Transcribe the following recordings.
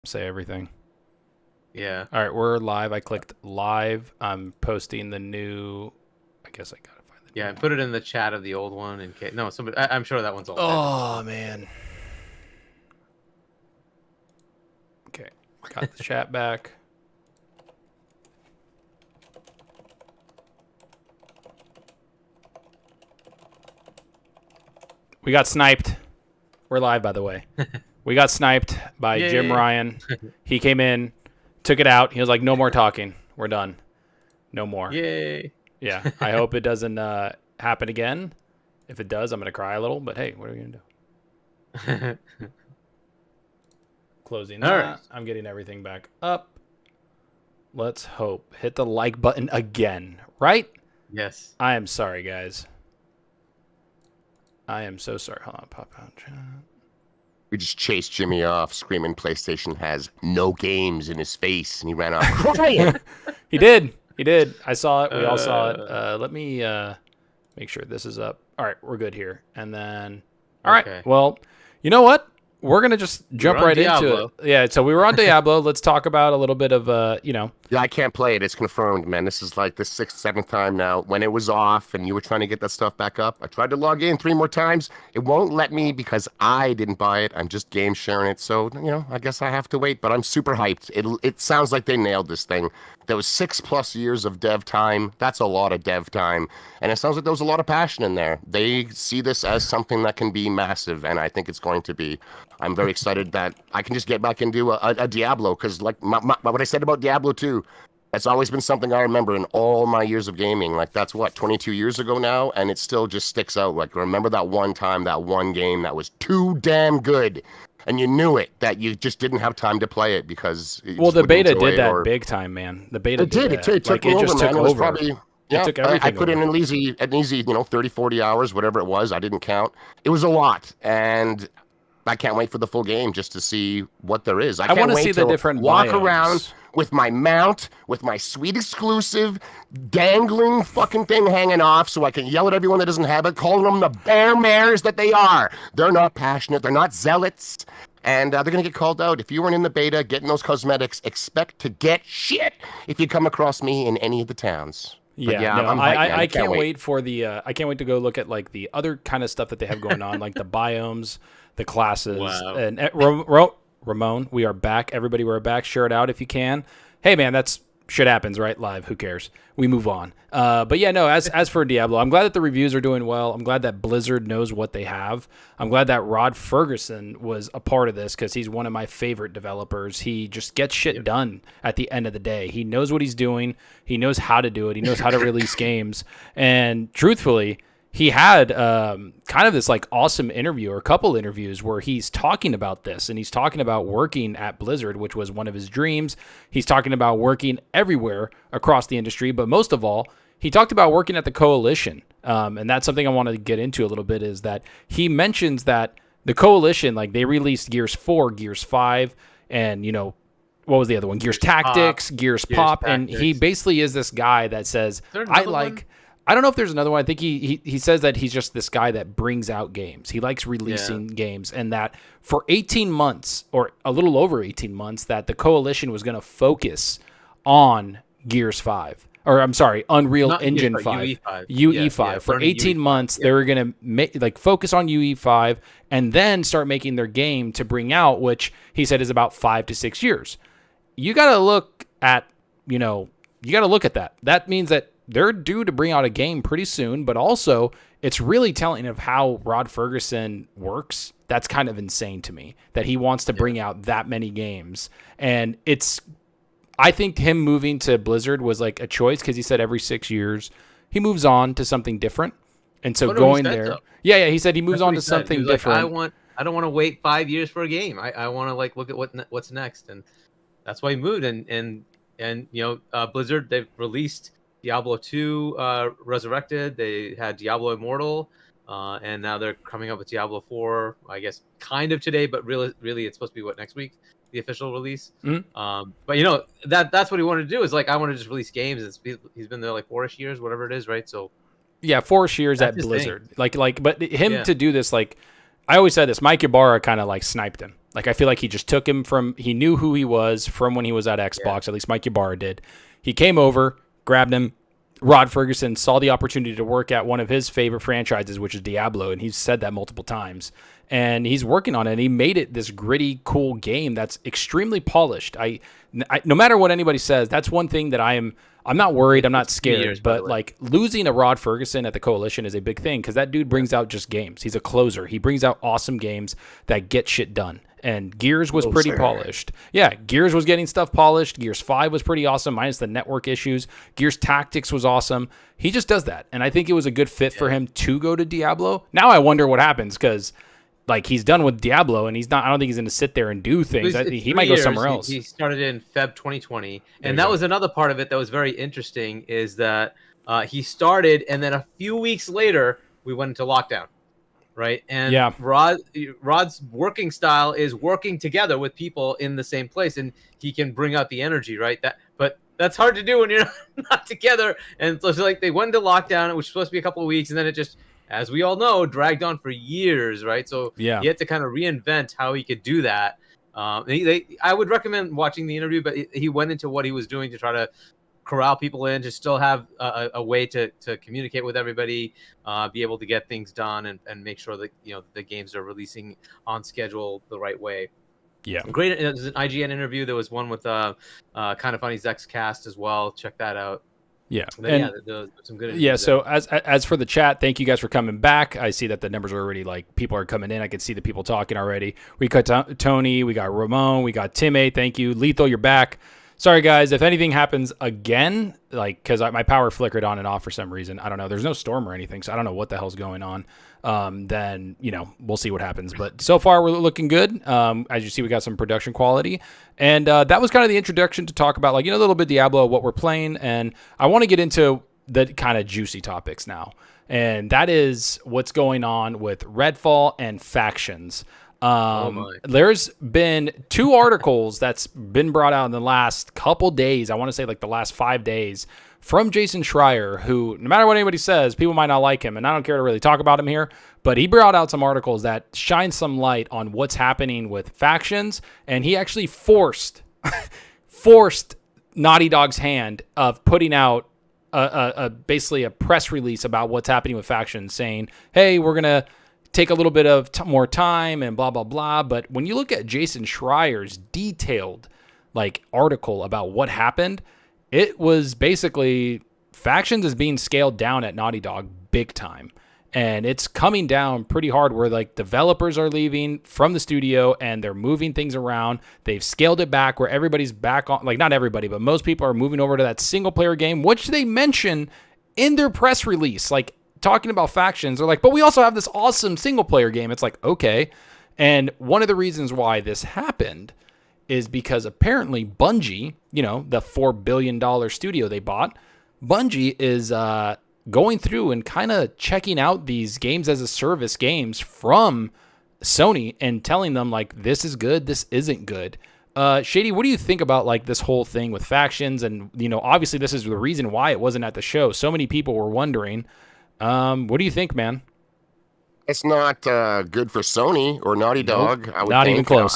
say everything. Yeah. All right, we're live. I clicked live. I'm posting the new. I guess I gotta find the. Yeah, and put it in the chat of the old one in case. No, somebody. I'm sure that one's all. Oh man. Okay, got the chat back. We got sniped. We're live, by the way. We got sniped by Jim Ryan. He came in, took it out. He was like, no more talking. We're done. No more. Yay. Yeah. I hope it doesn't happen again. If it does, I'm going to cry a little. But hey, what are we going to do? Closing that. Right. I'm getting everything back up. Let's hope. Hit the like button again. Right? Yes. I am sorry, guys. I am so sorry. Hold on. Pop out chat. We just chased Jimmy off, screaming PlayStation has no games in his face, and he ran off crying. He did. He did. I saw it. We all saw it. Let me make sure this is up. All right, we're good here. And then, all right. Well, you know what? We're going to just jump right into it. Yeah, so we were on Diablo. Let's talk about a little bit of, Yeah, I can't play it. It's confirmed, man. This is like the 6th, 7th time now. When it was off and you were trying to get that stuff back up, I tried to log in 3 more times. It won't let me because I didn't buy it. I'm just game sharing it. So, I guess I have to wait. But I'm super hyped. It sounds like they nailed this thing. There was 6+ years of dev time. That's a lot of dev time. And it sounds like there was a lot of passion in there. They see this as something that can be massive, and I think it's going to be. I'm very excited that I can just get back into a Diablo, because like what I said about Diablo 2, that's always been something I remember in all my years of gaming. Like, that's 22 years ago now, and it still just sticks out. Like, remember that one time, that one game that was too damn good, and you knew it, that you just didn't have time to play it because... Well, the beta did that big time, man. The beta did that. It took over, man. It was probably... Yeah, I put in an easy, 30, 40 hours, whatever it was. I didn't count. It was a lot, and... I can't wait for the full game just to see what there is. I want to see the different walk biomes. Around with my mount, with my sweet exclusive dangling fucking thing hanging off so I can yell at everyone that doesn't have it, calling them the bear mares that they are. They're not passionate. They're not zealots. And they're going to get called out. If you weren't in the beta getting those cosmetics, expect to get shit if you come across me in any of the towns. I can't wait for the I can't wait to go look at like the other kind of stuff that they have going on, like the biomes, the classes. Wow. And Ramon, we are back. Everybody, we're back. Share it out if you can. Hey man, that's shit happens, right? Live, who cares? We move on. But yeah, no, as for Diablo, I'm glad that the reviews are doing well. I'm glad that Blizzard knows what they have. I'm glad that Rod Ferguson was a part of this because he's one of my favorite developers. He just gets shit done at the end of the day. He knows what he's doing. He knows how to do it. He knows how to release games. And truthfully, he had kind of this like awesome interview, or a couple interviews, where he's talking about this, and he's talking about working at Blizzard, which was one of his dreams. He's talking about working everywhere across the industry, but most of all, he talked about working at the Coalition. And that's something I wanted to get into a little bit, is that he mentions that the Coalition, like, they released Gears 4, Gears 5, and, what was the other one? Gears Tactics, Gears Pop. And he basically is this guy that says, I don't know if there's another one. I think he says that he's just this guy that brings out games. He likes releasing games, and that for 18 months, or a little over 18 months, that the Coalition was going to focus on Gears 5. Or I'm sorry, Unreal Engine 5. UE5. For 18 months, they were going to focus on UE5 and then start making their game to bring out, which he said is about 5 to 6 years. You got to look at, that. That means that they're due to bring out a game pretty soon, but also it's really telling of how Rod Ferguson works. That's kind of insane to me, that he wants to bring out that many games. And I think him moving to Blizzard was like a choice, because he said every 6 years he moves on to something different. And so going there, he said he moves on to something different. Like, I don't want to wait 5 years for a game. I want to look at what's next, and that's why he moved. And Blizzard, they've released Diablo 2 Resurrected. They had Diablo Immortal, and now they're coming up with Diablo 4. I guess kind of today, but really it's supposed to be next week, the official release. Mm-hmm. But that's what he wanted to do, is I want to just release games. He's been there 4ish years, whatever it is, right? So 4ish years at Blizzard. But him to do this, I always said this, Mike Ybarra kind of sniped him. Like, I feel like he just took him he knew who he was from when he was at Xbox, at least Mike Ybarra did. He came over, grabbed him. Rod Ferguson saw the opportunity to work at one of his favorite franchises, which is Diablo, and he's said that multiple times. And he's working on it. And he made it this gritty, cool game that's extremely polished. No matter what anybody says, that's one thing that I'm not worried. I'm not scared. But like losing a Rod Ferguson at the Coalition is a big thing because that dude brings out just games. He's a closer. He brings out awesome games that get shit done. And Gears was pretty polished. Yeah, Gears was getting stuff polished. Gears 5 was pretty awesome, minus the network issues. Gears Tactics was awesome. He just does that. And I think it was a good fit for him to go to Diablo. Now I wonder what happens because like he's done with Diablo and I don't think he's going to sit there and do things. He might go somewhere else. He started in Feb 2020. And that was another part of it that was very interesting is that he started and then a few weeks later we went into lockdown. Right. And Rod's working style is working together with people in the same place and he can bring out the energy. Right. But that's hard to do when you're not together. And so it's like they went into lockdown. It was supposed to be a couple of weeks. And then it just, as we all know, dragged on for years. Right. So he had to kind of reinvent how he could do that. I would recommend watching the interview, but he went into what he was doing to try to corral people in, to still have a way to communicate with everybody, be able to get things done and make sure that the games are releasing on schedule the right way. Yeah, great. There's an IGN interview. There was one with Kind of Funny Zex Cast as well. Check that out. Yeah, there's some good. Yeah, so as for the chat, thank you guys for coming back. I see that the numbers are already people are coming in. I can see the people talking already. We got Tony, we got Ramon, we got Tim A. Thank you, Lethal. You're back. Sorry, guys, if anything happens again, because my power flickered on and off for some reason, I don't know. There's no storm or anything, so I don't know what the hell's going on. Then, we'll see what happens. But so far, we're looking good. As you see, we got some production quality. And that was kind of the introduction to talk about, a little bit Diablo, what we're playing. And I want to get into the kind of juicy topics now. And that is what's going on with Redfall and factions. There's been 2 articles that's been brought out in the last couple days. I want to say the last 5 days from Jason Schreier, who no matter what anybody says, people might not like him. And I don't care to really talk about him here, but he brought out some articles that shine some light on what's happening with factions. And he actually forced Naughty Dog's hand of putting out basically a press release about what's happening with factions saying, hey, we're going to take a little bit of more time and blah, blah, blah. But when you look at Jason Schreier's detailed article about what happened, it was basically factions is being scaled down at Naughty Dog big time. And it's coming down pretty hard where developers are leaving from the studio and they're moving things around. They've scaled it back where everybody's back on, not everybody, but most people are moving over to that single player game, which they mention in their press release. Talking about factions, they're but we also have this awesome single player game. It's okay. And one of the reasons why this happened is because apparently Bungie, the $4 billion studio they bought, Bungie is going through and kind of checking out these games as a service games from Sony and telling them this is good, this isn't good. Shady, what do you think about this whole thing with factions? And, obviously this is the reason why it wasn't at the show. So many people were wondering. What do you think, man? It's not good for Sony or Naughty Dog. Nope, not even close.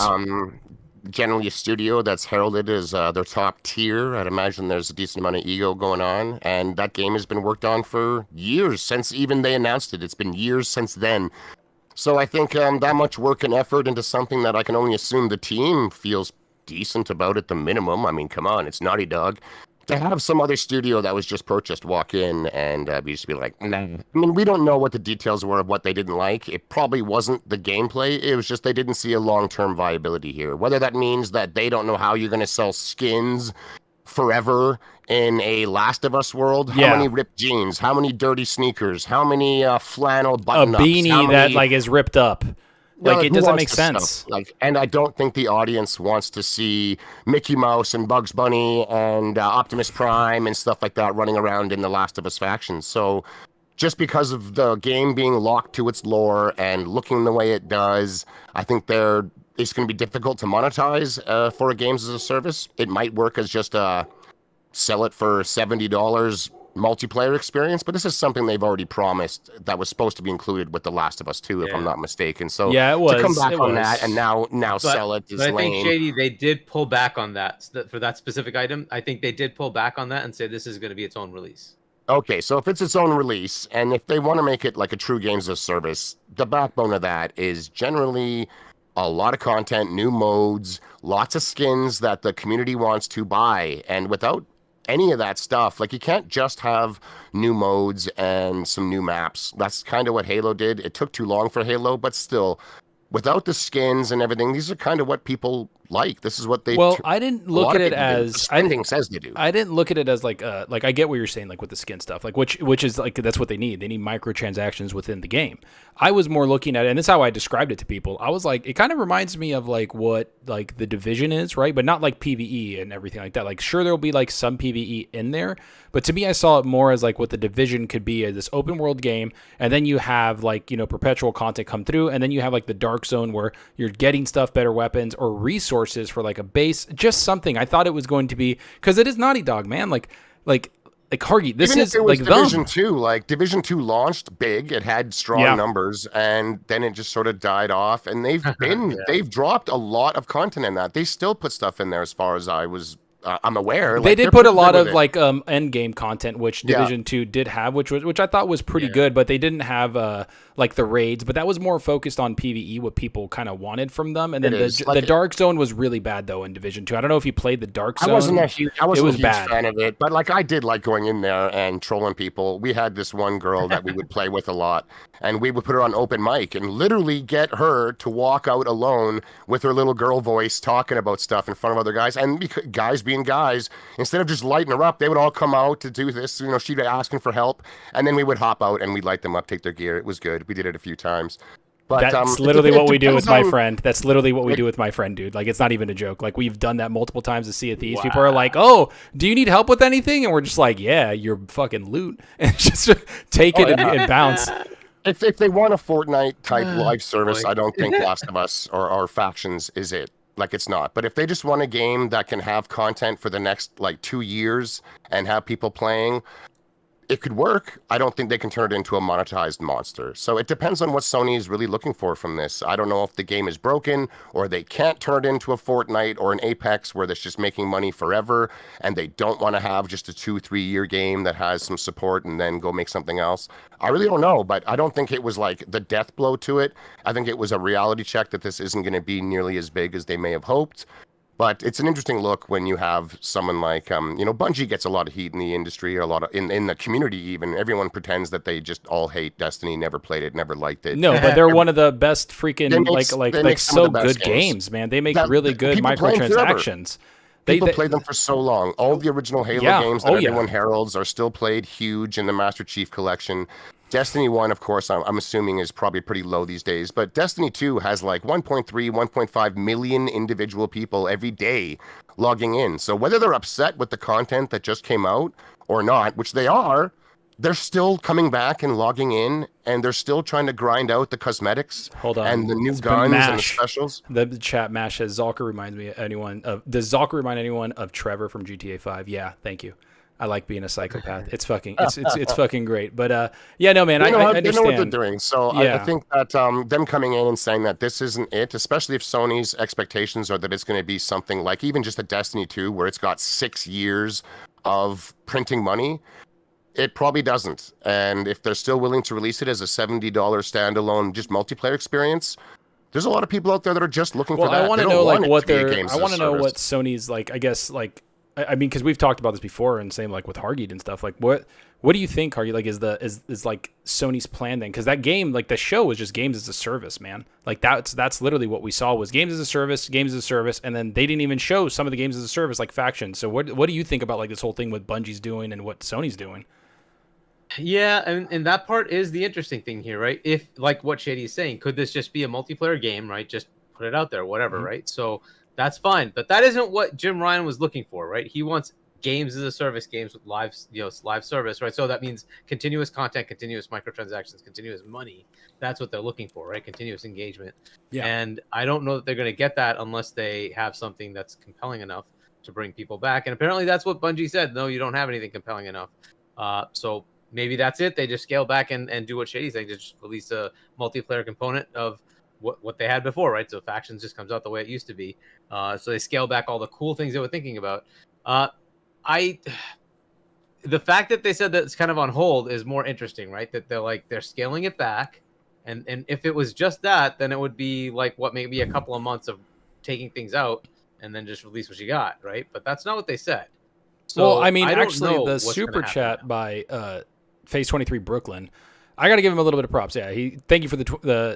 Generally a studio that's heralded as their top tier. I'd imagine there's a decent amount of ego going on. And that game has been worked on for years since even they announced it. It's been years since then. So I think that much work and effort into something that I can only assume the team feels decent about at the minimum. I mean, come on, it's Naughty Dog. To have some other studio that was just purchased walk in and just be nah. I mean, we don't know what the details were of what they didn't like. It probably wasn't the gameplay. It was just they didn't see a long-term viability here. Whether that means that they don't know how you're going to sell skins forever in a Last of Us world. How many ripped jeans? How many dirty sneakers? How many flannel button-ups? A beanie that is ripped up. It doesn't make sense. And I don't think the audience wants to see Mickey Mouse and Bugs Bunny and Optimus Prime and stuff like that running around in the Last of Us faction. So just because of the game being locked to its lore and looking the way it does, I think it's going to be difficult to monetize for a games as a service. It might work as just sell it for $70 multiplayer experience, but this is something they've already promised that was supposed to be incled with The Last of Us 2, if I'm not mistaken. So Yeah, it was. to come back it on was. that and now sell it is But I think lame. Shady, they did pull back on that for that specific item. I think they did pull back on that and say this is going to be its own release. Okay, so if it's its own release, and if they want to make it like a true games as a service, the backbone of that is generally a lot of content, new modes, lots of skins that the community wants to buy. And without any of that stuff, like you can't just have new modes and some new maps. That's kind of what Halo did. It took too long for Halo, but still, without the skins and everything, these are kind of what people like. This is what they. Well, I didn't look at it as spending says they do. I didn't look at it as like I get what you're saying, like with the skin stuff, like which is like that's what they need. They need microtransactions within the game. I was more looking at it, and that's how I described it to people. I was like, it kind of reminds me of like what like the Division is, right? But not like PvE and everything like that. Like sure there'll be like some PvE in there, but to me I saw it more as like what the Division could be, as this open world game, and then you have like, you know, perpetual content come through, and then you have like the dark zone where you're getting stuff, better weapons or resources for like a base, just something. I thought it was going to be, because it is Naughty Dog, man. Like Hargeet, this is like Division 2. Like Division 2 launched big, it had strong numbers, and then it just sort of died off. And they've been they've dropped a lot of content in that. They still put stuff in there, as far as I'm aware. They did put a lot of like end game content, which Division 2 did have, which I thought was pretty good, but they didn't have like the raids, but that was more focused on PvE, what people kind of wanted from them. And then the Dark Zone was really bad though in Division 2. I don't know if you played the Dark Zone. I wasn't a huge fan of it, but like I did like going in there and trolling people. We had this one girl that we would play with a lot, and we would put her on open mic and literally get her to walk out alone with her little girl voice talking about stuff in front of other guys, and guys being guys, instead of just lighting her up, they would all come out to do this. You know, she'd be asking for help, and then we would hop out and we'd light them up, take their gear. It was good. We did it a few times. But that's literally what we do with my friend. That's literally what we do with my friend, dude. Like, it's not even a joke. Like, we've done that multiple times to Sea of Thieves. Wow. People are like, "Oh, do you need help with anything?" And we're just like, "Yeah, your fucking loot," and just take it and bounce. If they want a Fortnite type live service, I don't think Last of Us or Factions is it. Like, it's not. But if they just want a game that can have content for the next like 2 years and have people playing, it could work. I don't think they can turn it into a monetized monster. So it depends on what Sony is really looking for from this. I don't know if the game is broken, or they can't turn it into a Fortnite or an Apex where that's just making money forever, and they don't want to have just a 2-3 year game that has some support and then go make something else. I really don't know, but I don't think it was like the death blow to it. I think it was a reality check that this isn't going to be nearly as big as they may have hoped. But it's an interesting look when you have someone like, Bungie gets a lot of heat in the industry, or a lot of in the community even. Everyone pretends that they just all hate Destiny, never played it, never liked it. No, but they're one of the best freaking so good games, man. They make really good microtransactions. People played them for so long. All the original Halo games that everyone heralds are still played huge in the Master Chief Collection. Destiny 1, of course, I'm assuming is probably pretty low these days, but Destiny 2 has like 1.3, 1.5 million individual people every day logging in. So whether they're upset with the content that just came out or not, which they are, they're still coming back and logging in, and they're still trying to grind out the cosmetics and the new guns and the specials. The chat Mash says, does Zalker remind anyone of Trevor from GTA 5? Yeah, thank you. I like being a psychopath. It's fucking great. But I understand. They know what they're doing. So I think that them coming in and saying that this isn't it, especially if Sony's expectations are that it's going to be something like even just a Destiny 2 where it's got 6 years of printing money, it probably doesn't. And if they're still willing to release it as a $70 standalone just multiplayer experience, there's a lot of people out there that are just looking for that. I want to know what Sony's like, I guess, like, I mean, because we've talked about this before, and same like with Hargeet and stuff. Like, what do you think, Hargeet? Like, is like Sony's plan then? Because that game, like the show, was just games as a service, man. Like that's literally what we saw was games as a service, and then they didn't even show some of the games as a service, like Factions. So what do you think about like this whole thing with Bungie's doing and what Sony's doing? Yeah, and that part is the interesting thing here, right? If like what Shady is saying, could this just be a multiplayer game, right? Just put it out there, whatever, right? So. That's fine, but that isn't what Jim Ryan was looking for, right? He wants games as a service, games with live service, right? So that means continuous content, continuous microtransactions, continuous money. That's what they're looking for, right? Continuous engagement. Yeah. And I don't know that they're going to get that unless they have something that's compelling enough to bring people back. And apparently that's what Bungie said. No, you don't have anything compelling enough. So maybe that's it. They just scale back and do what Shady's saying, just release a multiplayer component of what they had before, right? So factions just comes out the way it used to be. So they scale back all the cool things they were thinking about. The fact that they said that it's kind of on hold is more interesting, right? That they're scaling it back, and if it was just that, then it would be like maybe a couple of months of taking things out and then just release what you got, right? But that's not what they said. So well, I mean, I don't actually, know the what's super gonna happen chat now. by Phase 23 Brooklyn, I got to give him a little bit of props. Yeah, thank you for the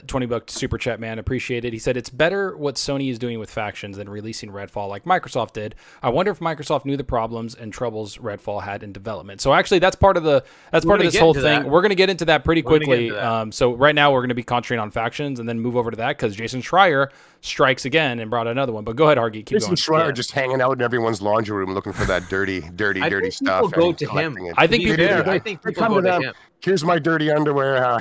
$20 super chat, man. Appreciate it. He said it's better what Sony is doing with factions than releasing Redfall like Microsoft did. I wonder if Microsoft knew the problems and troubles Redfall had in development. So actually, that's part of this whole thing. We're going to get into that pretty quickly. So right now we're going to be concentrating on factions and then move over to that because Jason Schreier strikes again and brought another one. But go ahead, Hargeet. Keep Jason going. Schreier just hanging out in everyone's laundry room looking for that dirty stuff. People go to him. I think I think people come go to to them. him. Here's my dirty underwear.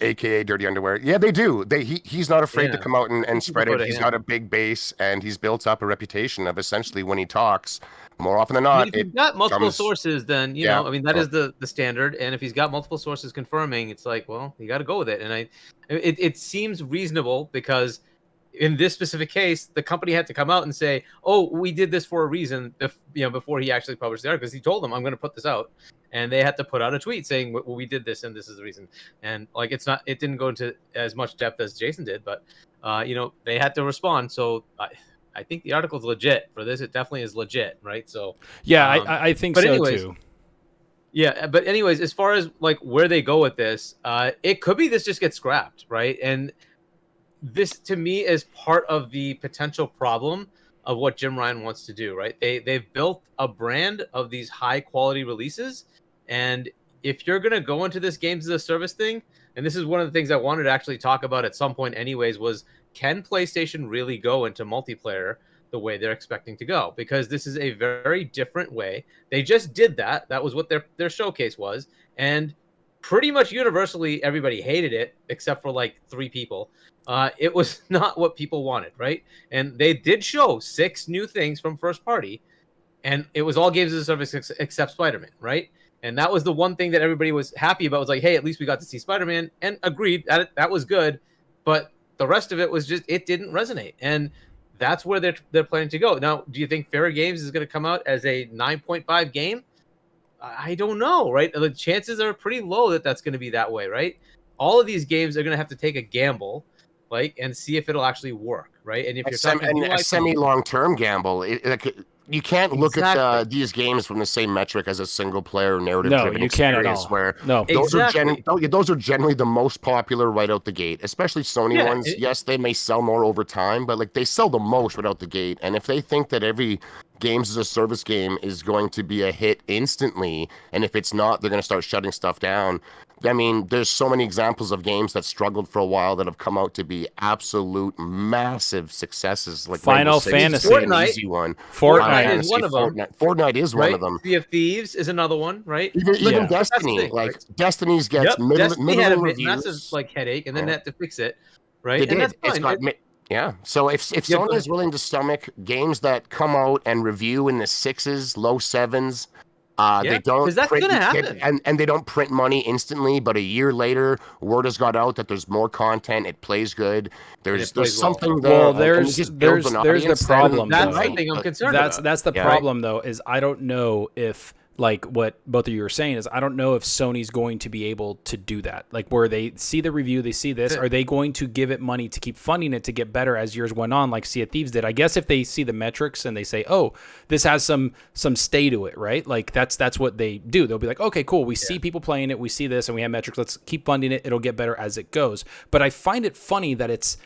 AKA dirty underwear. Yeah, they do. He's not afraid to come out and spread it. He's got a big base, and he's built up a reputation of essentially when he talks, more often than not. If you've got multiple sources, then you know, I mean, that is the standard. And if he's got multiple sources confirming, it's like, well, you got to go with it. And it seems reasonable because in this specific case, the company had to come out and say, "Oh, we did this for a reason." Before he actually published the article, because he told them, "I'm going to put this out," and they had to put out a tweet saying, "Well, we did this, and this is the reason." And like, it didn't go into as much depth as Jason did, but they had to respond. So I think the article's legit for this. It definitely is legit, right? So yeah, I think so too. Yeah, but anyways, as far as like where they go with this, it could be this just gets scrapped, right? And this to me is part of the potential problem of what Jim Ryan wants to do, right? They've built a brand of these high quality releases, and if you're gonna go into this games as a service thing, and this is one of the things I wanted to actually talk about at some point, anyways, was can PlayStation really go into multiplayer the way they're expecting to go? Because this is a very different way. They just did that. That was what their showcase was, and pretty much universally everybody hated it except for like 3 people. It was not what people wanted, right? And they did show 6 new things from first party, and it was all games as a service except Spider-Man, right? And that was the one thing that everybody was happy about, was like, hey, at least we got to see Spider-Man, and agreed that was good, but the rest of it was just, it didn't resonate. And that's where they're planning to go. Now, do you think Fair Games is going to come out as a 9.5 game? I don't know, right? The chances are pretty low that that's going to be that way, right? All of these games are going to have to take a gamble, and see if it'll actually work, right? And if you're talking a semi-long-term gamble, you can't look at these games from the same metric as a single-player narrative-driven experience. Where those are generally the most popular right out the gate, especially Sony ones. Yes, they may sell more over time, but like they sell the most right out the gate. And if they think that every games as a service game is going to be a hit instantly, and if it's not, they're going to start shutting stuff down. I mean, there's so many examples of games that struggled for a while that have come out to be absolute massive successes. Like Final Fantasy, an easy one. Fortnite is one of them. Fortnite is one of them. Sea of Thieves is another one, right? Even Destiny, Destiny's gets middle reviews. Massive headache, and then they had to fix it, right? They did. It's got. Yeah, so if Sony is willing to stomach games that come out and review in the 6s, low 7s, they don't. Because that's gonna happen. And they don't print money instantly, but a year later, word has got out that there's more content. It plays good. There's something there. Well, there's the problem. That's the thing I'm concerned about. That's the problem, though, is I don't know if, like what both of you are saying, is I don't know if Sony's going to be able to do that. Like where they see the review, they see this, are they going to give it money to keep funding it to get better as years went on, like Sea of Thieves did? I guess if they see the metrics and they say, oh, this has some stay to it, right? Like that's what they do. They'll be like, okay, cool. We see people playing it. We see this and we have metrics. Let's keep funding it. It'll get better as it goes. But I find it funny that it's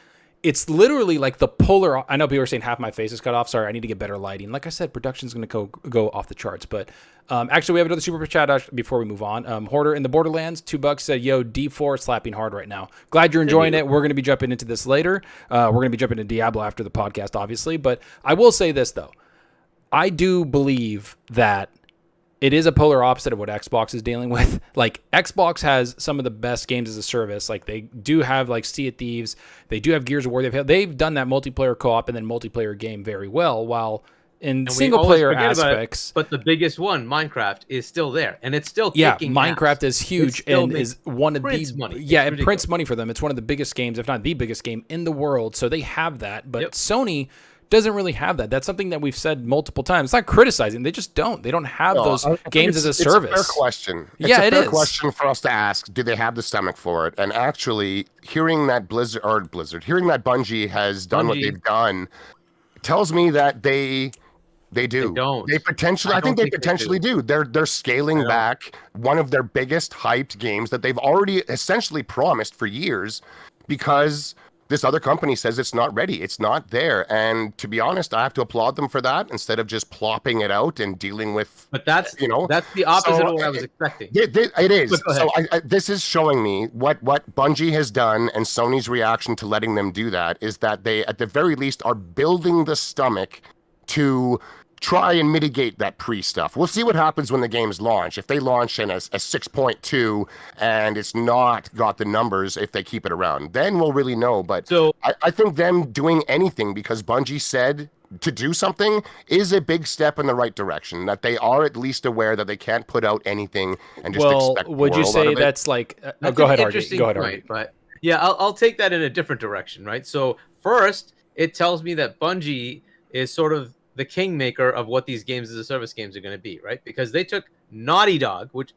literally like the polar. I know people are saying half my face is cut off. Sorry, I need to get better lighting. Like I said, production's going to go off the charts. But actually, we have another super chat before we move on. Hoarder in the Borderlands, $2 said, "Yo, D4 slapping hard right now. Glad you're enjoying it. We're going to be jumping into this later. We're going to be jumping into Diablo after the podcast, obviously. But I will say this though, I do believe that it is a polar opposite of what Xbox is dealing with. Like Xbox has some of the best games as a service. Like they do have like Sea of Thieves. They do have Gears of War. They've done that multiplayer co-op and then multiplayer game very well. While in And single we always player forget about it, aspects. but the biggest one, Minecraft, is still there, and it's still Yeah, kicking Minecraft ass. is huge and is one of prints the money. yeah, It's it prints money for them. It's one of the biggest games, if not the biggest game in the world. So they have that, but Sony doesn't really have that. That's something that we've said multiple times. It's not criticizing; they just don't. They don't have those games as a service. It's a fair question. It's yeah, a it fair is. question for us to ask. Do they have the stomach for it? And actually, hearing that hearing that Bungie has done what they've done, tells me that they do. They don't. They potentially. I think they potentially do. They're scaling back one of their biggest hyped games that they've already essentially promised for years, because this other company says it's not ready. It's not there. And to be honest, I have to applaud them for that instead of just plopping it out and dealing with. But that's that's the opposite of what I was expecting. It is. So this is showing me what Bungie has done, and Sony's reaction to letting them do that is that they, at the very least, are building the stomach to try and mitigate that pre-stuff. We'll see what happens when the games launch. If they launch in a 6.2 and it's not got the numbers, if they keep it around, then we'll really know. But I think them doing anything because Bungie said to do something is a big step in the right direction, that they are at least aware that they can't put out anything and just expect the would you world say out of it. that's like go ahead, Hargeet. Go ahead, Hargeet. But yeah, I'll take that in a different direction, right? So first, it tells me that Bungie is sort of the kingmaker of what these games as a service games are going to be, right? Because they took Naughty Dog, which,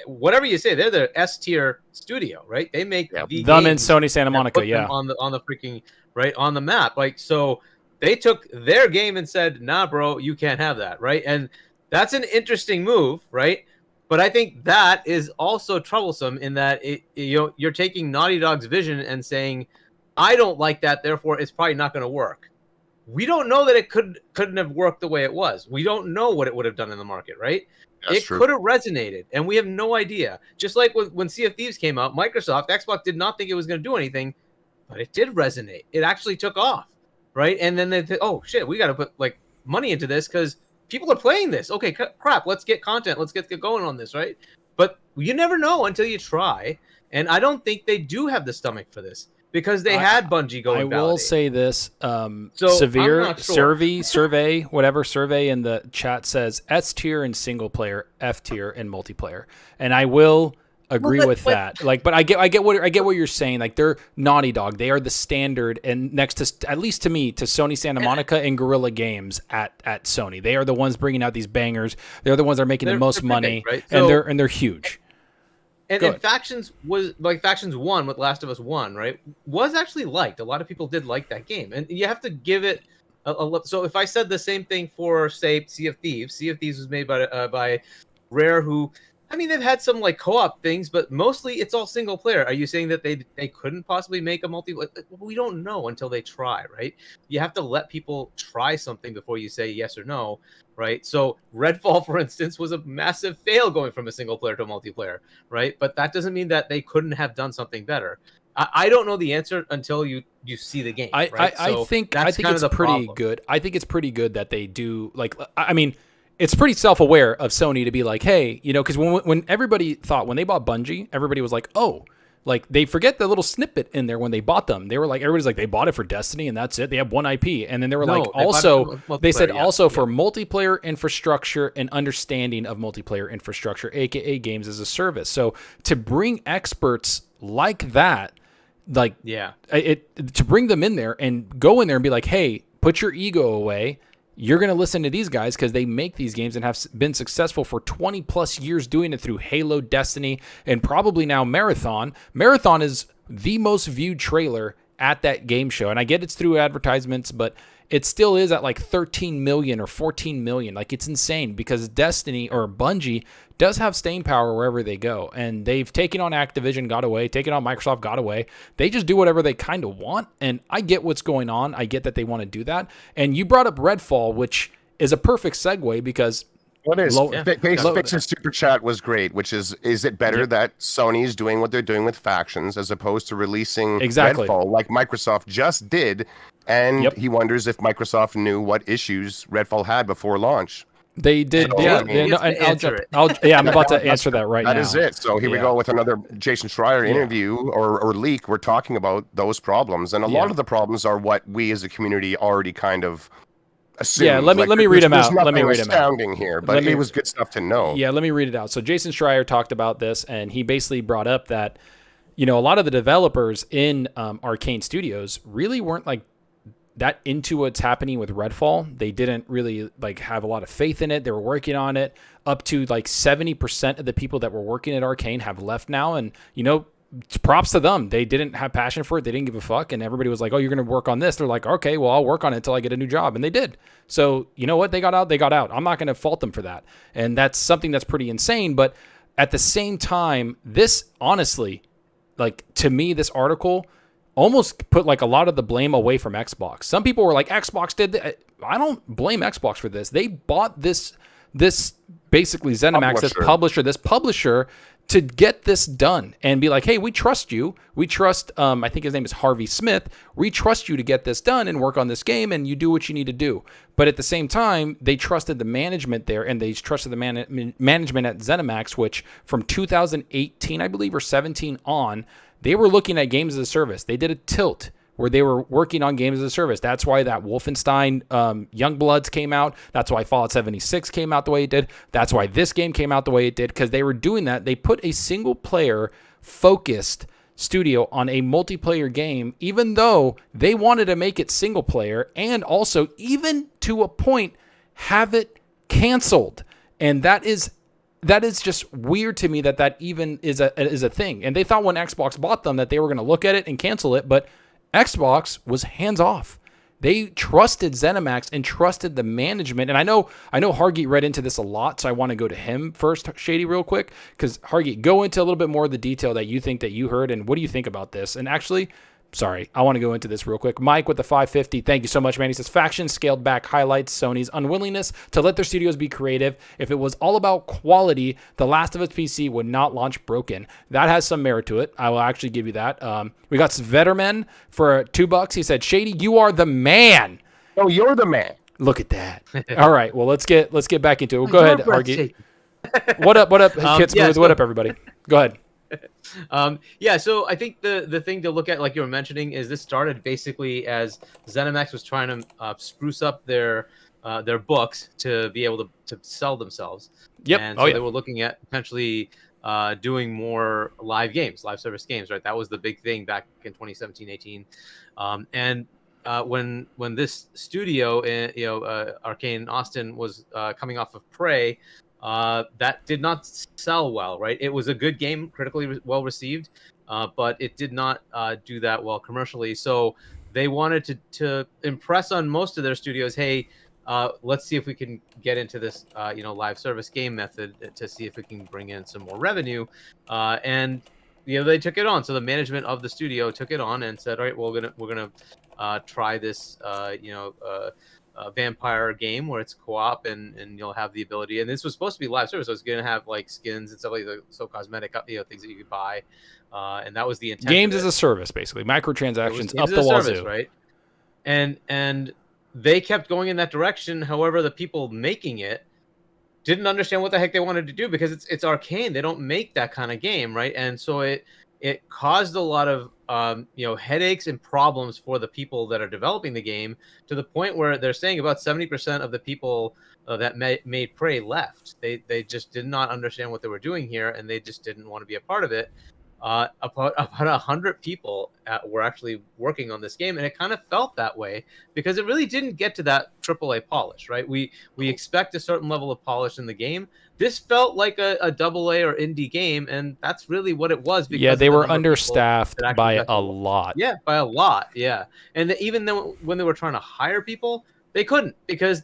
whatever you say, they're the S tier studio, right? They make the them in games Sony Santa Monica, on the freaking right on the map, like so. They took their game and said, "Nah, bro, you can't have that," right? And that's an interesting move, right? But I think that is also troublesome in that you're taking Naughty Dog's vision and saying, "I don't like that, therefore it's probably not going to work." We don't know that it couldn't have worked the way it was. We don't know what it would have done in the market, right? It could have resonated, and we have no idea. Just like when Sea of Thieves came out, Xbox did not think it was going to do anything, but it did resonate. It actually took off, right? And then they said, "Oh shit, we got to put like money into this because people are playing this. Okay, crap, let's get content. Let's get going on this, right?" But you never know until you try, and I don't think they do have the stomach for this. Because they had Bungie going. I will say this: severe survey in the chat says S tier in single player, F tier in multiplayer, and I will agree with that. Like, but I get what you're saying. Like, they're Naughty Dog; they are the standard, and next to, at least to me, to Sony Santa Monica and Guerrilla Games at Sony, they are the ones bringing out these bangers. They're the ones that are making the most money, right? And they're huge. And Factions was like Factions 1 with Last of Us 1, right? Was actually liked. A lot of people did like that game. And you have to give it so if I said the same thing for, say, Sea of Thieves was made by Rare, who, I mean, they've had some like co-op things, but mostly it's all single player. Are you saying that they couldn't possibly make a multiplayer? We don't know until they try, right? You have to let people try something before you say yes or no, right? So Redfall, for instance, was a massive fail going from a single player to a multiplayer, right? But that doesn't mean that they couldn't have done something better. I don't know the answer until you see the game. Right? I think it's pretty good. I think it's pretty good that they do. Like, I mean, it's pretty self-aware of Sony to be like, hey, because when everybody thought, when they bought Bungie, everybody was like, oh, like they forget the little snippet in there when they bought them. They were like, everybody's like, they bought it for Destiny and that's it. They have one IP. And then they were for multiplayer infrastructure and understanding of multiplayer infrastructure, aka games as a service. So to bring experts like that, to bring them in there and go in there and be like, hey, put your ego away. You're going to listen to these guys because they make these games and have been successful for 20 plus years doing it through Halo, Destiny, and probably now Marathon. Marathon is the most viewed trailer at that game show. And I get it's through advertisements, but it still is at like 13 million or 14 million. Like, it's insane because Destiny or Bungie does have staying power wherever they go. And they've taken on Activision, got away, taken on Microsoft, got away. They just do whatever they kind of want. And I get what's going on. I get that they want to do that. And you brought up Redfall, which is a perfect segue because what is Fix's super chat was great, which is it better that Sony's doing what they're doing with Factions as opposed to releasing Redfall like Microsoft just did? And he wonders if Microsoft knew what issues Redfall had before launch. They did. So, I'm about to answer that right now. That is it. So here we go with another Jason Schreier interview or leak. We're talking about those problems. And a lot of the problems are what we as a community already kind of assumed. Yeah, let me read them out. Let me read them out. Astounding here, but it was good stuff to know. Yeah, let me read it out. So Jason Schreier talked about this, and he basically brought up that, a lot of the developers in Arcane Studios really weren't like that into what's happening with Redfall. They didn't really like have a lot of faith in it. They were working on it. Up to like 70% of the people that were working at Arcane have left now, and props to them. They didn't have passion for it. They didn't give a fuck. And everybody was like, oh, you're going to work on this. They're like, okay, well, I'll work on it until I get a new job. And they did. So you know what? They got out. I'm not going to fault them for that. And that's something that's pretty insane. But at the same time, this honestly, like to me, this article almost put like a lot of the blame away from Xbox. Some people were like, Xbox did that. I don't blame Xbox for this. They bought this basically ZeniMax, this publisher to get this done and be like, hey, we trust you. We trust, I think his name is Harvey Smith. We trust you to get this done and work on this game, and you do what you need to do. But at the same time, they trusted the management there, and they trusted the management at ZeniMax, which from 2018, I believe, or 17 on, they were looking at games as a service. They did a tilt where they were working on games as a service. That's why that Wolfenstein Youngbloods came out. That's why Fallout 76 came out the way it did. That's why this game came out the way it did, because they were doing that. They put a single-player focused studio on a multiplayer game, even though they wanted to make it single-player and also, even to a point, have it canceled. And that is just weird to me that even is a thing. And they thought when Xbox bought them that they were going to look at it and cancel it, but Xbox was hands off. They trusted ZeniMax and trusted the management. And I know Hargeet read into this a lot, so I want to go to him first, Shady, real quick, because Hargeet, go into a little bit more of the detail that you think that you heard, and what do you think about this? And actually, sorry, I want to go into this real quick. Mike with the 550, thank you so much, man. He says, Faction scaled back highlights Sony's unwillingness to let their studios be creative. If it was all about quality, The Last of Us PC would not launch broken. That has some merit to it. I will actually give you that. We got Svetterman for $2. He said, Shady, you are the man. Oh, you're the man. Look at that. All right, well, let's get back into it. Well, go ahead, Hargeet. What up, Kit Smooth? What up, everybody? Go ahead. So I think the thing to look at, like you were mentioning, is this started basically as ZeniMax was trying to spruce up their books to be able to sell themselves. Yep. And so they were looking at potentially doing more live service games, right? That was the big thing back in 2017-18. When this studio, Arcane Austin, was coming off of Prey, that did not sell well, right? It was a good game, critically well received, but it did not do that well commercially. So they wanted to impress on most of their studios, hey, let's see if we can get into this, live service game method to see if we can bring in some more revenue. And they took it on. So the management of the studio took it on and said, all right, well, we're gonna try this, vampire game where it's co-op and you'll have the ability, and this was supposed to be live service, so it's gonna have like skins and stuff like that, so cosmetic things that you could buy, and that was the intent. Games as a service, basically microtransactions up the wazoo, right? And they kept going in that direction. However, the people making it didn't understand what the heck they wanted to do, because it's Arcane. They don't make that kind of game, right? And so it caused a lot of headaches and problems for the people that are developing the game, to the point where they're saying about 70% of the people that made Prey left. They just did not understand what they were doing here, and they just didn't want to be a part of it. About 100 people were actually working on this game, and it kind of felt that way because it really didn't get to that AAA polish, right? We expect a certain level of polish in the game. This felt like a AA or indie game, and that's really what it was. Because they were understaffed by a lot. Yeah, by a lot. Yeah, and even though when they were trying to hire people, they couldn't, because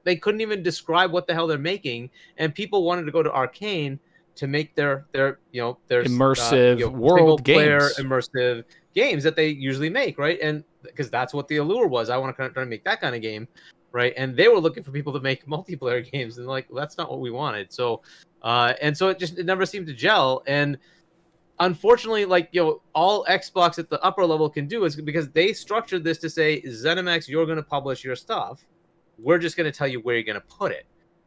they couldn't even describe what the hell they're making, and people wanted to go to Arcane to make their immersive world games, immersive games that they usually make, right? And because that's what the allure was. I want to try to make that kind of game, right? And they were looking for people to make multiplayer games, and like, well, that's not what we wanted. So it never seemed to gel. And unfortunately, all Xbox at the upper level can do is, because they structured this to say, ZeniMax, you're going to publish your stuff. We're just going to tell you where you're going to put it.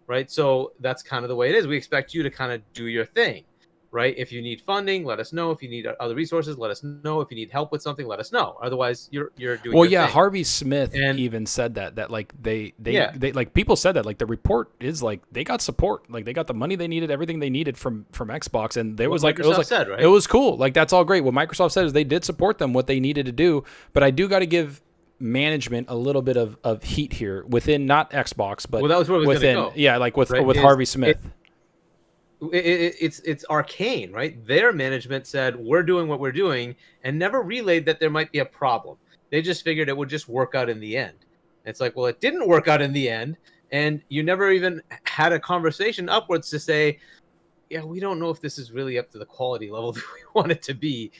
Right, so that's kind of the way it is. We expect you to kind of do your thing, right? If you need funding, let us know. If you need other resources, let us know. If you need help with something, let us know. Otherwise, you're doing Well, your yeah, thing. Harvey Smith And even said that like they Yeah. like people said that like the report is like they got support, like they got the money they needed, everything they needed from Xbox, and there What was like Microsoft said, right? it was cool, like that's all great. What Microsoft said is they did support them what they needed to do, but I do got to give management a little bit of heat here within not Xbox, but Well, that was where it was within gonna go, yeah, like with right? Harvey Smith. It's arcane, right? Their management said we're doing what we're doing and never relayed that there might be a problem. They just figured it would just work out in the end. And it's like, well, it didn't work out in the end, and you never even had a conversation upwards to say, yeah, we don't know if this is really up to the quality level that we want it to be.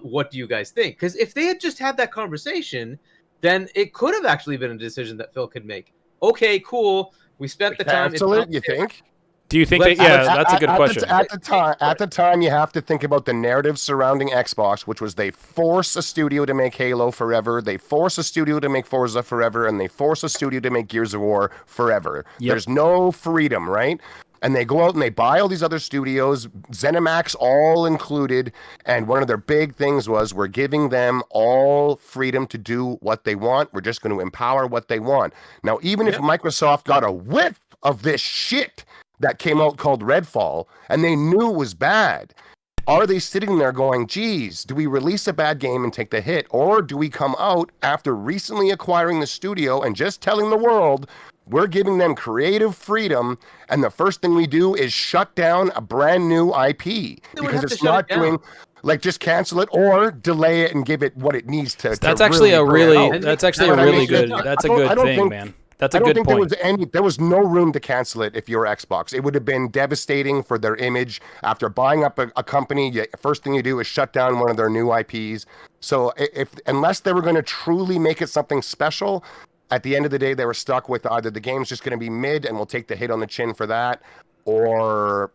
What do you guys think? Because if they had just had that conversation, then it could have actually been a decision that Phil could make. Okay, cool. We spent the time. Cancel it, you think? Do you think Let's- that? Yeah, that's a good question. At the time, you have to think about the narrative surrounding Xbox, which was they force a studio to make Halo forever, they force a studio to make Forza forever, and they force a studio to make Gears of War forever. Yep. There's no freedom, right? And they go out and they buy all these other studios, ZeniMax all included, and one of their big things was we're giving them all freedom to do what they want. We're just going to empower what they want. Now, even if Microsoft got a whiff of this shit that came out called Redfall, and they knew it was bad, are they sitting there going, geez, do we release a bad game and take the hit? Or do we come out after recently acquiring the studio and just telling the world, we're giving them creative freedom, and the first thing we do is shut down a brand new IP because it's not doing, like, just cancel it or delay it and give it what it needs to. That's actually a really That's good. That's a good thing, man. That's a good point. There was no room to cancel it if you're Xbox. It would have been devastating for their image. After buying up a company, first thing you do is shut down one of their new IPs. So unless they were going to truly make it something special, at the end of the day, they were stuck with either the game's just going to be mid and we'll take the hit on the chin for that, or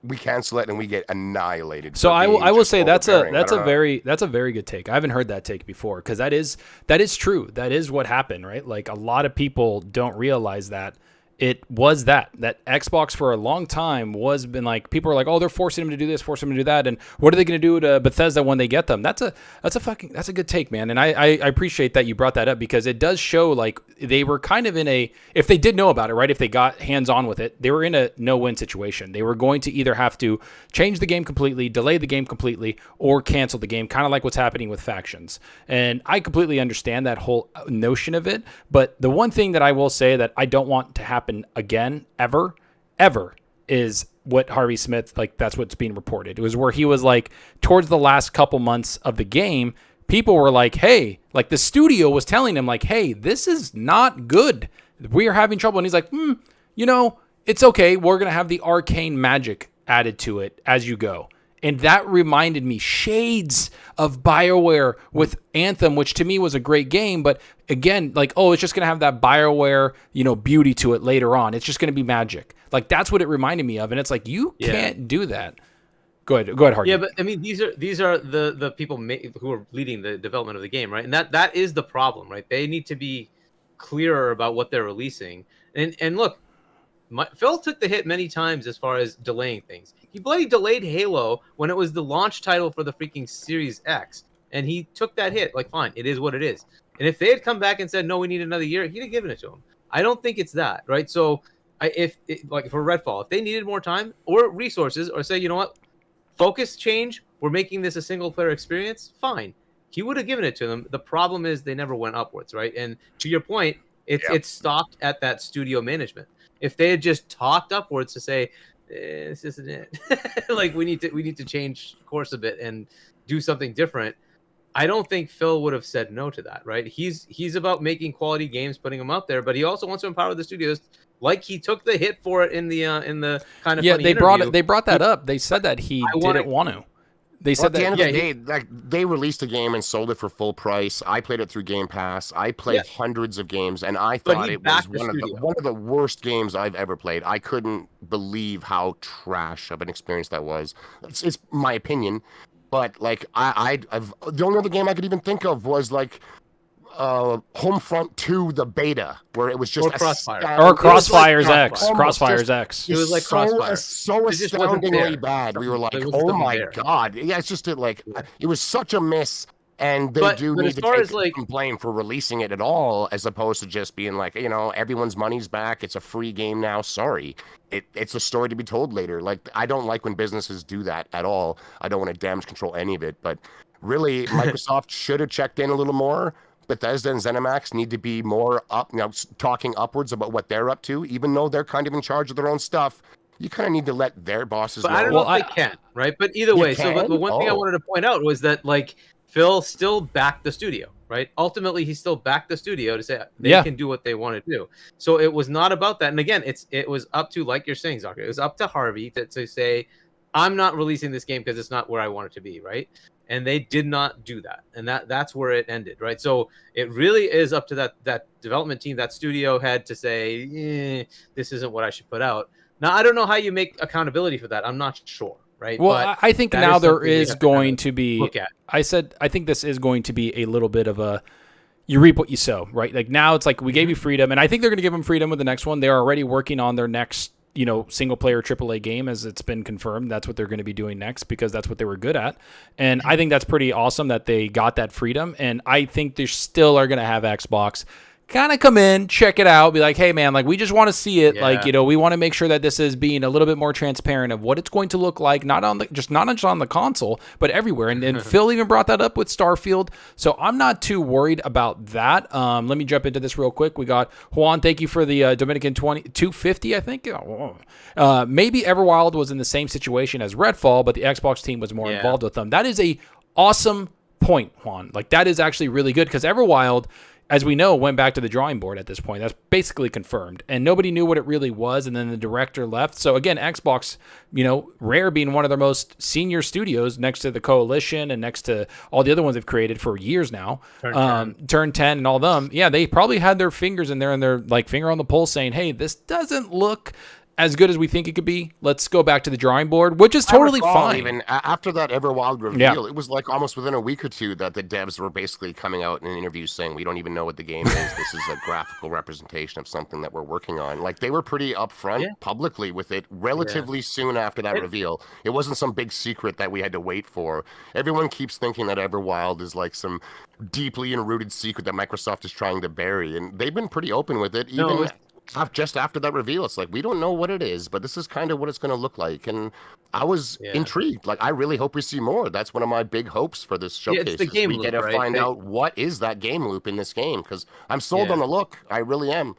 we cancel it and we get annihilated. So I will say that's a very good take. I haven't heard that take before, because that is true. That is what happened, right? Like, a lot of people don't realize that it was that Xbox for a long time was been like, people are like, oh, they're forcing them to do this, forcing them to do that, and what are they going to do to Bethesda when they get them? That's a good take, man. And I appreciate that you brought that up, because it does show like they were kind of in a, if they did know about it, right, if they got hands on with it, they were in a no-win situation. They were going to either have to change the game completely, delay the game completely, or cancel the game, kind of like what's happening with factions. And I completely understand that whole notion of it, but the one thing that I will say that I don't want to happen again ever is what Harvey Smith, like, that's what's being reported. It was where he was like, towards the last couple months of the game, people were like, hey, like, the studio was telling him like, hey, this is not good, we are having trouble. And he's like, it's okay, we're gonna have the arcane magic added to it as you go. And that reminded me shades of BioWare with Anthem, which to me was a great game. But again, like, oh, it's just going to have that BioWare, beauty to it later on. It's just going to be magic. Like, that's what it reminded me of. And it's like, you can't do that. Go ahead, Hargeet. Yeah, but I mean, these are the people who are leading the development of the game, right? And that is the problem, right? They need to be clearer about what they're releasing. And look, Phil took the hit many times as far as delaying things. He bloody delayed Halo when it was the launch title for the freaking Series X, and he took that hit. Like, fine, it is what it is. And if they had come back and said, no, we need another year, he'd have given it to him. I don't think it's that, right? So, like for Redfall, if they needed more time or resources, or say, you know what, focus change, we're making this a single-player experience, fine. He would have given it to them. The problem is they never went upwards, right? And to your point, it's stopped at that studio management. If they had just talked upwards to say, this isn't it, like, we need to change course a bit and do something different, I don't think Phil would have said no to that, right? He's about making quality games, putting them out there, but he also wants to empower the studios. Like, he took the hit for it in the kind of funny interview. They brought that up. They said that he didn't want to. They said at the end of the day, like, they released a game and sold it for full price. I played it through Game Pass. I played hundreds of games, and I thought it was one of the worst games I've ever played. I couldn't believe how trash of an experience that was. It's my opinion, but like, I've the only other game I could even think of was like Homefront 2, the beta, where it was just Or Crossfire. Or Crossfire's like X. Crossfire's just- X. It was like Crossfire. so It just wasn't astoundingly there. bad. We were like, There was oh something my there. god. Yeah, it's just it was such a miss. And they But need as to far take as, like- some blame for releasing it at all, as opposed to just being like, everyone's money's back. It's a free game now. Sorry. It's a story to be told later. Like, I don't like when businesses do that at all. I don't want to damage control any of it. But really, Microsoft should have checked in a little more. Bethesda and ZeniMax need to be more talking upwards about what they're up to, even though they're kind of in charge of their own stuff. You kind of need to let their bosses But know. I don't know if they can, right? But either way, so can? the one thing I Oh. wanted to point out was that, like, Phil still backed the studio, right? Ultimately, he still backed the studio to say they can do what they want to do. So it was not about that. And again, it was up to, like you're saying, Zalker, it was up to Harvey to say, I'm not releasing this game because it's not where I want it to be, right? And they did not do that, and that's where it ended, right? So it really is up to that development team, that studio head, to say, this isn't what I should put out. Now, I don't know how you make accountability for that. I'm not sure, right? Well, but I think now there is going to be. Look at. I think this is going to be a little bit of a. You reap what you sow, right? Like now, it's like we gave you freedom, and I think they're going to give them freedom with the next one. They're already working on their next, single player AAA game, as it's been confirmed. That's what they're going to be doing next, because that's what they were good at. And I think that's pretty awesome that they got that freedom. And I think they still are going to have Xbox kind of come in, check it out, be like, hey man, like we just want to see it. Like, we want to make sure that this is being a little bit more transparent of what it's going to look like, not just on the console, but everywhere. And Phil even brought that up with Starfield. So I'm not too worried about that. Let me jump into this real quick. We got Juan, thank you for the Dominican 250, I think. Maybe Everwild was in the same situation as Redfall, but the Xbox team was more involved with them. That is a awesome point, Juan. Like, that is actually really good, because Everwild, as we know, went back to the drawing board at this point. That's basically confirmed. And nobody knew what it really was, and then the director left. So again, Xbox, Rare being one of their most senior studios next to the Coalition and next to all the other ones they've created for years now, Turn 10 and all them. Yeah, they probably had their fingers in there and their finger on the pulse saying, hey, this doesn't look as good as we think it could be. Let's go back to the drawing board, which is totally fine. Even after that Everwild reveal, it was like almost within a week or two that the devs were basically coming out in interviews saying, we don't even know what the game is. This is a graphical representation of something that we're working on. Like, they were pretty upfront publicly with it relatively soon after that reveal. It wasn't some big secret that we had to wait for. Everyone keeps thinking that Everwild is like some deeply enrooted secret that Microsoft is trying to bury, and they've been pretty open with it. Even just after that reveal, it's like, we don't know what it is, but this is kind of what it's going to look like. And I was intrigued. Like, I really hope we see more. That's one of my big hopes for this showcase. It's the game we loop, get to right? find out what is that game loop in this game, because I'm sold on the look. I really am.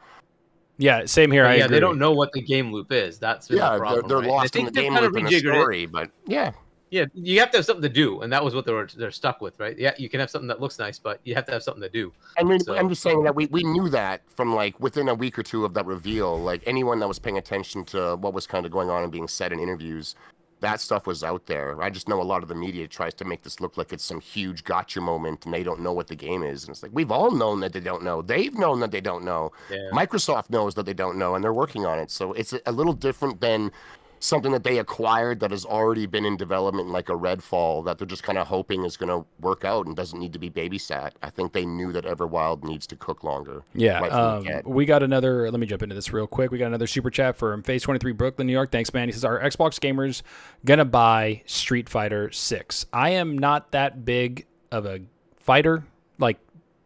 Yeah, same here. I agree. They don't know what the game loop is. That's been the problem. They're right? lost in the game loop in the story, but yeah, you have to have something to do, and that was what they're stuck with, right? Yeah, you can have something that looks nice, but you have to have something to do. I mean, I'm just saying that we knew that from within a week or two of that reveal. Like, anyone that was paying attention to what was kind of going on and being said in interviews, that stuff was out there. I just know a lot of the media tries to make this look like it's some huge gotcha moment, and they don't know what the game is. And it's like, we've all known that they don't know. They've known that they don't know. Yeah. Microsoft knows that they don't know, and they're working on it. So it's a little different than something that they acquired that has already been in development, like a Redfall, that they're just kind of hoping is going to work out and doesn't need to be babysat. I think they knew that Everwild needs to cook longer. Yeah, we got another, let me jump into this real quick. We got another super chat from Phase 23 Brooklyn, New York. Thanks, man. He says, are Xbox gamers going to buy Street Fighter 6? I am not that big of a fighter,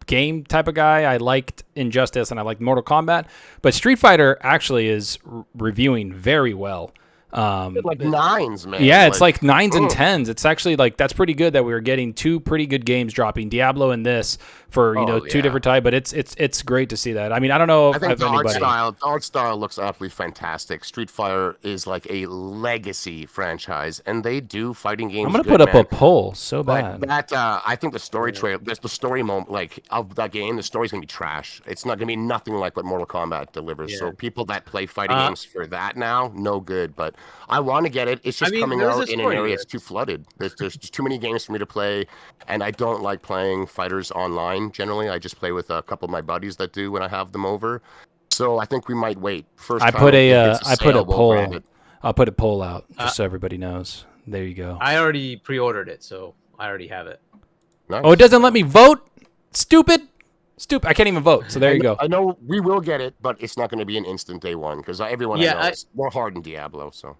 game type of guy. I liked Injustice and I liked Mortal Kombat, but Street Fighter actually is reviewing very well. Nines, man. Yeah, it's like 9s and 10s. It's actually that's pretty good that we were getting two pretty good games dropping, Diablo and this, for two different types. But it's great to see that. I mean, I don't know if the anybody. art style looks absolutely fantastic. Street Fighter is like a legacy franchise, and they do fighting games. I'm gonna put up a poll so bad. I think the story the story moment of that game, the story's gonna be trash. It's not gonna be nothing like what Mortal Kombat delivers. So people that play fighting games for that now, no good. But I want to get it. It's just coming out in an area that's too flooded. There's just too many games for me to play, and I don't like playing fighters online. Generally, I just play with a couple of my buddies that do when I have them over. So I think we might wait. I put a poll. I'll put a poll out just so everybody knows. There you go. I already pre-ordered it, so I already have it. Nice. Oh, it doesn't let me vote? Stupid. Stupid. I can't even vote. So there you go. I know we will get it, but it's not going to be an instant day one because everyone I know is more hard in Diablo. So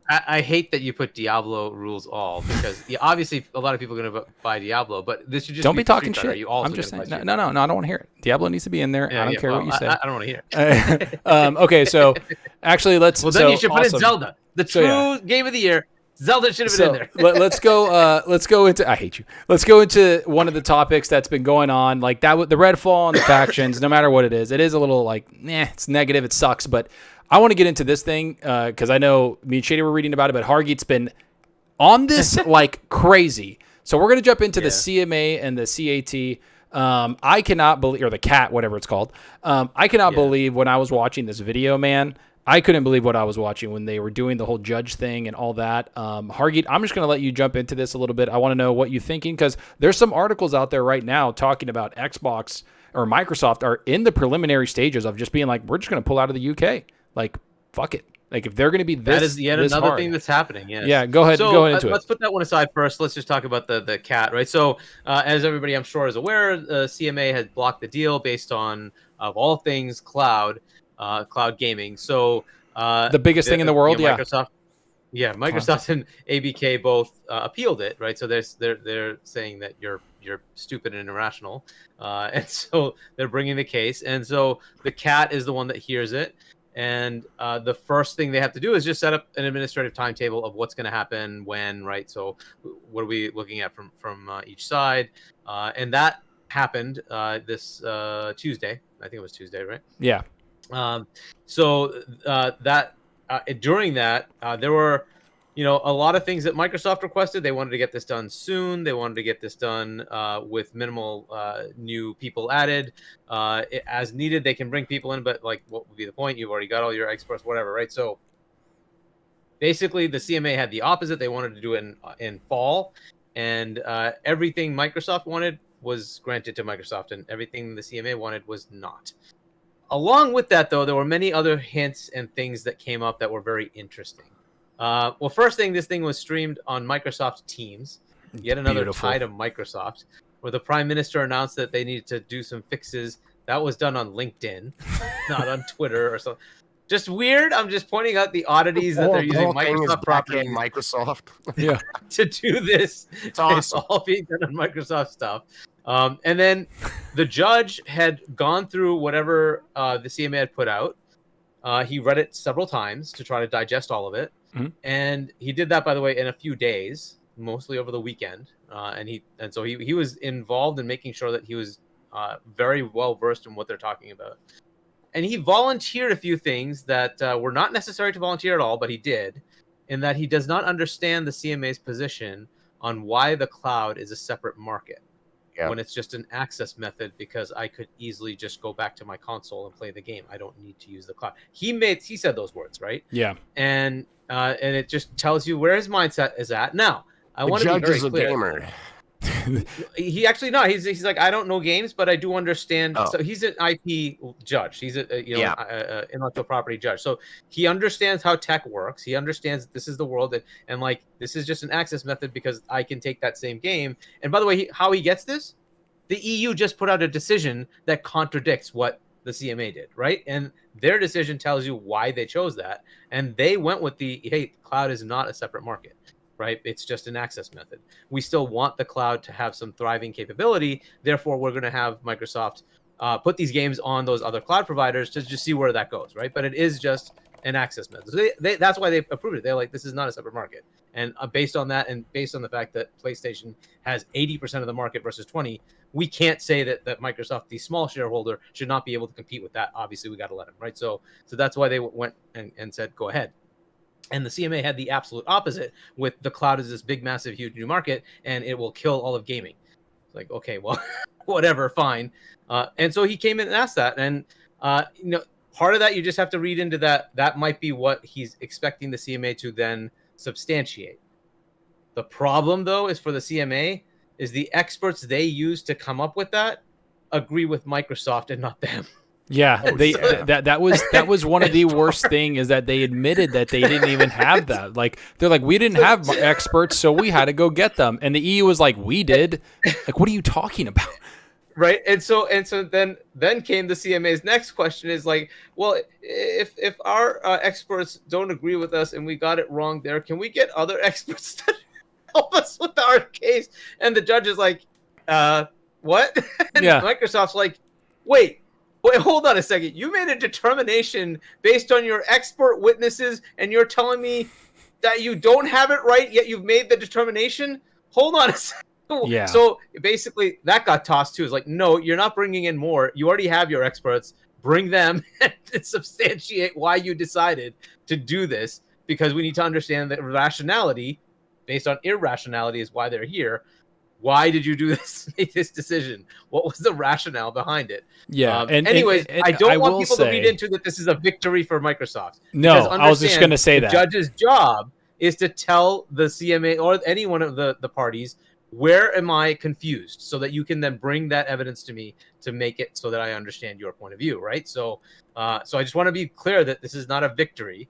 I hate that you put Diablo rules all because obviously a lot of people are going to buy Diablo, but this should just don't be talking shit. You also I'm just saying. No, I don't want to hear it. Diablo needs to be in there. I don't care what you say. I don't want to hear it. Okay, so actually, let's. Well, then you should put in Zelda, the true game of the year. Zelda should have been in there. Let's go. Let's go into. I hate you. Let's go into one of the topics that's been going on, like that. The Redfall and the factions. No matter what it is a little like, it's negative. It sucks, but. I want to get into this thing because I know me and Shady were reading about it, but Hargeet's been on this like crazy. So we're going to jump into the CMA and the CAT. I cannot believe, or the CAT, whatever it's called. I cannot believe when I was watching this video, man. I couldn't believe what I was watching when they were doing the whole judge thing and all that. Hargeet, I'm just going to let you jump into this a little bit. I want to know what you're thinking because there's some articles out there right now talking about Xbox or Microsoft are in the preliminary stages of just being like, we're just going to pull out of the UK. Like, fuck it. Like, if they're going to be this, that is yet this another hard. thing that's happening. Yes. Yeah, go ahead. So, go into let's put that one aside first. Let's just talk about the CAT, right? So, as everybody I'm sure is aware, CMA has blocked the deal based on, of all things, cloud gaming. So, the biggest thing in the world, Microsoft, Microsoft and ABK both appealed it, right? So they're saying that you're stupid and irrational, and so they're bringing the case. And so the CAT is the one that hears it. And the first thing they have to do is just set up an administrative timetable of what's going to happen when, right? So what are we looking at from each side? And that happened this Tuesday. I think it was Tuesday, right? Yeah. During that, there were, a lot of things that Microsoft requested. They wanted to get this done soon. They wanted to get this done with minimal new people added. As needed, they can bring people in, but like, what would be the point? You've already got all your experts, whatever, right? So basically, the CMA had the opposite. They wanted to do it in fall, and everything Microsoft wanted was granted to Microsoft, and everything the CMA wanted was not. Along with that, though, there were many other hints and things that came up that were very interesting. Well, first thing, this thing was streamed on Microsoft Teams, yet another tie to Microsoft, where the Prime Minister announced that they needed to do some fixes. That was done on LinkedIn, not on Twitter or something. Just weird. I'm just pointing out the oddities that they're using Microsoft property to do this. It's awesome. It's all being done on Microsoft stuff. And then the judge had gone through whatever the CMA had put out. He read it several times to try to digest all of it. Mm-hmm. And he did that, by the way, in a few days, mostly over the weekend. And so he was involved in making sure that he was very well versed in what they're talking about. And he volunteered a few things that were not necessary to volunteer at all, but he did, in that he does not understand the CMA's position on why the cloud is a separate market. When it's just an access method, because I could easily just go back to my console and play the game. I don't need to use the cloud. He said those words, right? Yeah. And it just tells you where his mindset is at. Now, I want to be very clear. Gamer. He actually no. He's like, I don't know games, but I do understand. Oh. So he's an IP judge. He's a intellectual property judge. So he understands how tech works. He understands this is the world, and like this is just an access method because I can take that same game. And by the way, how he gets this, the EU just put out a decision that contradicts what the CMA did, right? And their decision tells you why they chose that, and they went with hey, cloud is not a separate market. Right? It's just an access method. We still want the cloud to have some thriving capability. Therefore, we're going to have Microsoft put these games on those other cloud providers to just see where that goes, right? But it is just an access method. So that's why they approved it. They're like, this is not a separate market. And based on that, and based on the fact that PlayStation has 80% of the market versus 20%, we can't say that Microsoft, the small shareholder, should not be able to compete with that. Obviously, we got to let them, right? So that's why they went and said, go ahead. And the CMA had the absolute opposite, with the cloud is this big, massive, huge new market, and it will kill all of gaming. It's like, okay, well, whatever, fine. And so he came in and asked that. And, part of that, you just have to read into that. That might be what he's expecting the CMA to then substantiate. The problem, though, is for the CMA, is the experts they use to come up with that agree with Microsoft and not them. Yeah, that was one of the worst thing, is that they admitted that they didn't even have that. Like, they're like, we didn't have experts, so we had to go get them. And the EU was like, we did. Like, what are you talking about? Right. And so then came the CMA's next question is like, well, if our experts don't agree with us and we got it wrong there, can we get other experts to help us with our case? And the judge is like, what? And Yeah. Microsoft's like, wait, hold on a second. You made a determination based on your expert witnesses, and you're telling me that you don't have it right, yet you've made the determination? Hold on a second. Yeah. So basically, that got tossed too. It's like, no, you're not bringing in more. You already have your experts. Bring them and substantiate why you decided to do this, because we need to understand that rationality based on irrationality is why they're here. Why did you do this? Make this decision? What was the rationale behind it? Yeah. Anyways, and I don't want will people say, to read into that this is a victory for Microsoft. No, Because I was just going to say the that. judge's job is to tell the CMA or any one of the parties, where am I confused, so that you can then bring that evidence to me to make it so that I understand your point of view, right? So I just want to be clear that this is not a victory,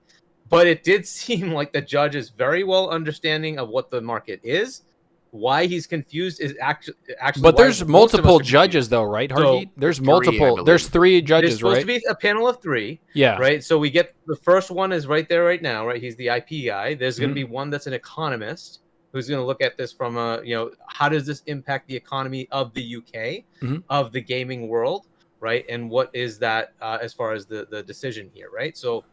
but it did seem like the judge is very well understanding of what the market is. Why he's confused is actually. But there's multiple judges, though, right, Hargeet? So, there's multiple. There's 3 judges, It's supposed right? to be a panel of 3. Yeah. Right. So we get the first one is right there right now, right? He's the IP guy. There's going to be one that's an economist who's going to look at this from a, how does this impact the economy of the UK, of the gaming world, right? And what is that as far as the decision here, right? So,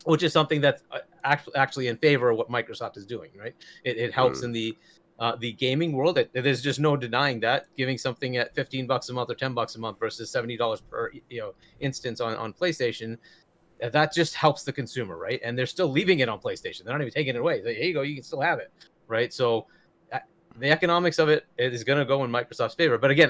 which is something that's actually in favor of what Microsoft is doing, right? It helps in the gaming world. There's just no denying that. Giving something at $15 a month or $10 a month versus $70 per instance on PlayStation, that just helps the consumer, right? And they're still leaving it on PlayStation. They're not even taking it away. Here you go, you can still have it, right? So the economics of it is going to go in Microsoft's favor. But again,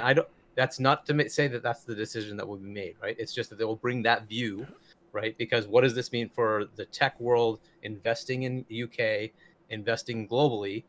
that's not to say that that's the decision that will be made, right? It's just that they will bring that view, right? Because what does this mean for the tech world investing in the UK, investing globally?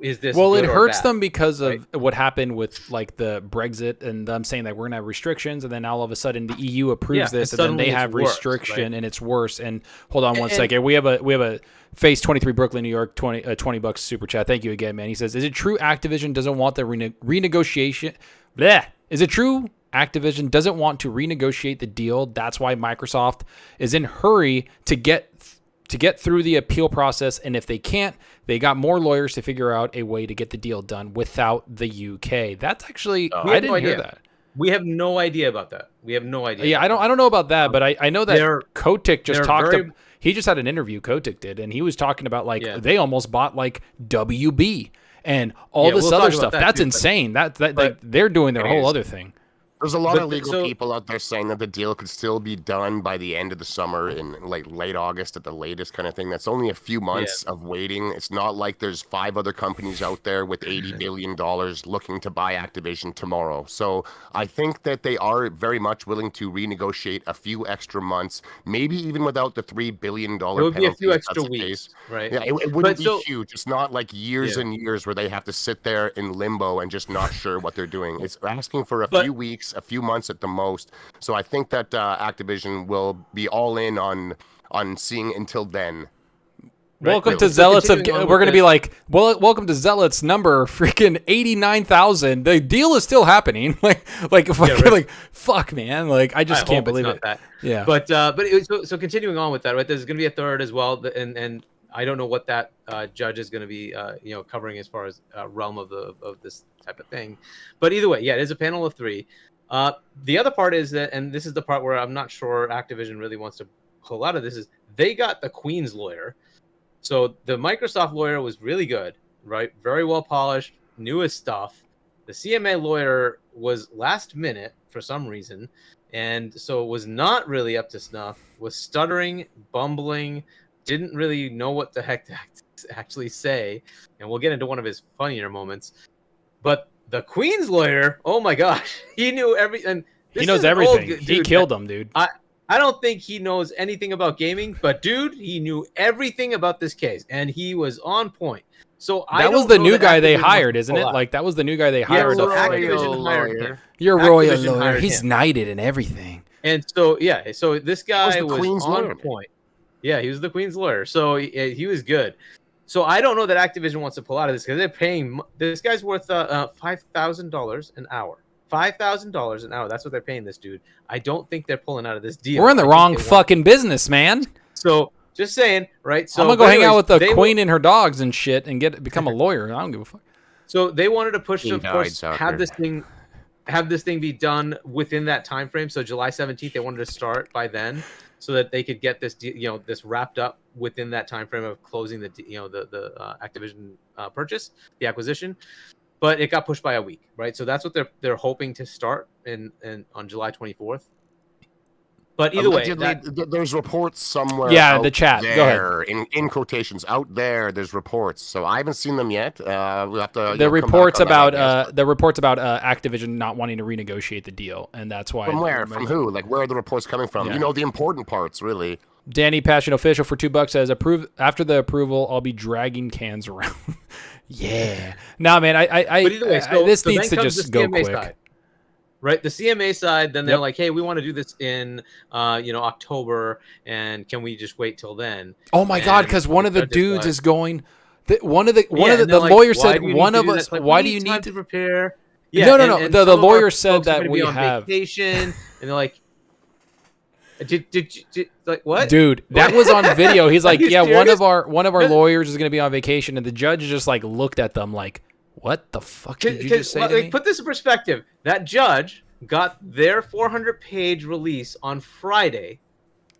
Is this well, good it or hurts bad? them because of Right. what happened with like the Brexit and them saying that we're gonna have restrictions, and then all of a sudden the EU approves this, and then suddenly they it's have worse, restriction, right? and it's worse. And hold on one And- second, we have a Face 23 Brooklyn, New York, $20 super chat. Thank you again, man. He says, "Is it true Activision doesn't want the renegotiation? Bleh. Is it true Activision doesn't want to renegotiate the deal? That's why Microsoft is in hurry to get through the appeal process, and if they can't, they got more lawyers to figure out a way to get the deal done without the UK." That's actually I didn't hear that. We have no idea about that. We have no idea. Yeah, I don't know about that, but I know that Kotick just talked. He just had an interview. Kotick did, and he was talking about they almost bought like WB and all this other stuff. That's insane. That like they're doing their whole other thing. There's a lot of legal people out there saying that the deal could still be done by the end of the summer in like late August at the latest kind of thing. That's only a few months of waiting. It's not like there's 5 other companies out there with $80 billion looking to buy Activision tomorrow. So I think that they are very much willing to renegotiate a few extra months, maybe even without the $3 billion penalty. It would be a few extra weeks, right? Yeah, it wouldn't be huge. It's not like years and years where they have to sit there in limbo and just not sure what they're doing. It's asking for a few weeks, a few months at the most. So I think that Activision will be all in on seeing until then. Welcome to Zealots of. We're going to be like, well, welcome to Zealots number freaking 89,000. The deal is still happening. Like, fuck, man. Like, I just can't believe it. That. Yeah. But so continuing on with that, right? There's going to be a third as well, and I don't know what that judge is going to be, covering as far as realm of this type of thing. But either way, yeah, it is a panel of 3. The other part is that, and this is the part where I'm not sure Activision really wants to pull out of this, is they got the Queen's lawyer. So the Microsoft lawyer was really good, right? Very well polished, newest stuff. The CMA lawyer was last minute for some reason, and so was not really up to snuff, was stuttering, bumbling, didn't really know what the heck to actually say. And we'll get into one of his funnier moments. But the Queen's lawyer, oh my gosh, he knew everything. He knows everything. He killed him, dude. I don't think he knows anything about gaming, but dude, he knew everything about this case, and he was on point. So that was the new guy they hired, isn't it? Like that was the new guy they hired. So Activision hired him. You're a royal lawyer. He's knighted and everything. And so so this guy was on point. Yeah, he was the Queen's lawyer, so he was good. So I don't know that Activision wants to pull out of this because they're paying. This guy's worth $5,000 an hour. $5,000 an hour. That's what they're paying this dude. I don't think they're pulling out of this deal. We're in the wrong fucking business, man. So just saying, right? So I'm gonna go hang out with the queen and her dogs and shit and become a lawyer. I don't give a fuck. So they wanted to push, of course, have this thing be done within that time frame. So July 17th, they wanted to start by then, so that they could get this, this wrapped up within that time frame of closing the Activision purchase, the acquisition. But it got pushed by a week, right? So that's what they're hoping to start on July 24th. But either allegedly, way, there's reports somewhere. Yeah, the chat. There, go ahead. In quotations, out there. There's reports. So I haven't seen them yet. We'll have to. The reports about Activision not wanting to renegotiate the deal, and that's why. From where? From who? Like, where are the reports coming from? Yeah. The important parts, really. Danny Passion Official for $2 says, after the approval, I'll be dragging cans around. Yeah. Nah, man. But either way, this needs to just go quick. Side. Right, the CMA side, then they're like, "Hey, we want to do this in, October, and can we just wait till then?" Oh my God! Because one of the dudes is going. The lawyer said one of us. Why do you need to prepare? Yeah, no. The lawyer said that we have vacation, and they're like, "Did like what?" Dude, that was on video. He's like, "Yeah, one of our lawyers is going to be on vacation," and the judge just like looked at them like, "What the fuck did you just say to me?" Put this in perspective. That judge got their 400-page release on Friday,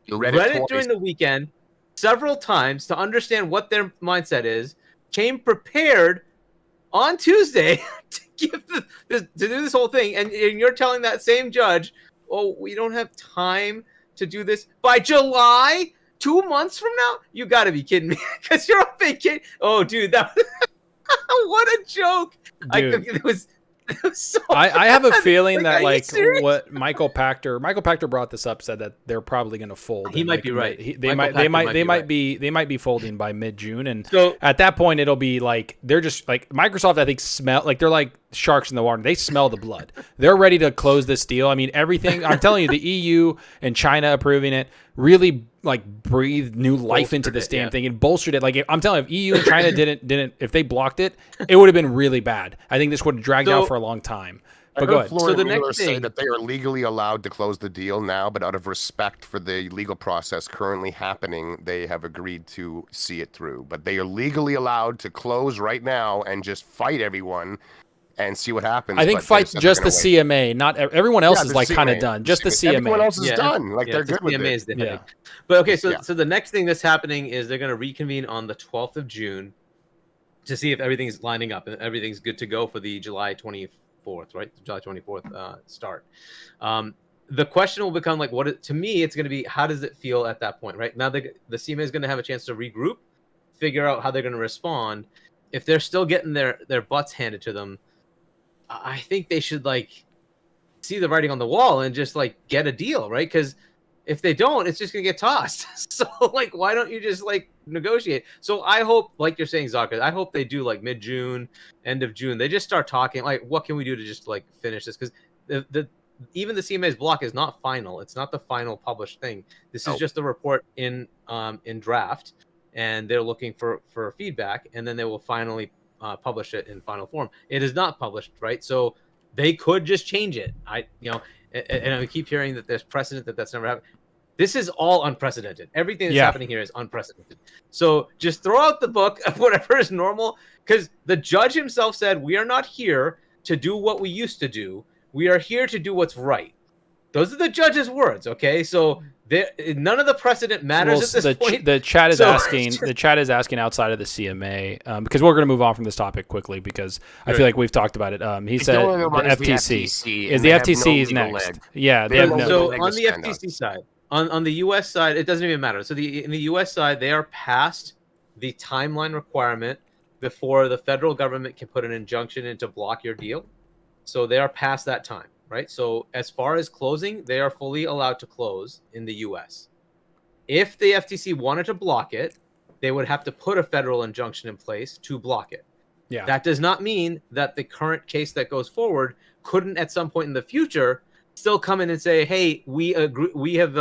read it during the weekend several times to understand what their mindset is, came prepared on Tuesday to do this whole thing, and you're telling that same judge, "Oh, we don't have time to do this by July, 2 months from now." You got to be kidding me, because you're on vacation. Oh, dude, that what a joke! Dude. It was so I have a feeling that what Michael Pachter brought this up, said that they're probably going to fold. He might be right. They might be folding by mid-June, and so at that point it'll be like they're just like Microsoft. I think smell like they're like sharks in the water. They smell the blood. They're ready to close this deal. I mean, everything. I'm telling you, the EU and China approving it really like breathed new life into this damn thing and bolstered it. Like I'm telling you, if EU and China didn't if they blocked it, it would have been really bad. I think this would have dragged out for a long time. But go ahead. So the next thing, say that they are legally allowed to close the deal now, but out of respect for the legal process currently happening, they have agreed to see it through. But they are legally allowed to close right now and just fight everyone and see what happens. I think fight's just the CMA, not everyone else is like kind of done. Just the CMA. Everyone else is done. Like they're good with it. Yeah. But okay, so the next thing that's happening is they're going to reconvene on the 12th of June to see if everything's lining up and everything's good to go for the July 24th, right? July 24th start. The question will become like, to me, it's going to be, how does it feel at that point, right? Now the CMA is going to have a chance to regroup, figure out how they're going to respond. If they're still getting their butts handed to them, I think they should like see the writing on the wall and just like get a deal, right? Because if they don't, it's just gonna get tossed. So like, why don't you just like negotiate? So I hope, like you're saying, Zalker, I hope they do like mid-June, end of June. They just start talking like, what can we do to just like finish this? Because even the CMA's block is not final. It's not the final published thing. This is just a report in draft, and they're looking for feedback, and then they will finally publish it in final form. It is not published, right? So they could just change it. And I keep hearing that there's precedent that's never happened. This is all unprecedented. Everything that's happening here is unprecedented. So just throw out the book of whatever is normal, because the judge himself said, we are not here to do what we used to do. We are here to do what's right. Those are the judge's words, okay? So none of the precedent matters at this point. The chat is asking. The chat is asking outside of the CMA because we're going to move on from this topic quickly because I feel like we've talked about it. He said the FTC is the FTC's next. Yeah, they have no. So on the FTC side, on the U.S. side, it doesn't even matter. So in the U.S. side, they are past the timeline requirement before the federal government can put an injunction in to block your deal. So they are past that time. Right. So as far as closing, they are fully allowed to close in the U.S. If the FTC wanted to block it, they would have to put a federal injunction in place to block it. Yeah. That does not mean that the current case that goes forward couldn't at some point in the future still come in and say, hey, we agree, we have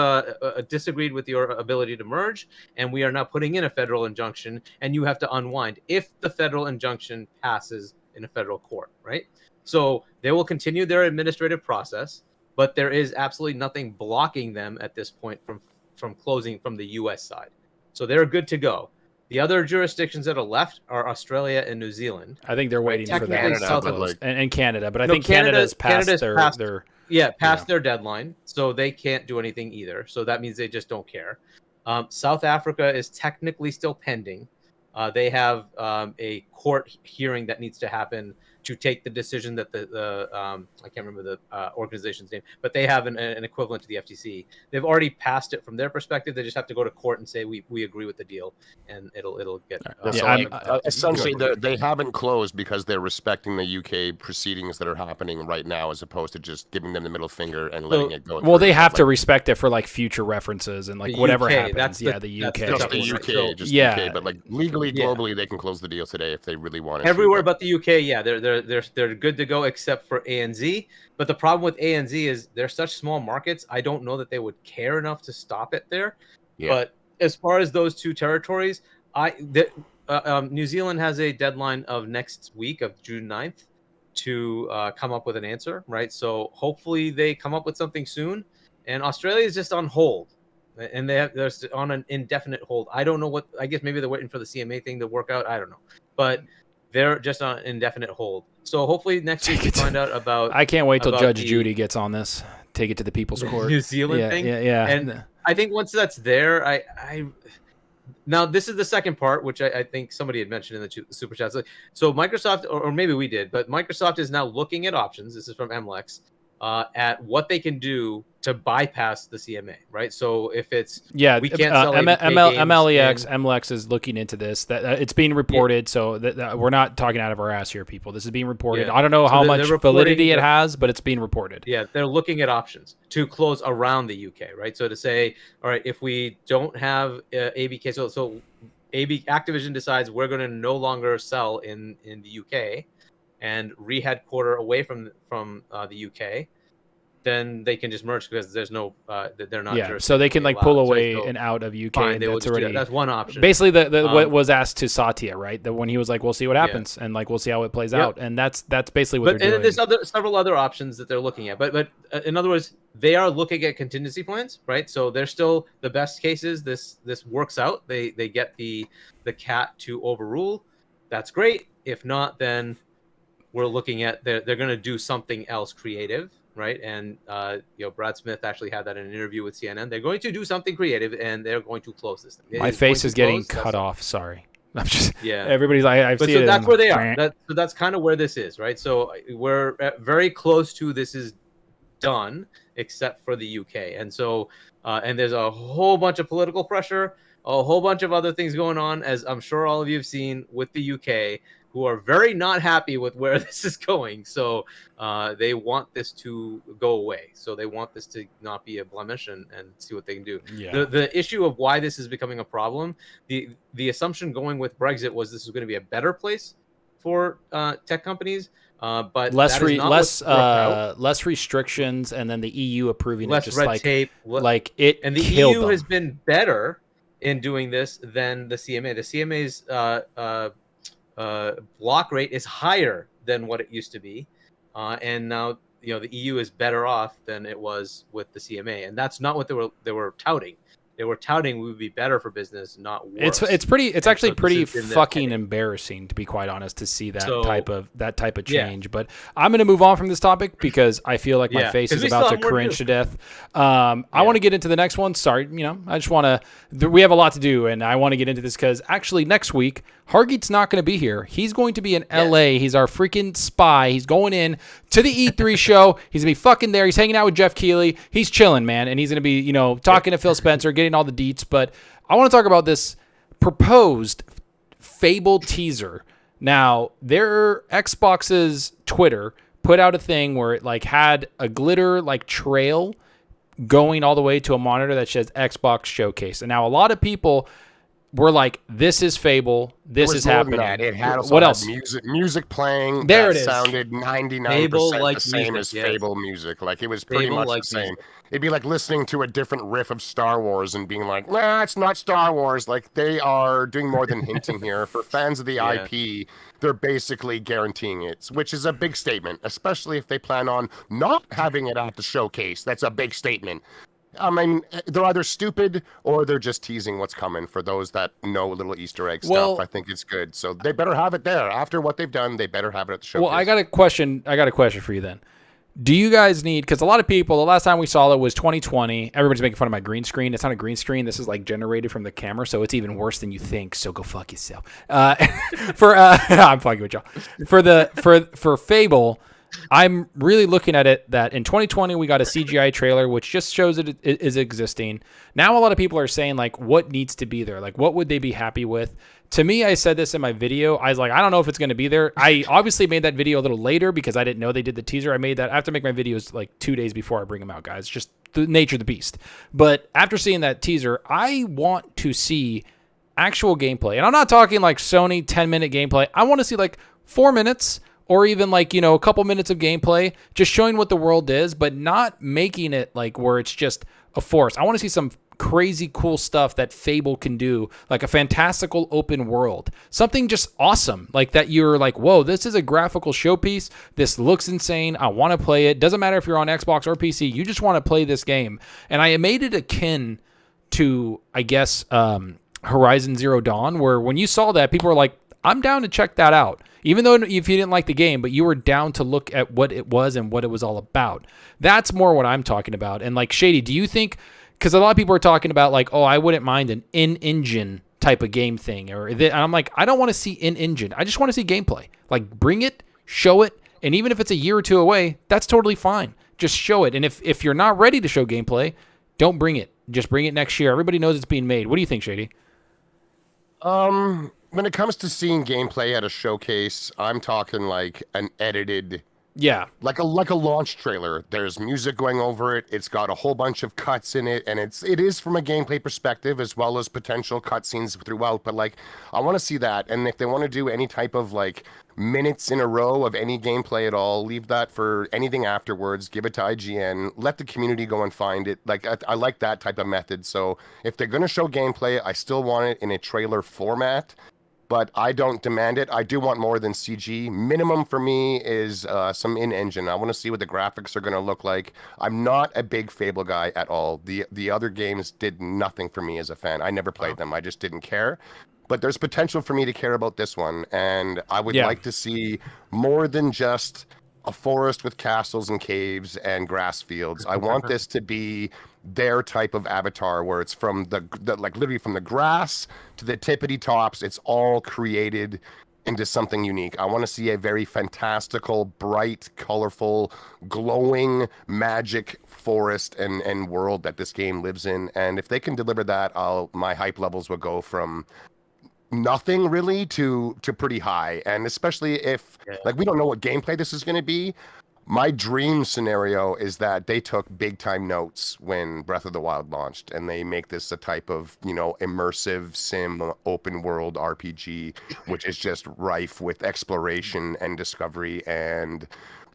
disagreed with your ability to merge, and we are now putting in a federal injunction, and you have to unwind if the federal injunction passes in a federal court, right? So they will continue their administrative process, but there is absolutely nothing blocking them at this point from closing from the U.S. side. So they're good to go. The other jurisdictions that are left are Australia and New Zealand. I think they're waiting for that Canada, to but close. And Canada, but I No, think Canada's Canada's past their their deadline, so they can't do anything either. So that means they just don't care. South Africa is technically still pending. They have a court hearing that needs to happen to take the decision that the I can't remember the organization's name, but they have an equivalent to the FTC. They've already passed it from their perspective. They just have to go to court and say we agree with the deal, and it'll get. Essentially, they haven't closed because they're respecting the UK proceedings that are happening right now, as opposed to just giving them the middle finger and letting it go. Well, they have to respect it for like future references and like whatever UK, happens. the UK. Just the UK, UK, but like legally, globally, they can close the deal today if they really wanted. Everywhere but the UK, yeah, they're good to go except for ANZ. But the problem with ANZ is they're such small markets. I don't know that they would care enough to stop it there. Yeah. But as far as those two territories, New Zealand has a deadline of next week of June 9th to come up with an answer, right? So hopefully they come up with something soon. And Australia is just on hold. And they're on an indefinite hold. I don't know what. I guess maybe they're waiting for the CMA thing to work out. I don't know, but they're just on indefinite hold. So hopefully next week we find out about. I can't wait till Judge Judy gets on this. Take it to the People's Court. New Zealand thing. Yeah. And I think once that's there, I now this is the second part, which I think somebody had mentioned in the super chats. So Microsoft, or maybe we did, but Microsoft is now looking at options. This is from MLEX. At what they can do to bypass the CMA, right? So if it's we can't sell MLEX is looking into this. That it's being reported, so that we're not talking out of our ass here, people. This is being reported. I don't know how much validity it has, but it's being reported. Yeah, they're looking at options to close around the UK, right? So to say, all right, if we don't have ABK, so Activision decides we're going to no longer sell in the UK and re-headquarter away from the UK, then they can just merge because there's no they're not. Yeah, so they can like pull away and out of UK. Fine, and that's already that's one option. Basically, what was asked to Satya, right? That when he was like, "We'll see what happens," and like we'll see how it plays out, and that's basically what they're doing. There's several other options that they're looking at, but in other words, they are looking at contingency plans, right? So they're still the best cases. This works out. They get the CAT to overrule. That's great. If not, then we're looking at they're going to do something else creative, right? And Brad Smith actually had that in an interview with CNN. They're going to do something creative, and they're going to close this thing. My face is getting cut off. Sorry, I'm just Everybody's I've seen it. So that's where they are. So that's kind of where this is, right? So we're very close to this is done, except for the UK, and so and there's a whole bunch of political pressure, a whole bunch of other things going on, as I'm sure all of you have seen with the UK, who are very not happy with where this is going. So they want this to go away. So they want this to not be a blemish and see what they can do. Yeah. The issue of why this is becoming a problem, the assumption going with Brexit was this was going to be a better place for tech companies, but less restrictions, and then the EU approving less it, just red tape. Like it and the killed EU them. has been better in doing this than the CMA. The CMA's block rate is higher than what it used to be, and now the EU is better off than it was with the CMA, and that's not what they were touting. They were touting we would be better for business, not worse. It's actually pretty fucking embarrassing, to be quite honest, to see that type of change. Yeah. But I'm going to move on from this topic because I feel like my face is about to cringe to death. I want to get into the next one. Sorry, I just want to. We have a lot to do, and I want to get into this because actually next week Hargeet's not going to be here. He's going to be in LA. He's our freaking spy. He's going in to the E3 show. He's going to be fucking there. He's hanging out with Jeff Keighley. He's chilling, man. And he's going to be, talking to Phil Spencer, getting all the deets. But I want to talk about this proposed Fable teaser. Now, their Xbox's Twitter put out a thing where it had a glitter trail going all the way to a monitor that says Xbox Showcase. And now a lot of people were like, this is Fable, this is happening. It had also what had else? Music playing. There that it is. Sounded 99% Fable-like the same music, as yes. Fable music. Like it was pretty much Fable-like the same. music. It'd be like listening to a different riff of Star Wars and being like, nah, it's not Star Wars. Like they are doing more than hinting here. For fans of the Yeah. IP, they're basically guaranteeing it, which is a big statement, especially if they plan on not having it at the showcase. That's a big statement. I mean, they're either stupid or they're just teasing what's coming. For those that know little Easter egg Well- stuff, I think it's good. So they better have it there. After what they've done, they better have it at the showcase. Well, I got a question for you then. Do you guys need, because a lot of people, the last time we saw it was 2020. Everybody's making fun of my green screen. It's not a green screen. This is like generated from the camera, so it's even worse than you think. So go fuck yourself. I'm fucking with y'all. For Fable, I'm really looking at it that in 2020 we got a CGI trailer which just shows it is existing. Now a lot of people are saying like, what needs to be there? Like, what would they be happy with? To me, I said this in my video. I was like, I don't know if it's going to be there. I obviously made that video a little later because I didn't know they did the teaser. I have to make my videos like 2 days before I bring them out, guys. It's just the nature of the beast. But after seeing that teaser, I want to see actual gameplay. And I'm not talking like Sony 10-minute gameplay. I want to see like 4 minutes or even like, a couple minutes of gameplay, just showing what the world is, but not making it like where it's just a force. I want to see some crazy cool stuff that Fable can do, like a fantastical open world, something just awesome, like that you're like, whoa, this is a graphical showpiece. This looks insane. I want to play it. Doesn't matter if you're on Xbox or PC. You just want to play this game. And I made it akin to, I guess, Horizon Zero Dawn, where when you saw that, people were like, I'm down to check that out. Even though if you didn't like the game, but you were down to look at what it was and what it was all about. That's more what I'm talking about. And like, Shady, do you think, because a lot of people are talking about like, oh, I wouldn't mind an in-engine type of game thing. And I'm like, I don't want to see in-engine. I just want to see gameplay. Like, bring it, show it, and even if it's a year or two away, that's totally fine. Just show it. And if you're not ready to show gameplay, don't bring it. Just bring it next year. Everybody knows it's being made. What do you think, Shady? When it comes to seeing gameplay at a showcase, I'm talking like an edited, like a launch trailer. There's music going over it. It's got a whole bunch of cuts in it, and it is from a gameplay perspective as well as potential cutscenes throughout. But like, I want to see that. And if they want to do any type of like minutes in a row of any gameplay at all, leave that for anything afterwards. Give it to IGN. Let the community go and find it. Like I like that type of method. So if they're gonna show gameplay, I still want it in a trailer format. But I don't demand it. I do want more than CG. Minimum for me is some in-engine. I want to see what the graphics are going to look like. I'm not a big Fable guy at all. The other games did nothing for me as a fan. I never played them. I just didn't care. But there's potential for me to care about this one. And I would like to see more than just a forest with castles and caves and grass fields. I want this to be their type of Avatar, where it's from the like literally from the grass to the tippity tops, it's all created into something unique. I want to see a very fantastical, bright, colorful, glowing, magic forest and world that this game lives in. And if they can deliver that, my hype levels will go from nothing really to pretty high. And especially if like we don't know what gameplay this is going to be. My dream scenario is that they took big time notes when Breath of the Wild launched, and they make this a type of, immersive sim open world RPG, which is just rife with exploration and discovery and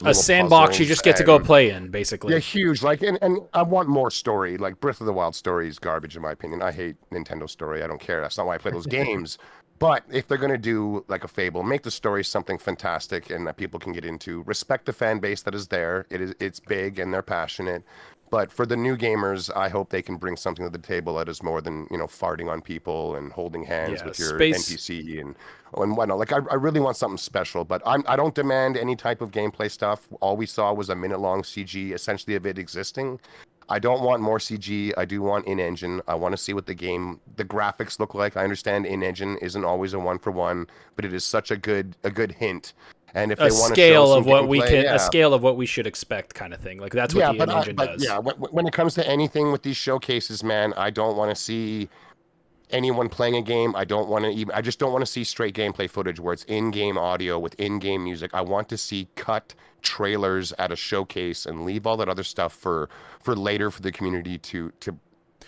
a sandbox you just get to go play in, basically. Yeah, huge. Like, and I want more story. Like Breath of the Wild story is garbage in my opinion. I hate Nintendo story. I don't care. That's not why I play those games. But if they're going to do like a Fable, make the story something fantastic and that people can get into. Respect the fan base that is there. It's big and they're passionate. But for the new gamers, I hope they can bring something to the table that is more than, farting on people and holding hands with your NPC and whatnot. Like, I really want something special, but I don't demand any type of gameplay stuff. All we saw was a minute-long CG, essentially of it existing. I don't want more CG. I do want in-engine. I want to see what the graphics look like. I understand in-engine isn't always a 1-for-1, but it is such a good hint. And if they want to show some gameplay, a scale of what we should expect, kind of thing. Like that's what the in-engine does. Yeah, when it comes to anything with these showcases, man, I don't want to see anyone playing a game. I just don't want to see straight gameplay footage where it's in-game audio with in-game music. I want to see cut trailers at a showcase and leave all that other stuff for later for the community to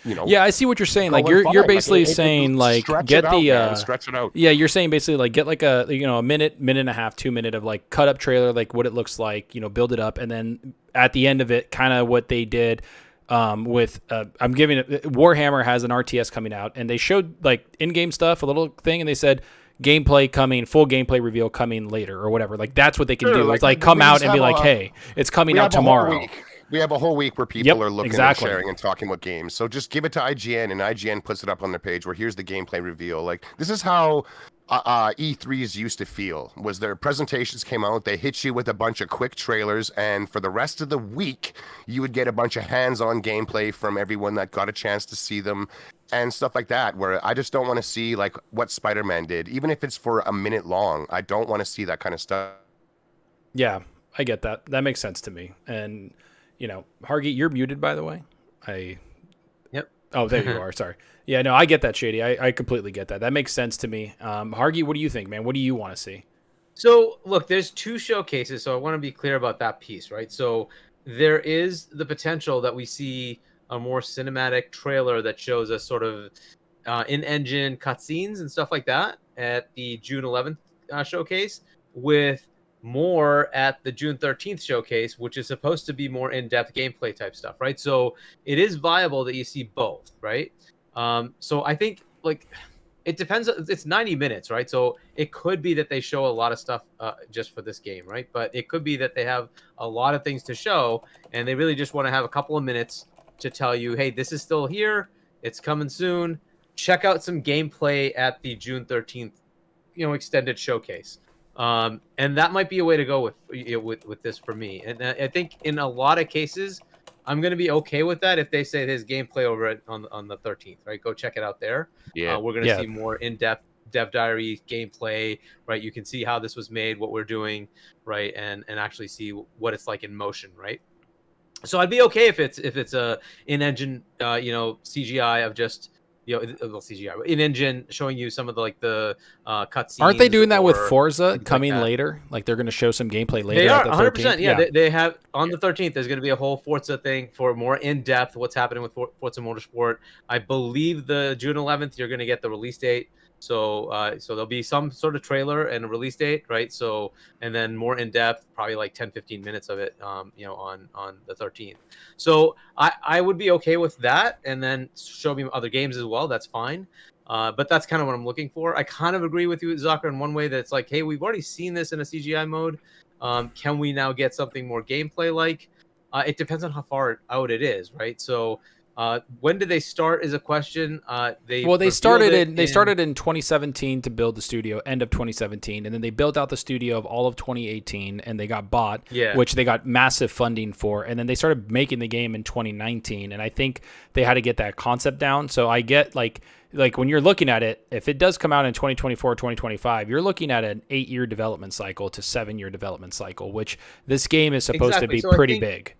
Yeah, I see what you're saying. Like going you're fine. basically Like, saying like stretch get it the out, man. Stretch it out. yeah, you're saying basically like get like a a minute and a half, 2 minute of like cut up trailer, like what it looks like, build it up, and then at the end of it, kind of what they did with I'm giving it Warhammer has an RTS coming out, and they showed like in-game stuff, a little thing, and they said gameplay coming, full gameplay reveal coming later or whatever. Like that's what they can do. It's like come out and be like, hey, it's coming out tomorrow. We have a whole week where people are looking and exactly. sharing and talking about games. So just give it to IGN, and IGN puts it up on their page where here's the gameplay reveal. Like this is how E3s used to feel. Was their presentations came out, they hit you with a bunch of quick trailers, and for the rest of the week, you would get a bunch of hands-on gameplay from everyone that got a chance to see them and stuff like that. Where I just don't want to see like what Spider-Man did, even if it's for a minute long. I don't want to see that kind of stuff. Yeah, I get that. That makes sense to me. And Hargeet, you're muted, by the way. Yep. Oh, there you are. Sorry. Yeah, no, I get that, Shady. I completely get that. That makes sense to me. Hargeet, what do you think, man? What do you want to see? So, look, there's 2 showcases, so I want to be clear about that piece, right? So, there is the potential that we see a more cinematic trailer that shows us sort of in-engine cutscenes and stuff like that at the June 11th showcase, with more at the June 13th showcase, which is supposed to be more in-depth gameplay type stuff, right? So it is viable that you see both, right? So I think like it depends. It's 90 minutes, right? So it could be that they show a lot of stuff just for this game, right? But it could be that they have a lot of things to show, and they really just want to have a couple of minutes to tell you, hey, this is still here. It's coming soon. Check out some gameplay at the June 13th, extended showcase. And that might be a way to go with this for me. And I think in a lot of cases, I'm going to be okay with that if they say there's gameplay over on the 13th, right? Go check it out there. Yeah, we're going to see more in-depth dev diary gameplay, right? You can see how this was made, what we're doing, right? And actually see what it's like in motion, right? So I'd be okay if it's a in-engine, CGI of just CGI in engine showing you some of the cutscenes. Aren't they doing that with Forza coming later? Like they're going to show some gameplay later. They are at the 100%. Yeah, they have on the 13th. There's going to be a whole Forza thing for more in depth what's happening with Forza Motorsport. I believe the June 11th you're going to get the release date. So there'll be some sort of trailer and a release date, right? So and then more in depth, probably like 10-15 minutes of it, on the 13th. So I would be okay with that, and then show me other games as well. That's fine. But that's kind of what I'm looking for. I kind of agree with you, Zalker, in one way that it's like, hey, we've already seen this in a CGI mode. Can we now get something more gameplay like? It depends on how far out it is, right? So. When did they start is a question. They started in 2017 to build the studio, end of 2017, and then they built out the studio of all of 2018, and they got bought, which they got massive funding for, and then they started making the game in 2019, and I think they had to get that concept down. So I get like when you're looking at it, if it does come out in 2024 or 2025, you're looking at an 8-year development cycle to 7-year development cycle, which this game is supposed to be pretty big.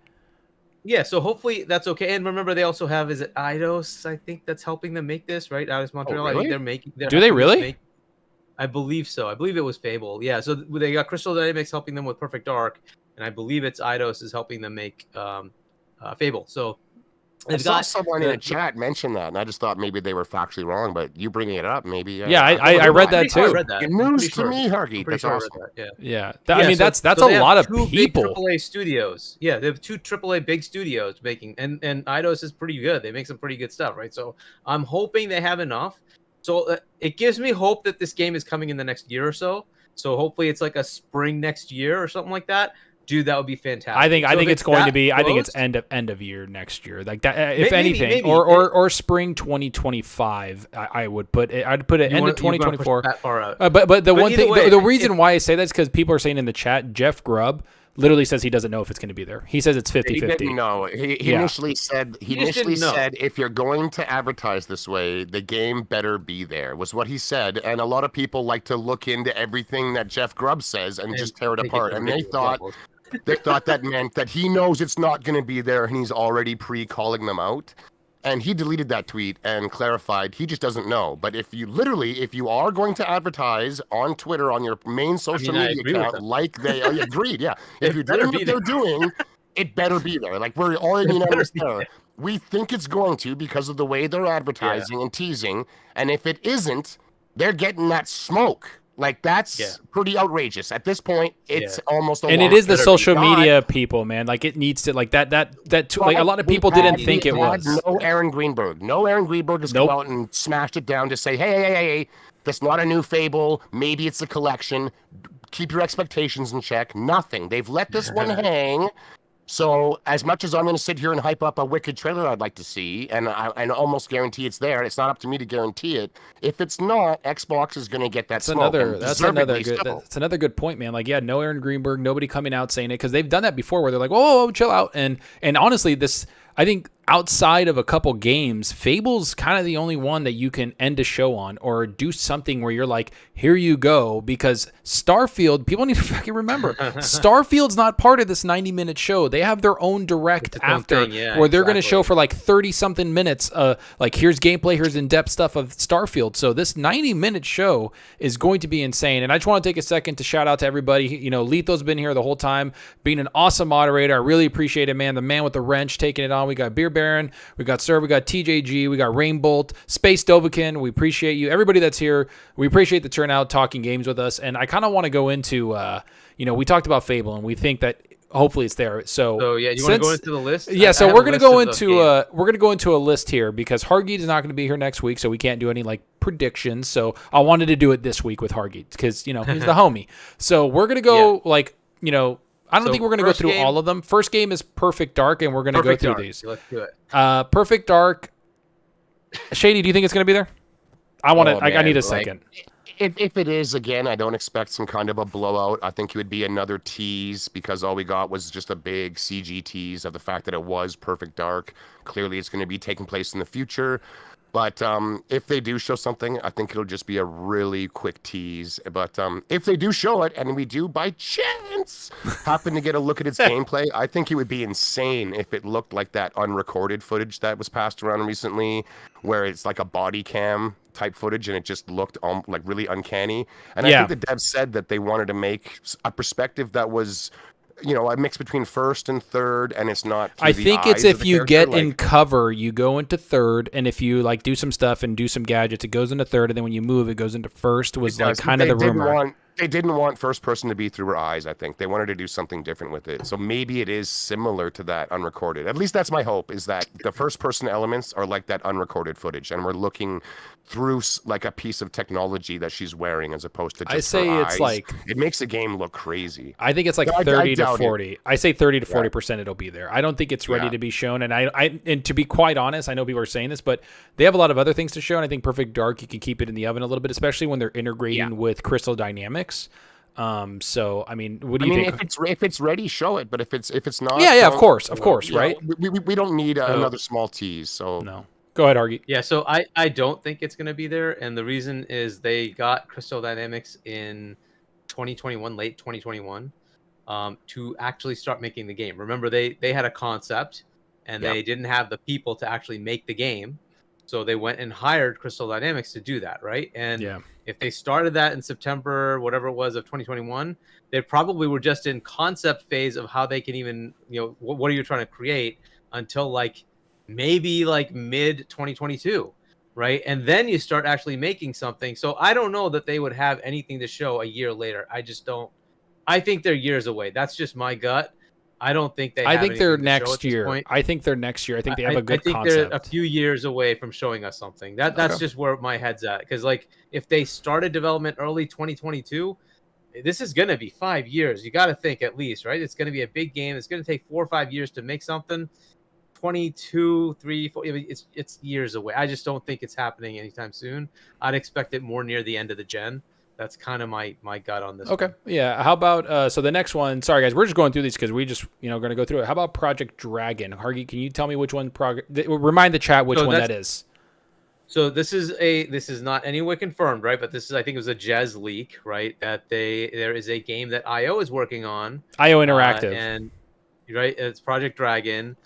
Yeah, so hopefully that's okay. And remember, they also have, is it Eidos? I think that's helping them make this, right? Eidos Montreal. Really? I think they're making. Do they really? I believe so. I believe it was Fable. Yeah, so they got Crystal Dynamics helping them with Perfect Dark, and I believe it's Eidos is helping them make Fable. So I saw someone in the chat mention that, and I just thought maybe they were factually wrong, but you bringing it up, maybe. Yeah, I read that too. I read that. News to me, Hargeet. That's awesome. Yeah. I mean, that's a lot of people. Big AAA studios. Yeah, they have 2 AAA big studios making, and Eidos is pretty good. They make some pretty good stuff, right? So I'm hoping they have enough. So it gives me hope that this game is coming in the next year or so. So hopefully it's like a spring next year or something like that. Dude, that would be fantastic. I think it's going to be. Close, I think it's end of year next year, like that. If anything, maybe. Or spring 2025. I would put it. I'd put it end of 2024. That far out. But the one thing, the reason why I say that is because people are saying in the chat, Jeff Grubb literally says he doesn't know if it's going to be there. He says it's 50-50. No, he initially said if you're going to advertise this way, the game better be there, was what he said. And a lot of people like to look into everything that Jeff Grubb says and just tear it apart. And they thought that meant that he knows it's not going to be there and he's already pre-calling them out. And he deleted that tweet and clarified he just doesn't know. But if you are going to advertise on Twitter, on your main social media account, like they agreed, yeah. If you're doing what they're doing, it better be there. Like, we're all unanimous there. We think it's going to because of the way they're advertising and teasing. And if it isn't, they're getting that smoke. Like, that's pretty outrageous. At this point, it's almost a and it is the social media people, man. Like, it needs to, like, like, a lot of people didn't think it was. No Aaron Greenberg. No Aaron Greenberg has come out and smashed it down to say, hey, that's not a new Fable. Maybe it's a collection. Keep your expectations in check. Nothing. They've let this one hang. So as much as I'm going to sit here and hype up a wicked trailer I'd like to see, and I almost guarantee it's there, it's not up to me to guarantee it. If it's not, Xbox is going to get that smoke. That's another good point, man. Like, no Aaron Greenberg, nobody coming out saying it, because they've done that before where they're like, whoa, chill out. And honestly, I think outside of a couple games, Fable's kind of the only one that you can end a show on or do something where you're like, here you go, because Starfield, people need to fucking remember, Starfield's not part of this 90-minute show. They have their own direct after where they're going to show for like 30-something minutes, like, here's gameplay, here's in-depth stuff of Starfield. So this 90-minute show is going to be insane. And I just want to take a second to shout out to everybody. You know, Letho's been here the whole time, being an awesome moderator. I really appreciate it, man. The man with the wrench taking it on. We got Beer Baron, we got Sir, we got TJG, we got Rainbolt, Space Dovakin. We appreciate you, everybody that's here. We appreciate the turnout, talking games with us. And I kind of want to go into, we talked about Fable, and we think that hopefully it's there. So yeah, you want to go into the list? Yeah, so we're gonna go into a list here because Hargeet is not going to be here next week, so we can't do any like predictions. So I wanted to do it this week with Hargeet because he's the homie. So we're gonna go I don't think we're going to go through all of them. First game is Perfect Dark, and we're going to go through these. Let's do it. Perfect Dark. Shady, do you think it's going to be there? I need a second. If it is, again, I don't expect some kind of a blowout. I think it would be another tease because all we got was just a big CG tease of the fact that it was Perfect Dark. Clearly, it's going to be taking place in the future. But if they do show something, I think it'll just be a really quick tease. But if they do show it, and we do by chance happen to get a look at its gameplay, I think it would be insane if it looked like that unrecorded footage that was passed around recently, where it's like a body cam type footage, and it just looked like really uncanny. And I think the devs said that they wanted to make a perspective that was a mix between first and third, and it's not. I think it's if you get in cover, you go into third, and if you like do some stuff and do some gadgets, it goes into third, and then when you move, it goes into first. Was like kind of the rumor. They didn't want first person to be through her eyes. I think they wanted to do something different with it. So maybe it is similar to that unrecorded. At least that's my hope, is that the first person elements are like that unrecorded footage, and we're looking through like a piece of technology that she's wearing as opposed to just her eyes. Like, it makes the game look crazy. I think it's like 30 to 40. I say 30 to 40% it'll be there. I don't think it's ready to be shown. And and to be quite honest, I know people are saying this, but they have a lot of other things to show. And I think Perfect Dark, you can keep it in the oven a little bit, especially when they're integrating with Crystal Dynamics. So I mean, what do you think? If it's ready, show it. But if it's not, of course, right? We don't need another small tease. So no. Go ahead, Hargeet. Yeah, so I don't think it's going to be there, and the reason is they got Crystal Dynamics in 2021, late 2021, to actually start making the game. Remember, they had a concept, and they didn't have the people to actually make the game, so they went and hired Crystal Dynamics to do that, right? And if they started that in September, whatever it was, of 2021, they probably were just in concept phase of how they can even, what are you trying to create until like maybe like mid 2022, right? And then you start actually making something. So I don't know that they would have anything to show a year later. I just don't. I think they're years away. That's just my gut. I don't think they. I think they're next year. I think they're next year. I think they have a good concept. I think they're a few years away from showing us something. That's just where my head's at. Because like if they started development early 2022, this is going to be 5 years. You got to think at least, right? It's going to be a big game. It's going to take 4 or 5 years to make something. 22, 3, 4. I mean, it's years away. I just don't think it's happening anytime soon. I'd expect it more near the end of the gen. That's kind of my gut on this. Okay. One. Yeah. How about so the next one? Sorry guys, we're just going through these because we just going to go through it. How about Project Dragon? Hargeet, can you tell me which one? Remind the chat which one that is. So this is not anywhere confirmed, right? But I think it was a Jez leak, right? That there is a game that IO is working on. IO Interactive. And right, it's Project Dragon.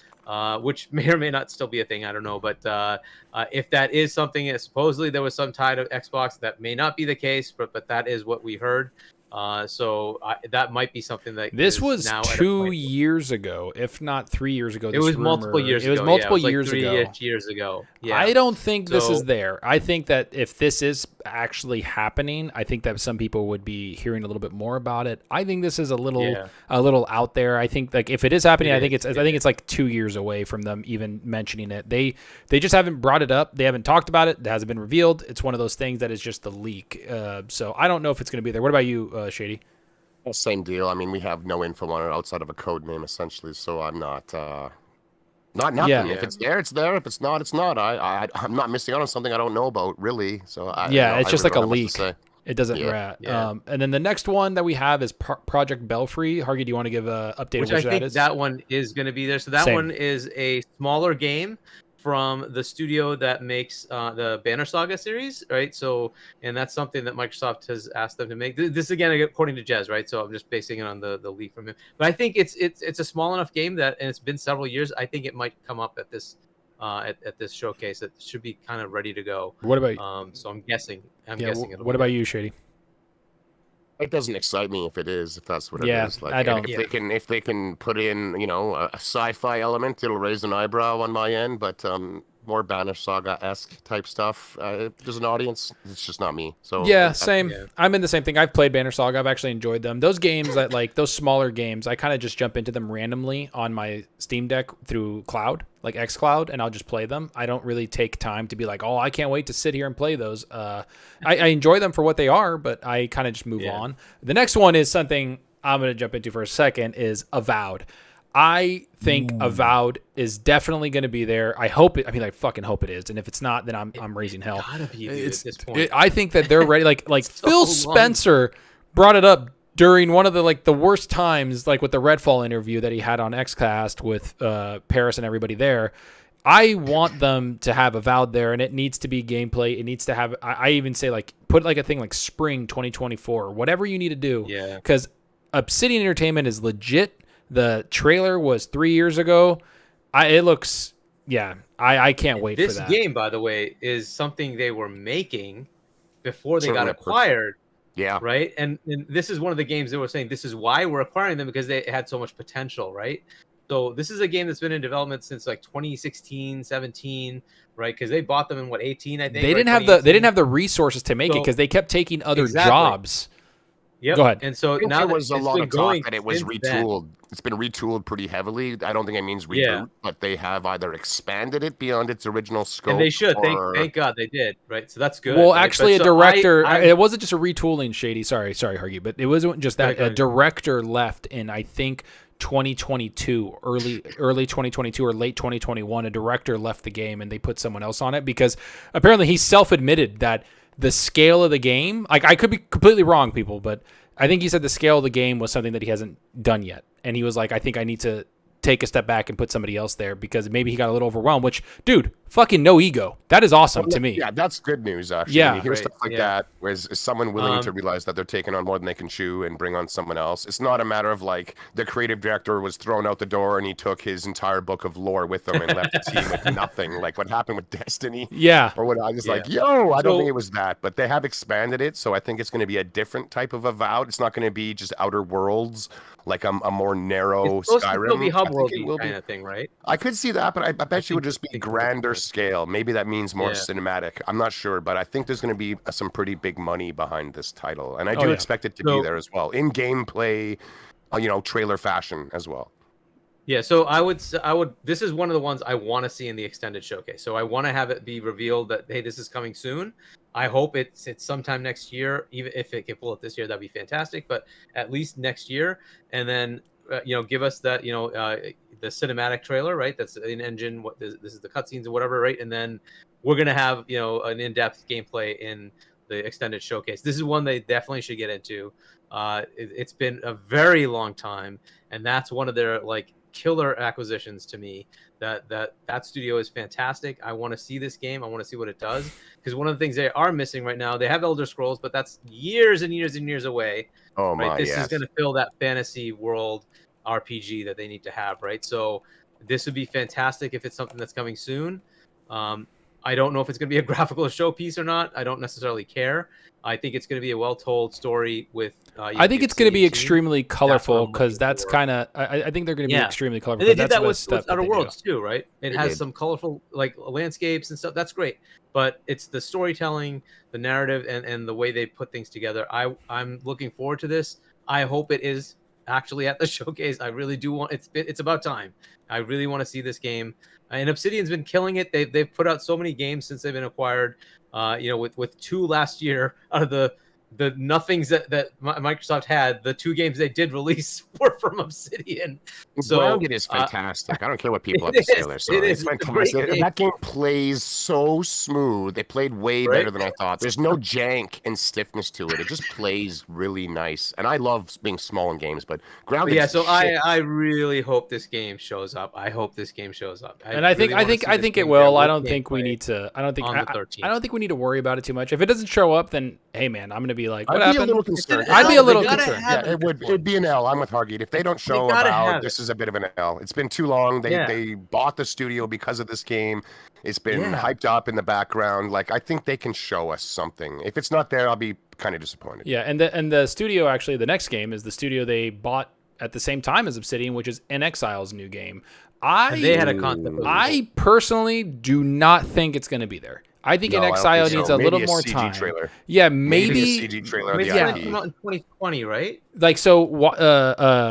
Which may or may not still be a thing. I don't know. But if that is something, supposedly there was some tie to Xbox. That may not be the case, but that is what we heard. So that might be something that This is was now at a 2 point. years ago, if not 3 years ago. It This was multiple rumor- years It was ago. multiple Like years ago. 3-ish years ago. Yeah. I don't think this is So- there. I think that if this is actually happening, I think that some people would be hearing a little bit more about it. I think this is a little out there. I think like if it is happening, I think it's like 2 years away from them even mentioning it. They just haven't brought it up. They haven't talked about it. It hasn't been revealed. It's one of those things that is just the leak. So I don't know if it's going to be there. What about you, Shady? Well, same deal. I mean, we have no info on it outside of a code name, essentially. So I'm not nothing. Yeah. If it's there, it's there. If it's not, it's not. I'm not missing out on something I don't know about, really. So it's just I like a really don't have much to leak. say. It doesn't rat. And then the next one that we have is Project Belfry. Hargeet, do you want to give an update Which of I which that think is? that one is going to be there. So that one is a smaller game from the studio that makes the Banner Saga series, right? So, and that's something that Microsoft has asked them to make. This again, according to Jez, right? So I'm just basing it on the leak from him. But I think it's a small enough game that, and it's been several years. I think it might come up at this at this showcase. It should be kind of ready to go. What about? So I'm guessing. Guessing. What about you, Shady? It doesn't excite me if it is, if that's what it is. Like, I don't. If they can put in, a sci-fi element, it'll raise an eyebrow on my end. But more Banner Saga-esque type stuff. There's an audience. It's just not me. So same. I'm in the same thing. I've played Banner Saga. I've actually enjoyed them. Those games that like those smaller games, I kind of just jump into them randomly on my Steam Deck through cloud, like xCloud, and I'll just play them. I don't really take time to be like, oh, I can't wait to sit here and play those. I enjoy them for what they are, but I kind of just move on. The next one is something I'm going to jump into for a second is Avowed. I think Avowed is definitely going to be there. I hope it. I mean, I fucking hope it is. And if it's not, then I'm raising hell. Gotta be at this point. I think that they're ready. Like So Phil long. Spencer brought it up during one of the worst times, like with the Redfall interview that he had on XCast with Paris and everybody there. I want them to have Avowed there, and it needs to be gameplay. It needs to have. I even say like put like a thing like spring 2024, whatever you need to do. Yeah. Because Obsidian Entertainment is legit. The trailer was 3 years ago. It looks, I can't wait for that. This game, by the way, is something they were making before they got acquired. Yeah. Right. And this is one of the games they were saying this is why we're acquiring them, because they had so much potential. Right. So this is a game that's been in development since like 2016, 17. Right. Because they bought them in 18, I think. They didn't have the resources to make it because they kept taking other jobs. Yep. Go ahead. And so now there was a lot of talk that it was since retooled. then. It's been retooled pretty heavily. I don't think it means reboot, but they have either expanded it beyond its original scope. And they should. Thank God they did. Right. So that's good. Well, right? actually, a director. It wasn't just a retooling, Shady. Sorry, Hargeet, but it wasn't just that. A director left in, I think, 2022, early 2022 or late 2021. A director left the game, and they put someone else on it because apparently he self-admitted that the scale of the game. Like, I could be completely wrong, people, but I think he said the scale of the game was something that he hasn't done yet. And he was like, I think I need to take a step back and put somebody else there because maybe he got a little overwhelmed, which, dude, fucking no ego. That is awesome to me. Yeah, that's good news, actually. Yeah. When you hear stuff like that, where is someone willing to realize that they're taking on more than they can chew and bring on someone else. It's not a matter of like the creative director was thrown out the door and he took his entire book of lore with him and left the team with nothing, like what happened with Destiny. Yeah. Or what I was like, I don't think it was that, but they have expanded it, so I think it's going to be a different type of Avowed. It's not going to be just Outer Worlds, like a more narrow it's supposed Skyrim. To still be hub world kind of thing, right? I could see that, but I bet you it would just be grander scale. Maybe that means more cinematic. I'm not sure, but I think there's going to be some pretty big money behind this title, and I do expect it to be there as well in gameplay, trailer fashion as well. Yeah, so I would. This is one of the ones I want to see in the extended showcase. So I want to have it be revealed that hey, this is coming soon. I hope it's sometime next year. Even if it can pull it this year, that'd be fantastic. But at least next year, and then give us that the cinematic trailer, right? That's an engine. What this is the cutscenes or whatever, right? And then we're gonna have an in-depth gameplay in the extended showcase. This is one they definitely should get into. It's been a very long time, and that's one of their killer acquisitions to me. That studio is fantastic. I want to see this game. I want to see what it does, because one of the things they are missing right now, they have Elder Scrolls, but that's years and years and years away. Oh my! Right? This is going to fill that fantasy world RPG that they need to have, right? So this would be fantastic if it's something that's coming soon. I don't know if it's going to be a graphical showpiece or not. I don't necessarily care. I think it's going to be a well-told story with. I think it's going to be extremely colorful because that's that's kind of. I think they're going to be extremely colorful. And they did that with with Outer Worlds too, right? It They has did. some colorful like landscapes and stuff. That's great, but it's the storytelling, the narrative, and the way they put things together. I'm looking forward to this. I hope it is actually at the showcase. I really do want. It's about time. I really want to see this game. And Obsidian's been killing it. They've put out so many games since they've been acquired. With 2 last year out of the nothings that Microsoft had, the 2 games they did release were from Obsidian. So Grounded is fantastic. I don't care what people have to say there. So it's fantastic. That game plays so smooth. It played way better than I thought. There's no jank and stiffness to it. It just plays really nice. And I love being small in games, but Grounded. Yeah, so I really hope this game shows up. I hope this game shows up. I think it will. I don't think we need to. I don't think we need to worry about it too much. If it doesn't show up, then hey man, I'm gonna be like, what happened? I'd be a little concerned. I'd be a little concerned. Yeah, it'd be an L. I'm with Hargeet. If they don't show Avowed, this is a bit of an L. It's been too long. They bought the studio because of this game. It's been hyped up in the background. Like, I think they can show us something. If it's not there, I'll be kind of disappointed. Yeah, and the studio, actually, the next game is the studio they bought at the same time as Obsidian, which is In Exile's new game. They had a concept. I personally do not think it's going to be there. I think In Exile needs a little more time. Trailer. Yeah, maybe a CG trailer. Maybe it's come out in 2020, right? Like, so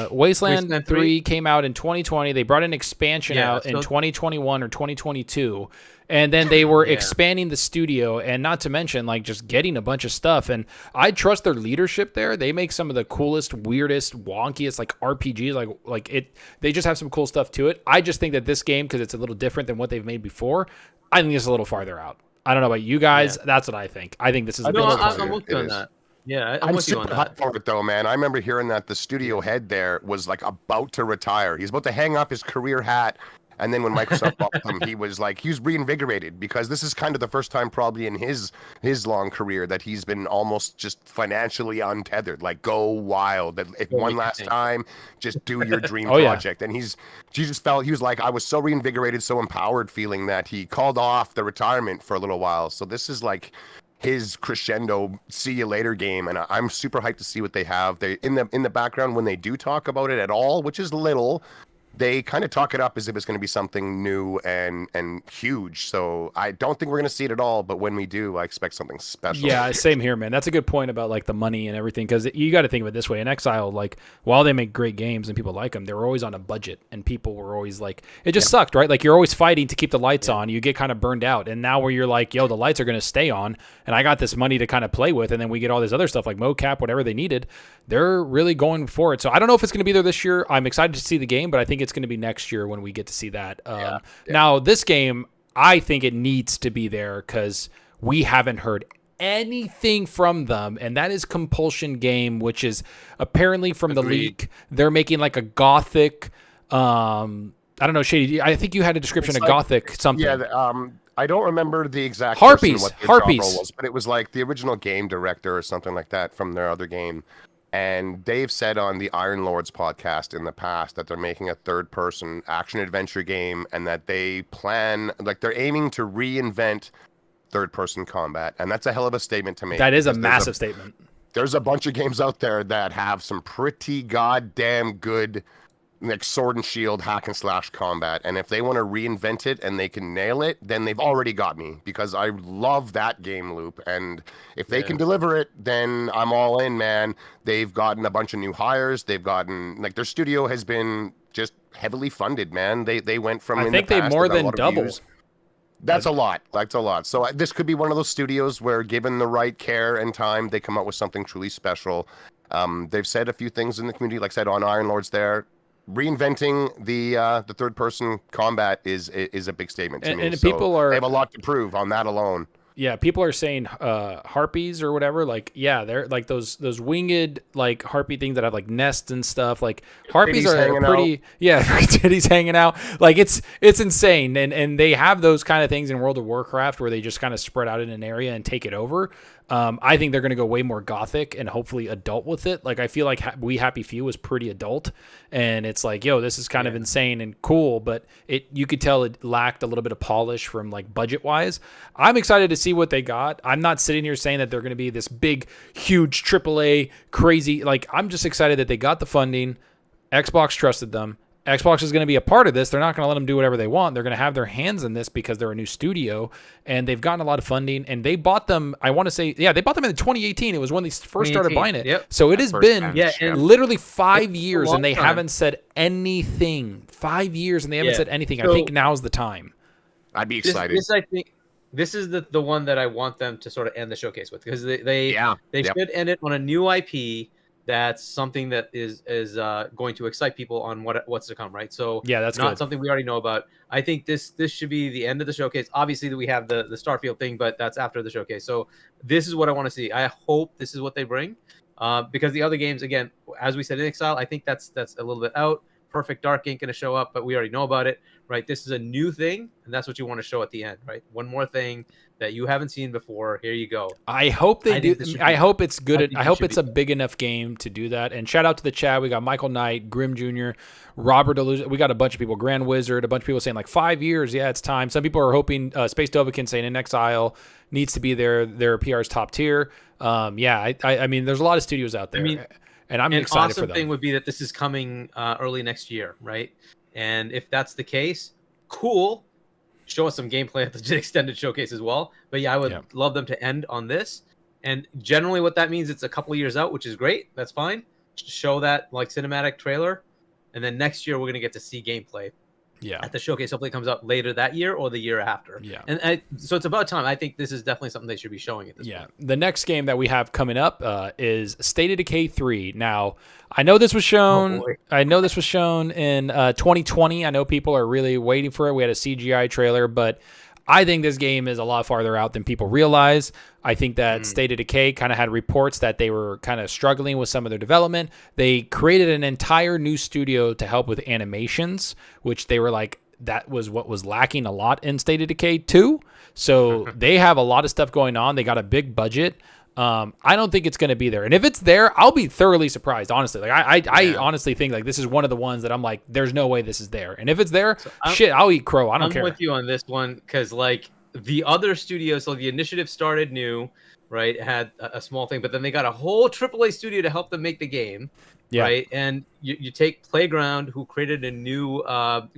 Wasteland 3 came out in 2020. They brought an expansion out in 2021 or 2022. And then they were expanding the studio, and not to mention, like, just getting a bunch of stuff. And I trust their leadership there. They make some of the coolest, weirdest, wonkiest, like, RPGs. Like it. They just have some cool stuff to it. I just think that this game, because it's a little different than what they've made before, I think it's a little farther out. I don't know about you guys. That's what I think. I think this is. I'm with you on that. Yeah, I'm with you on that. For it though, man. I remember hearing that the studio head there was like about to retire. He's about to hang up his career hat. And then when Microsoft bought him, he was reinvigorated, because this is kind of the first time probably in his long career that he's been almost just financially untethered. Like, go wild. If one last time, just do your dream project. And he just felt, he was like, I was so reinvigorated, so empowered, feeling that he called off the retirement for a little while. So this is like his crescendo see you later game, and I'm super hyped to see what they have. They in the background when they do talk about it at all, which is little. They kind of talk it up as if it's going to be something new and huge. So I don't think we're going to see it at all. But when we do, I expect something special. Yeah, same here, man. That's a good point about like the money and everything, because you got to think of it this way. In Exile, like, while they make great games and people like them, they were always on a budget, and people were always like, it just sucked, right? Like, you're always fighting to keep the lights on. You get kind of burned out. And now where you're like, yo, the lights are going to stay on, and I got this money to kind of play with, and then we get all this other stuff like mocap, whatever they needed. They're really going for it. So I don't know if it's going to be there this year. I'm excited to see the game, but I think it's going to be next year when we get to see that. Now, this game, I think it needs to be there because we haven't heard anything from them, and that is Compulsion Game, which is apparently from the leak. They're making like a gothic, I don't know, Shady, I think you had a description of gothic something. Yeah, I don't remember the exact Harpies was, but it was like the original game director or something like that from their other game. And they've said on the Iron Lords podcast in the past that they're making a third-person action-adventure game, and that they plan, like, they're aiming to reinvent third-person combat. And that's a hell of a statement to make. That is a massive statement. There's a bunch of games out there that have some pretty goddamn good, like, sword and shield hack and slash combat. And if they want to reinvent it and they can nail it, then they've already got me, because I love that game loop. And if they can deliver it, then I'm all in, man. They've gotten a bunch of new hires. They've gotten, like, their studio has been just heavily funded, man. They went from, I think they more than double. That's a lot. That's a lot. So this could be one of those studios where, given the right care and time, they come up with something truly special. They've said a few things in the community, like I said, on Iron Lords there. Reinventing the third person combat is a big statement to me. And people they have a lot to prove on that alone. Yeah, people are saying harpies or whatever. Like, yeah, they're like those winged like harpy things that have like nests and stuff. Like, harpies are pretty. Yeah, titties hanging out. Like, it's insane. And they have those kind of things in World of Warcraft where they just kind of spread out in an area and take it over. I think they're going to go way more gothic and hopefully adult with it. Like I feel like We Happy Few was pretty adult, and it's like, yo, this is kind of insane and cool, but you could tell it lacked a little bit of polish from like budget wise. I'm excited to see what they got. I'm not sitting here saying that they're going to be this big, huge AAA crazy. Like I'm just excited that they got the funding. Xbox trusted them. Xbox is going to be a part of this. They're not going to let them do whatever they want. They're going to have their hands in this because they're a new studio, and they've gotten a lot of funding, and they bought them, I want to say, they bought them in 2018. It was when they first started buying it. Yep. So it has been literally 5 years, and they time. haven't said anything. 5 years, and they haven't said anything. So, I think now's the time. I'd be excited. I think this is the one that I want them to sort of end the showcase with, because they should end it on a new IP. That's something that is going to excite people on what's to come, right? So that's not good. something we already know about. I think this should be the end of the showcase. Obviously, that we have the Starfield thing, but that's after the showcase. So this is what I want to see. I hope this is what they bring, because the other games, again, as we said, in Exile, I think that's a little bit out. Perfect Dark ain't going to show up, but we already know about it, right? This is a new thing, and that's what you want to show at the end, right? One more thing that you haven't seen before. Here you go. I hope they do. I hope it's good. I hope it's a big enough game to do that. And shout out to the chat. We got Michael Knight, Grim Jr., Robert Delusion. We got a bunch of people. Grand Wizard. A bunch of people saying like 5 years. Yeah, it's time. Some people are hoping. Space Dovakin saying In Exile needs to be their PR's top tier. I mean, there's a lot of studios out there. And I'm excited for them. An awesome thing would be that this is coming early next year, right? And if that's the case, cool. Show us some gameplay at the extended showcase as well. But I would love them to end on this. And generally what that means, it's a couple of years out, which is great. That's fine. Just show that like cinematic trailer. And then next year we're going to get to see gameplay at the showcase. Hopefully it comes out later that year or the year after. And so it's about time. I think this is definitely something they should be showing at this point. The next game that we have coming up is State of Decay 3. Now, I know this was shown. In 2020. I know people are really waiting for it. We had a CGI trailer, but I think this game is a lot farther out than people realize. I think that State of Decay kind of had reports that they were kind of struggling with some of their development. They created an entire new studio to help with animations, which they were like, that was what was lacking a lot in State of Decay 2. So they have a lot of stuff going on. They got a big budget. I don't think it's going to be there. And if it's there, I'll be thoroughly surprised, honestly. Like I honestly think like this is one of the ones that I'm like, there's no way this is there. And if it's there, I'll eat crow. I don't care. I'm with you on this one because like the other studios, so the initiative started new, right? Had a small thing, but then they got a whole AAA studio to help them make the game. Right. And you take Playground, who created a new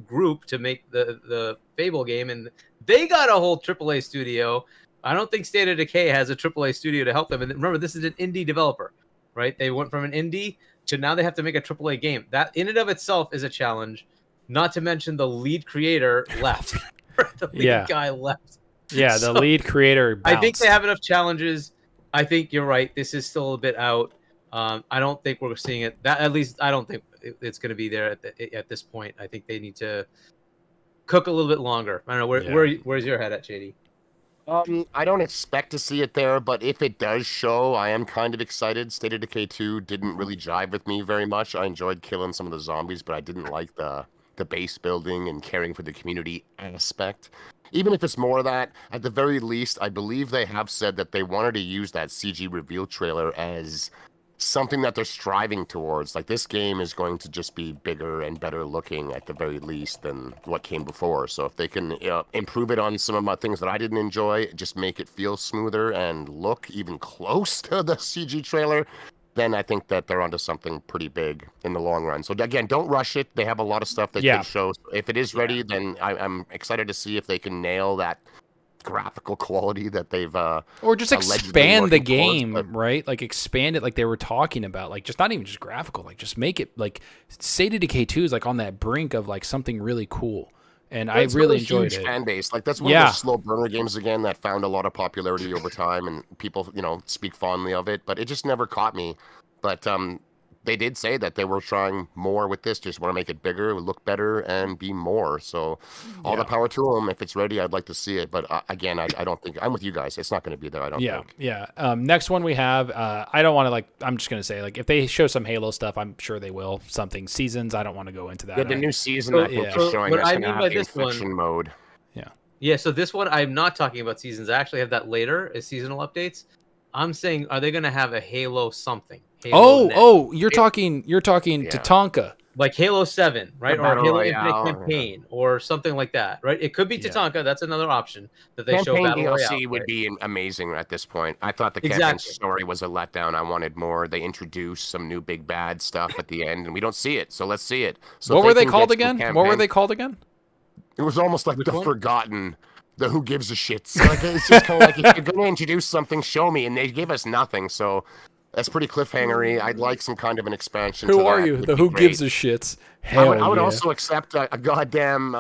group to make the Fable game, and they got a whole AAA studio. I don't think State of Decay has a AAA studio to help them. And remember, this is an indie developer, right? They went from an indie to now they have to make a AAA game. That in and of itself is a challenge, not to mention the lead creator left. The lead guy left. Yeah, the lead creator bounced. I think they have enough challenges. I think you're right. This is still a bit out. I don't think we're seeing it. At least I don't think it's going to be there at this point. I think they need to cook a little bit longer. I don't know. Where's your head at, Shady? I don't expect to see it there, but if it does show, I am kind of excited. State of Decay 2 didn't really jive with me very much. I enjoyed killing some of the zombies, but I didn't like the base building and caring for the community aspect. Even if it's more of that, at the very least, I believe they have said that they wanted to use that CG reveal trailer as something that they're striving towards. Like, this game is going to just be bigger and better looking at the very least than what came before. So if they can improve it on some of my things that I didn't enjoy, just make it feel smoother and look even close to the CG trailer, then I think that they're onto something pretty big in the long run. So again, don't rush it. They have a lot of stuff they can show. So if it is ready, then I'm excited to see if they can nail that graphical quality that they've or just expand the game towards, right? Like expand it like they were talking about, like just not even just graphical, like just make it like State of Decay 2 is like on that brink of like something really cool. And I really enjoyed it. Fan base. Like that's one of those slow burner games again that found a lot of popularity over time, and people, speak fondly of it, but it just never caught me. But they did say that they were trying more with this, just want to make it bigger, look better, and be more. So all the power to them. If it's ready, I'd like to see it. But again, I don't think, I'm with you guys. It's not going to be there, I don't think. Yeah. Next one we have, I don't want to I'm just going to say, if they show some Halo stuff, I'm sure they will. Something Seasons, I don't want to go into that. Yeah, the new season, I think, is showing us going to have infection mode. Yeah, so this one, I'm not talking about Seasons. I actually have that later as seasonal updates. I'm saying, are they going to have a Halo something? Halo You're talking Tatanka. like Halo 7, right? Or Battle Halo Royale, Infinite Campaign or something like that, right? It could be Tatanka. That's another option that they show Campaign Battle DLC Royale. would be amazing at this point. I thought the campaign Exactly. story was a letdown. I wanted more. They introduced some new big bad stuff at the end, and we don't see it. So let's see it. So What if were they can called get some again? What were campaign- they called again? It was almost like Which the one? forgotten, the who gives a shit. Like, it's just kind of like, if you're going to introduce something, show me. And they gave us nothing. So that's pretty cliffhangery. I'd like some kind of an expansion. Who to are that. you? Would The be who great. gives a shits? Hell I would yeah. also accept a goddamn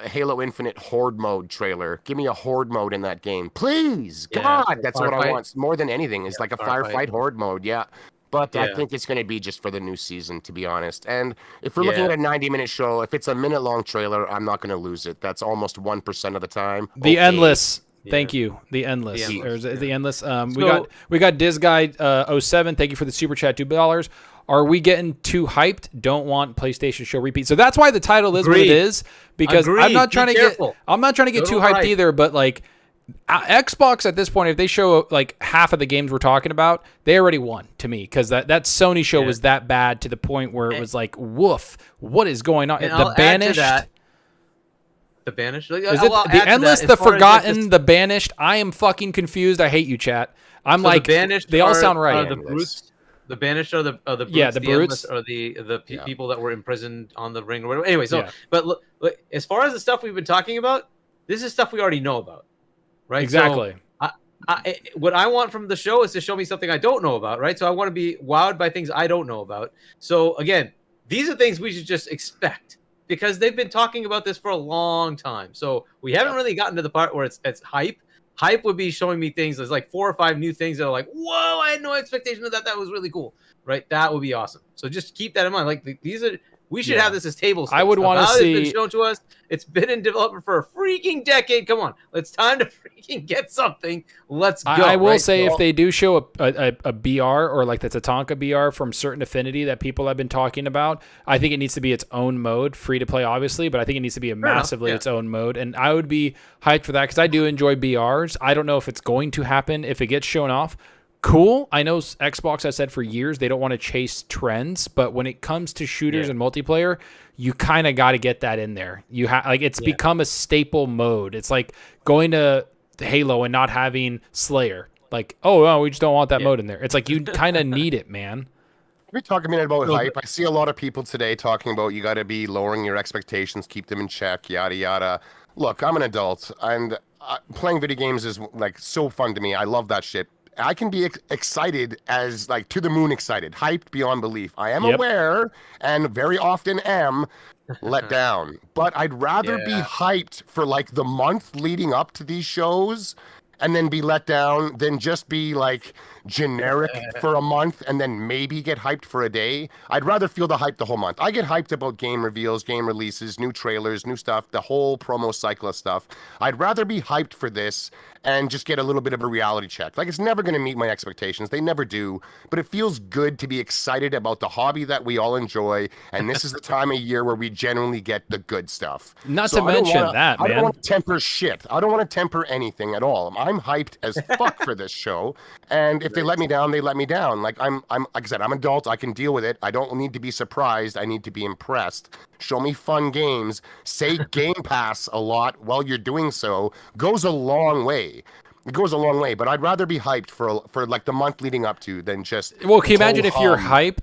Halo Infinite Horde mode trailer. Give me a Horde mode in that game, please. Yeah, God, that's what I firefight. want more than anything. Is like a firefight. firefight Horde mode. Yeah. But I Yeah. think it's going to be just for the new season, to be honest. And if we're looking Yeah. at a 90-minute show, if it's a minute-long trailer, I'm not going to lose it. That's almost 1% of the time. The Okay. endless. Yeah. Thank you. The endless. The Endless, There's the endless. So- we got DizGuy07. Thank you for the super chat, $2. Are we getting too hyped? Don't want PlayStation show repeat. So that's why the title is what it Agreed. is, because I'm Agreed. not Be trying to careful. get too Go hyped right. either. But like Xbox at this point, if they show like half of the games we're talking about, they already won to me, because that Sony show Yeah. was that bad to the point where it was like, woof, what is going on? And The I'll add to Banished. that- The Banished? Like, Is I'll it add the to that endless, as the far as, like, forgotten, this- the banished? I am fucking confused. I hate you, chat. I'm so like, the Banished they all are- sound right. Are the brutes? The Banished are the brutes. Yeah, the Endless brutes. are the Yeah. people that were imprisoned on the ring or whatever. Anyway, so Yeah. but look, as far as the stuff we've been talking about, this is stuff we already know about, right? So, Exactly. what I want from the show is to show me something I don't know about, right? So I want to be wowed by things I don't know about. So again, these are things we should just expect, because they've been talking about this for a long time. So we haven't really gotten to the part where it's hype. Hype would be showing me things. There's like 4 or 5 new things that are like, whoa, I had no expectation of that. That was really cool, right? That would be awesome. So just keep that in mind. Like these are. We should Yeah. have this as table stakes. I would wanna Avowed has been see- shown to us. It's been in development for a freaking decade. Come on, it's time to freaking get something. Let's go. I will right? say, So- if they do show a BR or like the Tatanka BR from certain affinity that people have been talking about, I think it needs to be its own mode, free to play, obviously, but I think it needs to be a enough, massively yeah. its own mode. And I would be hyped for that, because I do enjoy BRs. I don't know if it's going to happen if it gets shown off. Cool. I know Xbox has said for years they don't want to chase trends, but when it comes to shooters Yeah. and multiplayer, you kind of got to get that in there. You have like it's become a staple mode. It's like going to Halo and not having Slayer. Like, oh, no, we just don't want that mode in there. It's like you kind of need it, man. We're talking a minute about No, hype. I see a lot of people today talking about you got to be lowering your expectations, keep them in check, yada yada. Look, I'm an adult, and playing video games is like so fun to me. I love that shit. I can be excited as like to the moon excited, hyped beyond belief. I am Yep. aware, and very often am let down. But I'd rather be Yeah. hyped for like the month leading up to these shows, and then be let down than just be like generic for a month and then maybe get hyped for a day. I'd rather feel the hype the whole month. I get hyped about game reveals, game releases, new trailers, new stuff, the whole promo cycle of stuff. I'd rather be hyped for this and just get a little bit of a reality check. Like, it's never going to meet my expectations. They never do. But it feels good to be excited about the hobby that we all enjoy. And this is the time of year where we genuinely get the good stuff. Not So to I don't mention wanna- that, I don't man. want to temper shit. I don't want to temper anything at all. I'm hyped as fuck for this show. And if they let me down, they let me down. Like I'm like I said, I'm an adult. I can deal with it. I don't need to be surprised. I need to be impressed. Show me fun games. Say Game Pass a lot while you're doing so. Goes a long way. It goes a long way, but I'd rather be hyped for like the month leading up to than just. Well, can you imagine if you're ho-hum.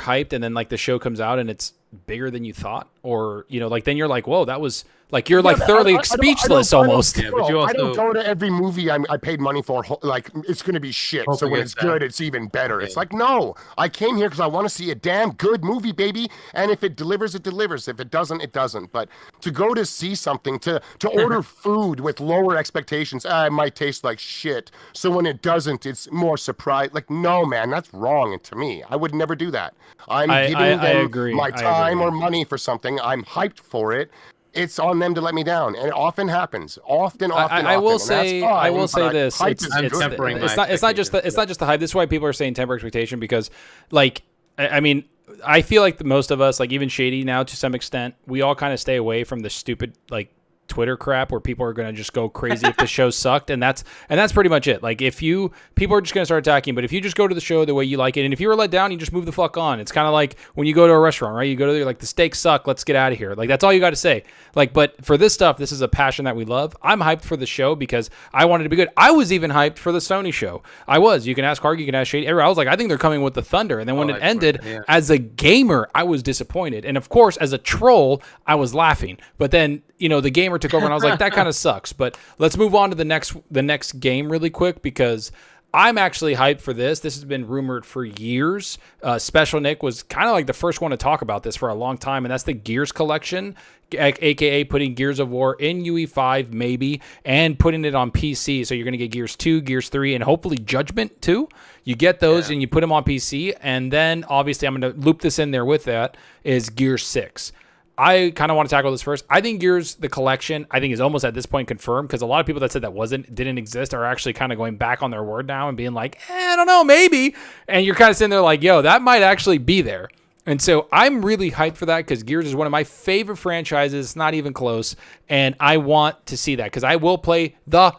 hyped, and then like the show comes out and it's bigger than you thought, or like then you're like, whoa, that was like you're like thoroughly speechless almost. Yeah, but you I don't also- go to every movie I paid money for. Like, it's going to be shit. So Hoping when it's it's good, bad. it's even better. It's Yeah. like, no, I came here because I want to see a damn good movie, baby. And if it delivers, it delivers. If it doesn't, it doesn't. But to go to see something, to order food with lower expectations, it might taste like shit. So when it doesn't, it's more surprise. Like, no, man, that's wrong to me. I would never do that. I'm I giving them agree. my I time agree. or money for something. I'm hyped for it. It's on them to let me down, and it often happens. Often. I will and that's say, fine, I will but say this. hype It's, is I'm it's, good. tempering it's my not. It's not just the. It's expectations. not just the hype. This is why people are saying temper expectation, because, like, I mean, I feel like most of us, like even Shady now to some extent, we all kind of stay away from the stupid like Twitter crap where people are going to just go crazy if the show sucked, and that's pretty much it. Like people are just going to start attacking, but if you just go to the show the way you like it, and if you were let down, you just move the fuck on. It's kind of like when you go to a restaurant, right? You go to there, like, the steaks suck, let's get out of here. Like, that's all you got to say. Like, but for this stuff, this is a passion that we love. I'm hyped for the show because I wanted to be good. I was even hyped for the Sony show. I was. You can ask Hargeet, you can ask Shady. I was like, I think they're coming with the thunder. And then when it ended, as a gamer, I was disappointed. And of course, as a troll, I was laughing. But then, the gamer took over, and I was like, that kind of sucks. But let's move on to the next game really quick, because I'm actually hyped for this. This has been rumored for years. Special Nick was kind of like the first one to talk about this for a long time, and that's the Gears collection, aka putting Gears of War in UE5 maybe, and putting it on PC. So you're going to get Gears 2, Gears 3, and hopefully Judgment 2. You get those and you put them on PC, and then obviously I'm going to loop this in there with that is Gears 6. I kind of want to tackle this first. I think Gears, the collection, I think is almost at this point confirmed, because a lot of people that said that didn't exist are actually kind of going back on their word now and being like, I don't know, maybe. And you're kind of sitting there like, yo, that might actually be there. And so I'm really hyped for that, because Gears is one of my favorite franchises. It's not even close. And I want to see that, because I will play the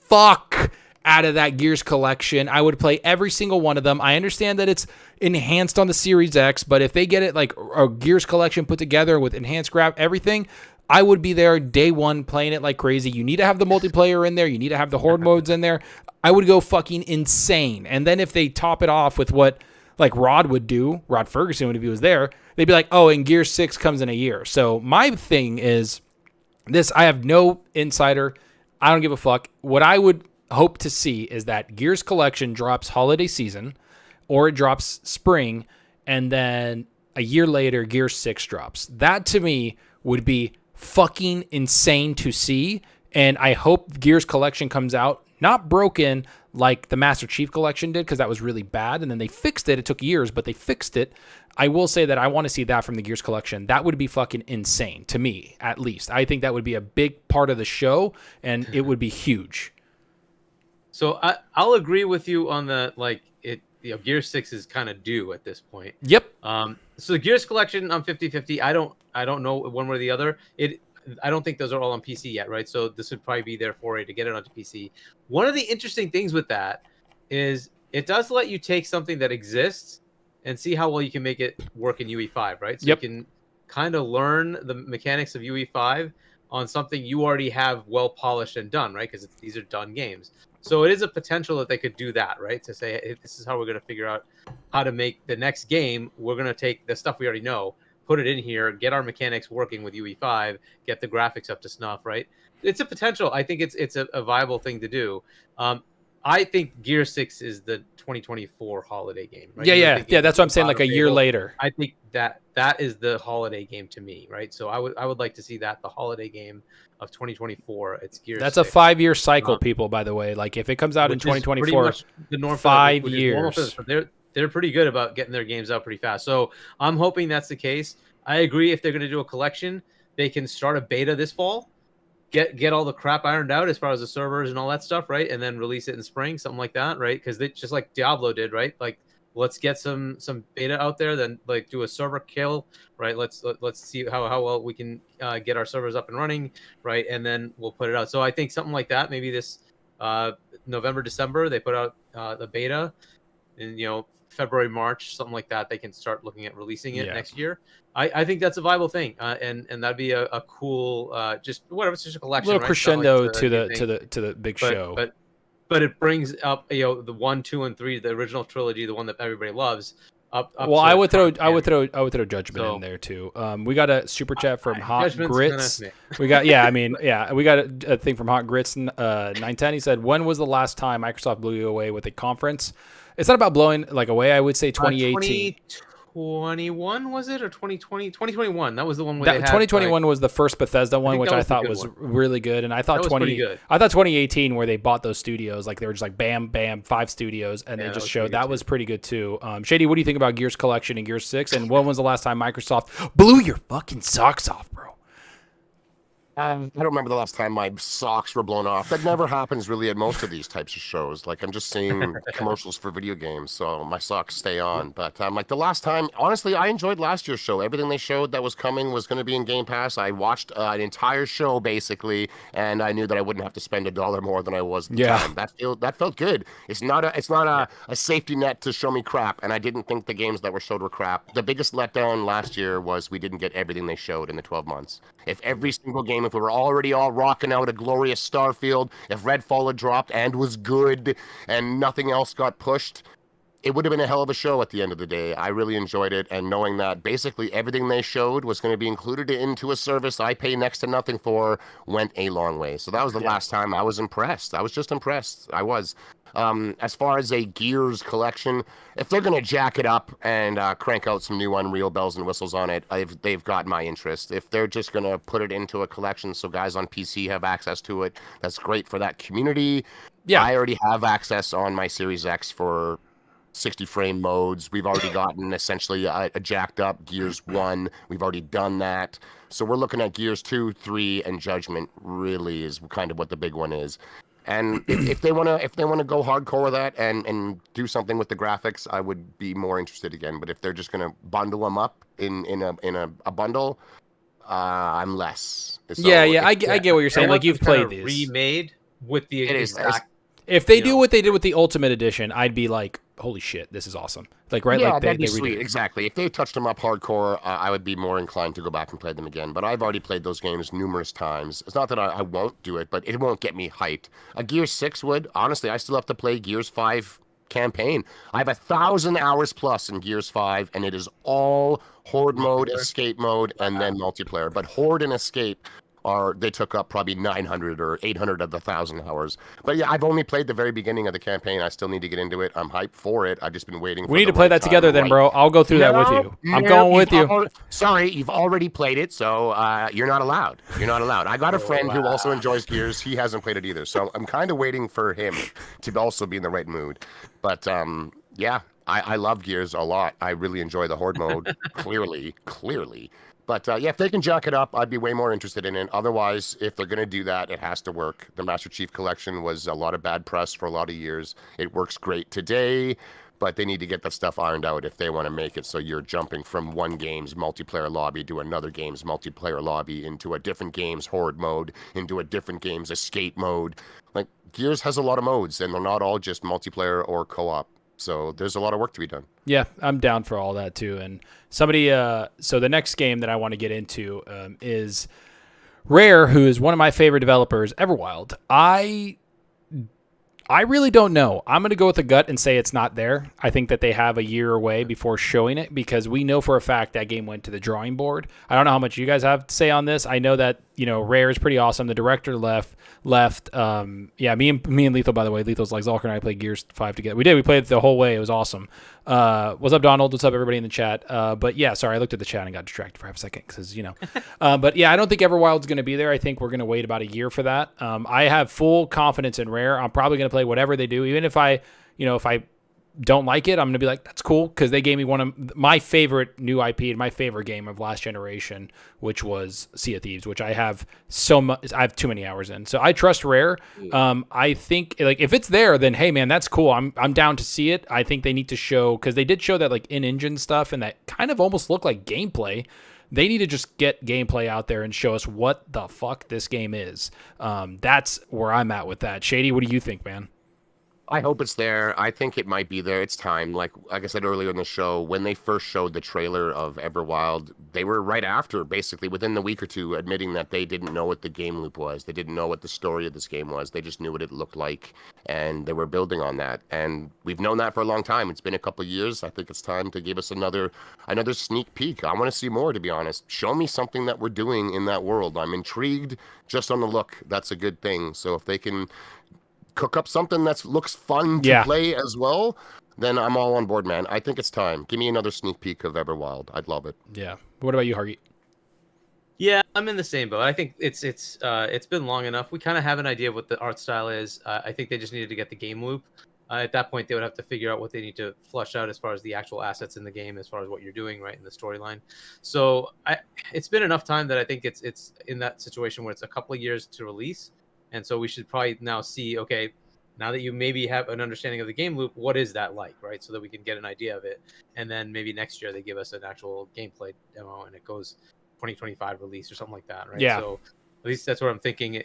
fuck out of that Gears collection. I would play every single one of them. I understand that it's enhanced on the Series X, but if they get it like a Gears collection put together with enhanced everything, I would be there day one playing it like crazy. You need to have the multiplayer in there. You need to have the horde modes in there. I would go fucking insane. And then if they top it off with what like Rod Ferguson would, if he was there, they'd be like, oh, and Gears 6 comes in a year. So my thing is this: I have no insider. I don't give a fuck. What I would hope to see is that Gears collection drops holiday season, or it drops spring, and then a year later Gears 6 drops. That to me would be fucking insane to see, and I hope Gears collection comes out not broken like the Master Chief collection did, because that was really bad, and then they fixed it. It took years, but they fixed it. I will say that I want to see that from the Gears collection. That would be fucking insane to me, at least. I think that would be a big part of the show, and it would be huge. So I'll agree with you on the Gears 6 is kind of due at this point. Yep. So the Gears collection, I'm 50-50. I don't know one way or the other. I don't think those are all on PC yet, right? So this would probably be their foray to get it onto PC. One of the interesting things with that is it does let you take something that exists and see how well you can make it work in UE5, right? So you can kind of learn the mechanics of UE5 on something you already have well polished and done, right? Because these are done games. So it is a potential that they could do that, right? To say, hey, this is how we're going to figure out how to make the next game. We're going to take the stuff we already know, put it in here, get our mechanics working with UE5, get the graphics up to snuff, right? It's a potential. I think it's a viable thing to do. I think Gear 6 is the 2024 holiday game, right? Yeah. That's what I'm saying, like a year later. I think that is the holiday game to me, right? So I would like to see that, the holiday game of 2024. It's Gear 6. That's a 5-year cycle, people, by the way. Like, if it comes out in 2024, the norm 5 years. They're pretty good about getting their games out pretty fast. So I'm hoping that's the case. I agree, if they're going to do a collection, they can start a beta this fall, get all the crap ironed out as far as the servers and all that stuff, right? And then release it in spring, something like that, right? Because they just like Diablo did, right? Like, let's get some beta out there, then like do a server kill, right? Let's see how well we can get our servers up and running, right? And then we'll put it out. So I think something like that, maybe this November, December, they put out the beta, and February, March, something like that, they can start looking at releasing it next year. I think that's a viable thing, and that'd be a cool just whatever, it's just a collection, little right? crescendo like to the big show. But it brings up the 1, 2, and 3, the original trilogy, the one that everybody loves. Up well, I would throw Judgment in there too. We got a super chat from Hot Grits. We got we got a thing from Hot Grits 910. He said, "When was the last time Microsoft blew you away with a conference?" It's not about blowing away. I would say 2018. 2021 was it, or 2020? 2021. That was the one where 2021 was the first Bethesda one, which I thought was really good. And I thought 2018, where they bought those studios, like they were just like bam, bam, 5 studios, and they just showed that was pretty good too. Shady, what do you think about Gears Collection and Gears 6? And when was the last time Microsoft blew your fucking socks off, bro? I don't remember the last time my socks were blown off. That never happens really at most of these types of shows. Like I'm just seeing commercials for video games, so my socks stay on. But like the last time, honestly, I enjoyed last year's show. Everything they showed that was coming was going to be in Game Pass. I watched an entire show basically, and I knew that I wouldn't have to spend $1 more than I was at the time. That felt good. It's not a safety net to show me crap, and I didn't think the games that were showed were crap. The biggest letdown last year was we didn't get everything they showed in the 12 months. If every single game, if we were already all rocking out a glorious Starfield, if Redfall had dropped and was good and nothing else got pushed, it would have been a hell of a show at the end of the day. I really enjoyed it, and knowing that basically everything they showed was going to be included into a service I pay next to nothing for went a long way. So that was the last time I was impressed. I was just impressed. I was. As far as a Gears collection, if they're going to jack it up and crank out some new Unreal bells and whistles on it, they've got my interest. If they're just going to put it into a collection so guys on PC have access to it, that's great for that community. Yeah. I already have access on my Series X for 60 frame modes. We've already gotten essentially a jacked up Gears 1. We've already done that. So we're looking at Gears 2, 3, and Judgment really is kind of what the big one is. And if they wanna go hardcore with that and do something with the graphics, I would be more interested again. But if they're just gonna bundle them up in a bundle, I'm less. So I get what you're saying. Like you've played these remade with the exact. If they do what they did with the Ultimate Edition, I'd be like, holy shit, this is awesome. Like, right? Yeah, like that'd be sweet. Exactly. If they touched them up hardcore, I would be more inclined to go back and play them again. But I've already played those games numerous times. It's not that I won't do it, but it won't get me hyped. A Gears 6 would. Honestly, I still have to play Gears 5 campaign. I have 1,000 hours plus in Gears 5, and it is all Horde mode, escape mode, and then multiplayer. But Horde and escape they took up probably 900 or 800 of the 1,000 hours. But yeah, I've only played the very beginning of the campaign. I still need to get into it. I'm hyped for it. I've just been waiting. We need to play that together then, bro. I'll go through that with you. I'm going with you. Sorry, you've already played it, so you're not allowed. You're not allowed. I got a friend who also enjoys Gears. He hasn't played it either, so I'm kind of waiting for him to also be in the right mood. But yeah, I love Gears a lot. I really enjoy the Horde mode. clearly. But yeah, if they can jack it up, I'd be way more interested in it. Otherwise, if they're going to do that, it has to work. The Master Chief Collection was a lot of bad press for a lot of years. It works great today, but they need to get that stuff ironed out if they want to make it so you're jumping from one game's multiplayer lobby to another game's multiplayer lobby into a different game's Horde mode, into a different game's escape mode. Like, Gears has a lot of modes, and they're not all just multiplayer or co-op. So there's a lot of work to be done. Yeah, I'm down for all that too. And somebody, so the next game that I want to get into is Rare, who is one of my favorite developers, Everwild. I really don't know. I'm going to go with the gut and say it's not there. I think that they have a year away before showing it because we know for a fact that game went to the drawing board. I don't know how much you guys have to say on this. I know that, Rare is pretty awesome. The director left. Yeah, me and Lethal, by the way. Lethal's like, Zalker and I played Gears 5 together. We did. We played it the whole way. It was awesome. What's up, Donald? What's up, everybody in the chat? But yeah, sorry, I looked at the chat and got distracted for half a second because, but yeah, I don't think Everwild's going to be there. I think we're going to wait about a year for that. I have full confidence in Rare. I'm probably going to play whatever they do, even if I don't like it, I'm going to be like, that's cool, because they gave me one of my favorite new IP and my favorite game of last generation, which was Sea of Thieves, which I have so much, I have too many hours in. So I trust Rare. I think, like, if it's there, then hey, man, that's cool. I'm down to see it. I think they need to show, because they did show that, like, in-engine stuff, and that kind of almost looked like gameplay. They need to just get gameplay out there and show us what the fuck this game is. That's where I'm at with that. Shady, what do you think, man? I hope it's there. I think it might be there. It's time. Like I said earlier in the show, when they first showed the trailer of Everwild, they were right after, basically within the week or two, admitting that they didn't know what the game loop was. They didn't know what the story of this game was. They just knew what it looked like, and they were building on that. And we've known that for a long time. It's been a couple of years. I think it's time to give us another sneak peek. I want to see more, to be honest. Show me something that we're doing in that world. I'm intrigued just on the look. That's a good thing. So if they can cook up something that looks fun to play as well, then I'm all on board, man. I think it's time. Give me another sneak peek of Everwild. I'd love it. Yeah. What about you, Hargeet? Yeah, I'm in the same boat. I think it's been long enough. We kind of have an idea of what the art style is. I think they just needed to get the game loop. At that point, they would have to figure out what they need to flush out as far as the actual assets in the game, as far as what you're doing, right, in the storyline. So it's been enough time that I think it's in that situation where it's a couple of years to release, and so we should probably now see, okay, now that you maybe have an understanding of the game loop, what is that like, right? So that we can get an idea of it, and then maybe next year they give us an actual gameplay demo, and it goes 2025 release or something like that, right? Yeah. So at least that's what I'm thinking.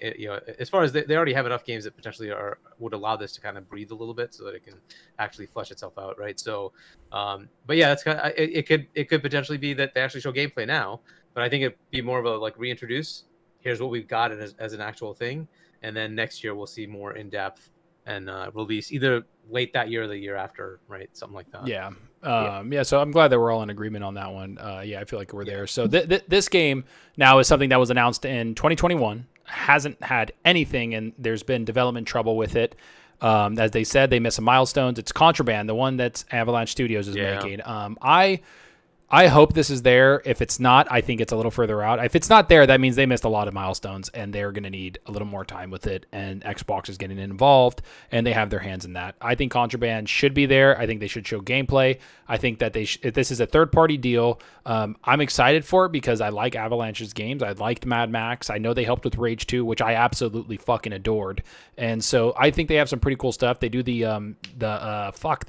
As far as they already have enough games that potentially would allow this to kind of breathe a little bit, so that it can actually flesh itself out, right? So, but yeah, that's kind of, it could potentially be that they actually show gameplay now, but I think it'd be more of a like reintroduce. Here's what we've got as an actual thing, and then next year we'll see more in depth and release either late that year or the year after, right? Something like that. Yeah. So I'm glad that we're all in agreement on that one. I feel like we're there. So this game now is something that was announced in 2021, hasn't had anything, and there's been development trouble with it. As they said, they missed some milestones. It's Contraband, the one that's Avalanche Studios is making. I hope this is there. If it's not, I think it's a little further out. If it's not there, that means they missed a lot of milestones, and they're going to need a little more time with it, and Xbox is getting involved, and they have their hands in that. I think Contraband should be there. I think they should show gameplay. I think that if this is a third-party deal, I'm excited for it because I like Avalanche's games. I liked Mad Max. I know they helped with Rage 2, which I absolutely fucking adored. And so I think they have some pretty cool stuff. They do the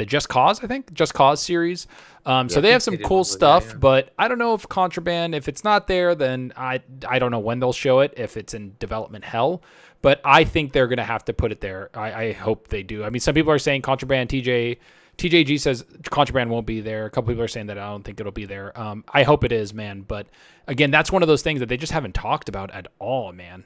Just Cause, I think, Just Cause series. So they have some cool stuff, but I don't know if Contraband, if it's not there, then I don't know when they'll show it, if it's in development hell, but I think they're going to have to put it there. I hope they do. I mean, some people are saying Contraband, TJG says Contraband won't be there. A couple people are saying that I don't think it'll be there. I hope it is, man. But again, that's one of those things that they just haven't talked about at all, man.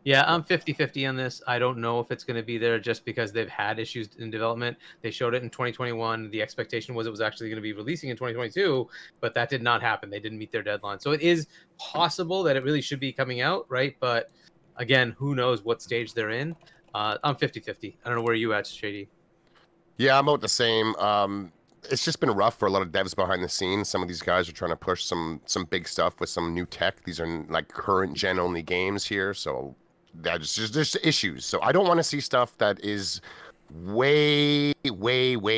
Yeah, I'm 50-50 on this. I don't know if it's going to be there just because they've had issues in development. They showed it in 2021. The expectation was it was actually going to be releasing in 2022, but that did not happen. They didn't meet their deadline. So it is possible that it really should be coming out, right? But again, who knows what stage they're in. I'm 50-50. I don't know where you at, Shady. Yeah, I'm about the same. It's just been rough for a lot of devs behind the scenes. Some of these guys are trying to push some big stuff with some new tech. These are like current gen only games here, so there's issues. So I don't want to see stuff that is way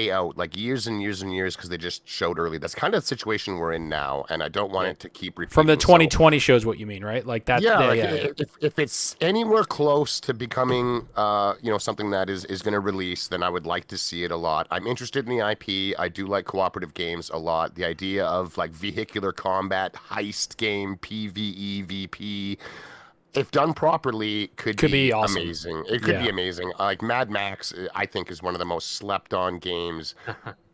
out, like years and years and years, because they just showed early. That's kind of the situation we're in now, and I don't want it to keep repeating. From the 2020 shows, what you mean, right? Like that. If it's anywhere close to becoming something that is going to release, then I would like to see it a lot. I'm interested in the IP. I do like cooperative games a lot. The idea of like vehicular combat heist game, PvE, VP, if done properly, could be awesome. Amazing. It could be amazing. Like Mad Max, I think, is one of the most slept-on games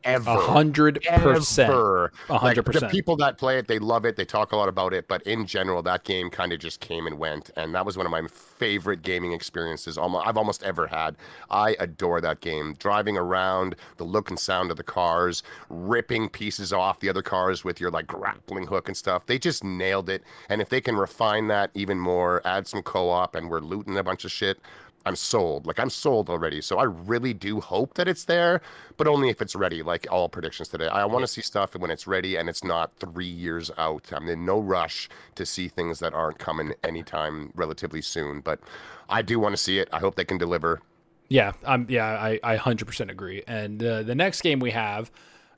ever. 100%. 100%. The people that play it, they love it. They talk a lot about it. But in general, that game kind of just came and went. And that was one of my favorite gaming experiences I've almost ever had. I adore that game. Driving around, the look and sound of the cars, ripping pieces off the other cars with your like grappling hook and stuff. They just nailed it. And if they can refine that even more, add some co-op, and we're looting a bunch of shit, I'm sold. Like, I'm sold already. So I really do hope that it's there, but only if it's ready, like all predictions today. I want to see stuff when it's ready and it's not 3 years out. I'm in no rush to see things that aren't coming anytime relatively soon, but I do want to see it. I hope they can deliver. Yeah, I 100% agree. And the next game we have,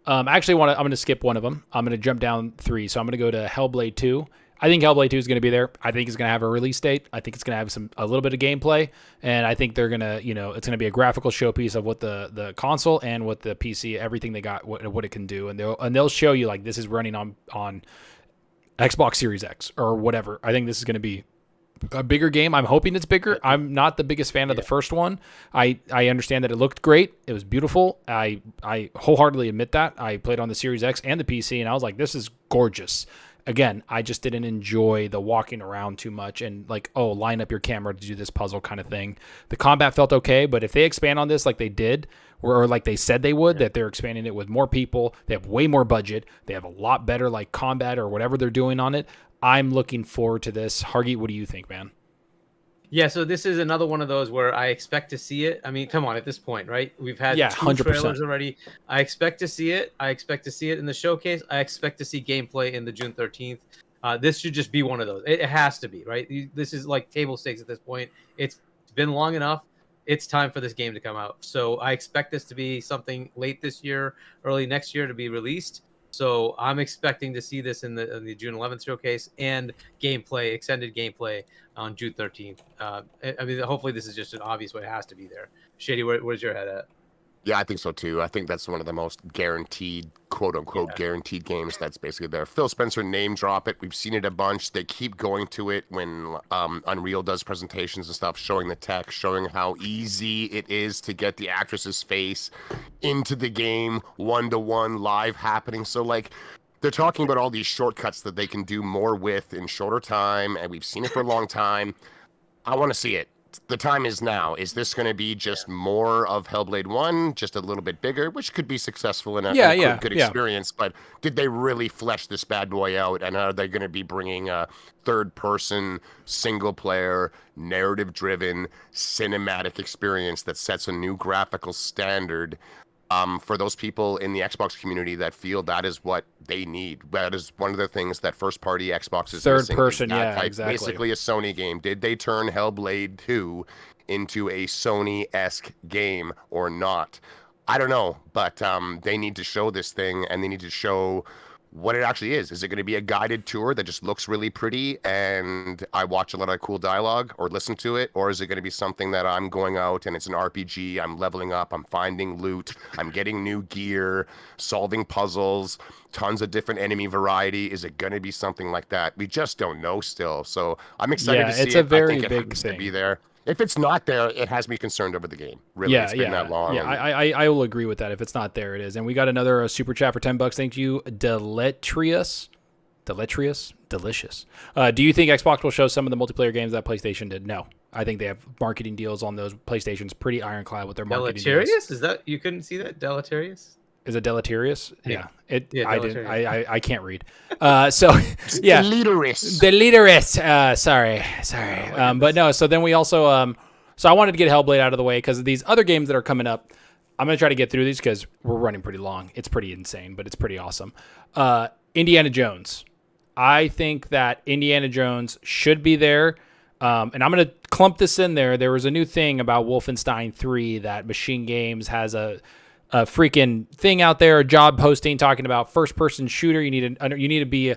I'm going to skip one of them. I'm going to jump down 3. So I'm going to go to Hellblade 2. I think Hellblade 2 is going to be there. I think it's going to have a release date. I think it's going to have a little bit of gameplay, and I think they're going to, it's going to be a graphical showpiece of what the console and what the PC, everything they got, what it can do, and they'll show you like this is running on Xbox Series X or whatever. I think this is going to be a bigger game. I'm hoping it's bigger. I'm not the biggest fan of the first one. I understand that it looked great. It was beautiful. I wholeheartedly admit that. I played on the Series X and the PC, and I was like, this is gorgeous. Again, I just didn't enjoy the walking around too much and like, line up your camera to do this puzzle kind of thing. The combat felt okay, but if they expand on this like they did, or like they said they would, that they're expanding it with more people, they have way more budget, they have a lot better like combat or whatever they're doing on it, I'm looking forward to this. Hargeet, what do you think, man? Yeah, so this is another one of those where I expect to see it. I mean, come on, at this point, right? We've had 2 trailers already. I expect to see it. I expect to see it in the showcase. I expect to see gameplay in the June 13th. This should just be one of those. It has to be, right? This is like table stakes at this point. It's been long enough. it's time for this game to come out. So I expect this to be something late this year, early next year to be released. So I'm expecting to see this in the June 11th showcase and gameplay, extended gameplay on June 13th. I mean, hopefully this is just an obvious way it has to be there. Shady, where's your head at? Yeah, I think so too. I think that's one of the most guaranteed, quote unquote, guaranteed games that's basically there. Phil Spencer name drop it. We've seen it a bunch. They keep going to it when Unreal does presentations and stuff, showing the tech, showing how easy it is to get the actress's face into the game, 1-to-1 live happening. So like, they're talking about all these shortcuts that they can do more with in shorter time, and we've seen it for a long time. I want to see it. The time is now. Is this going to be just more of Hellblade 1, just a little bit bigger, which could be successful in a good experience, but did they really flesh this bad boy out, and are they going to be bringing a third-person, single-player, narrative-driven, cinematic experience that sets a new graphical standard for those people in the Xbox community that feel that is what they need? That is one of the things that first-party Xbox is third missing. person, Exactly. Basically a Sony game. Did they turn Hellblade 2 into a Sony-esque game or not? I don't know, but they need to show this thing, and they need to show what it actually is. Is it going to be a guided tour that just looks really pretty and I watch a lot of cool dialogue or listen to it? Or is it going to be something that I'm going out and it's an RPG, I'm leveling up, I'm finding loot, I'm getting new gear, solving puzzles, tons of different enemy variety? Is it going to be something like that? We just don't know still. So I'm excited to see it's a very I think big it has thing to be there. If it's not there, it has me concerned over the game. Really, it's been that long. Yeah, I will agree with that. If it's not there, it is. And we got another super chat for $10. Thank you, Deletrius. Delicious. Do you think Xbox will show some of the multiplayer games that PlayStation did? No. I think they have marketing deals on those. PlayStation's pretty ironclad with their marketing deals. Deleterious? Is that, you couldn't see that? Deleterious? Is it deleterious? Yeah. I didn't. I can't read. Delirious. Sorry. But no. So then we also. So I wanted to get Hellblade out of the way because these other games that are coming up. I'm gonna try to get through these because we're running pretty long. It's pretty insane, but it's pretty awesome. Indiana Jones. I think that Indiana Jones should be there. And I'm going to clump this in there. There was a new thing about Wolfenstein 3 that Machine Games has a freaking thing out there, a job posting talking about first-person shooter. You need to be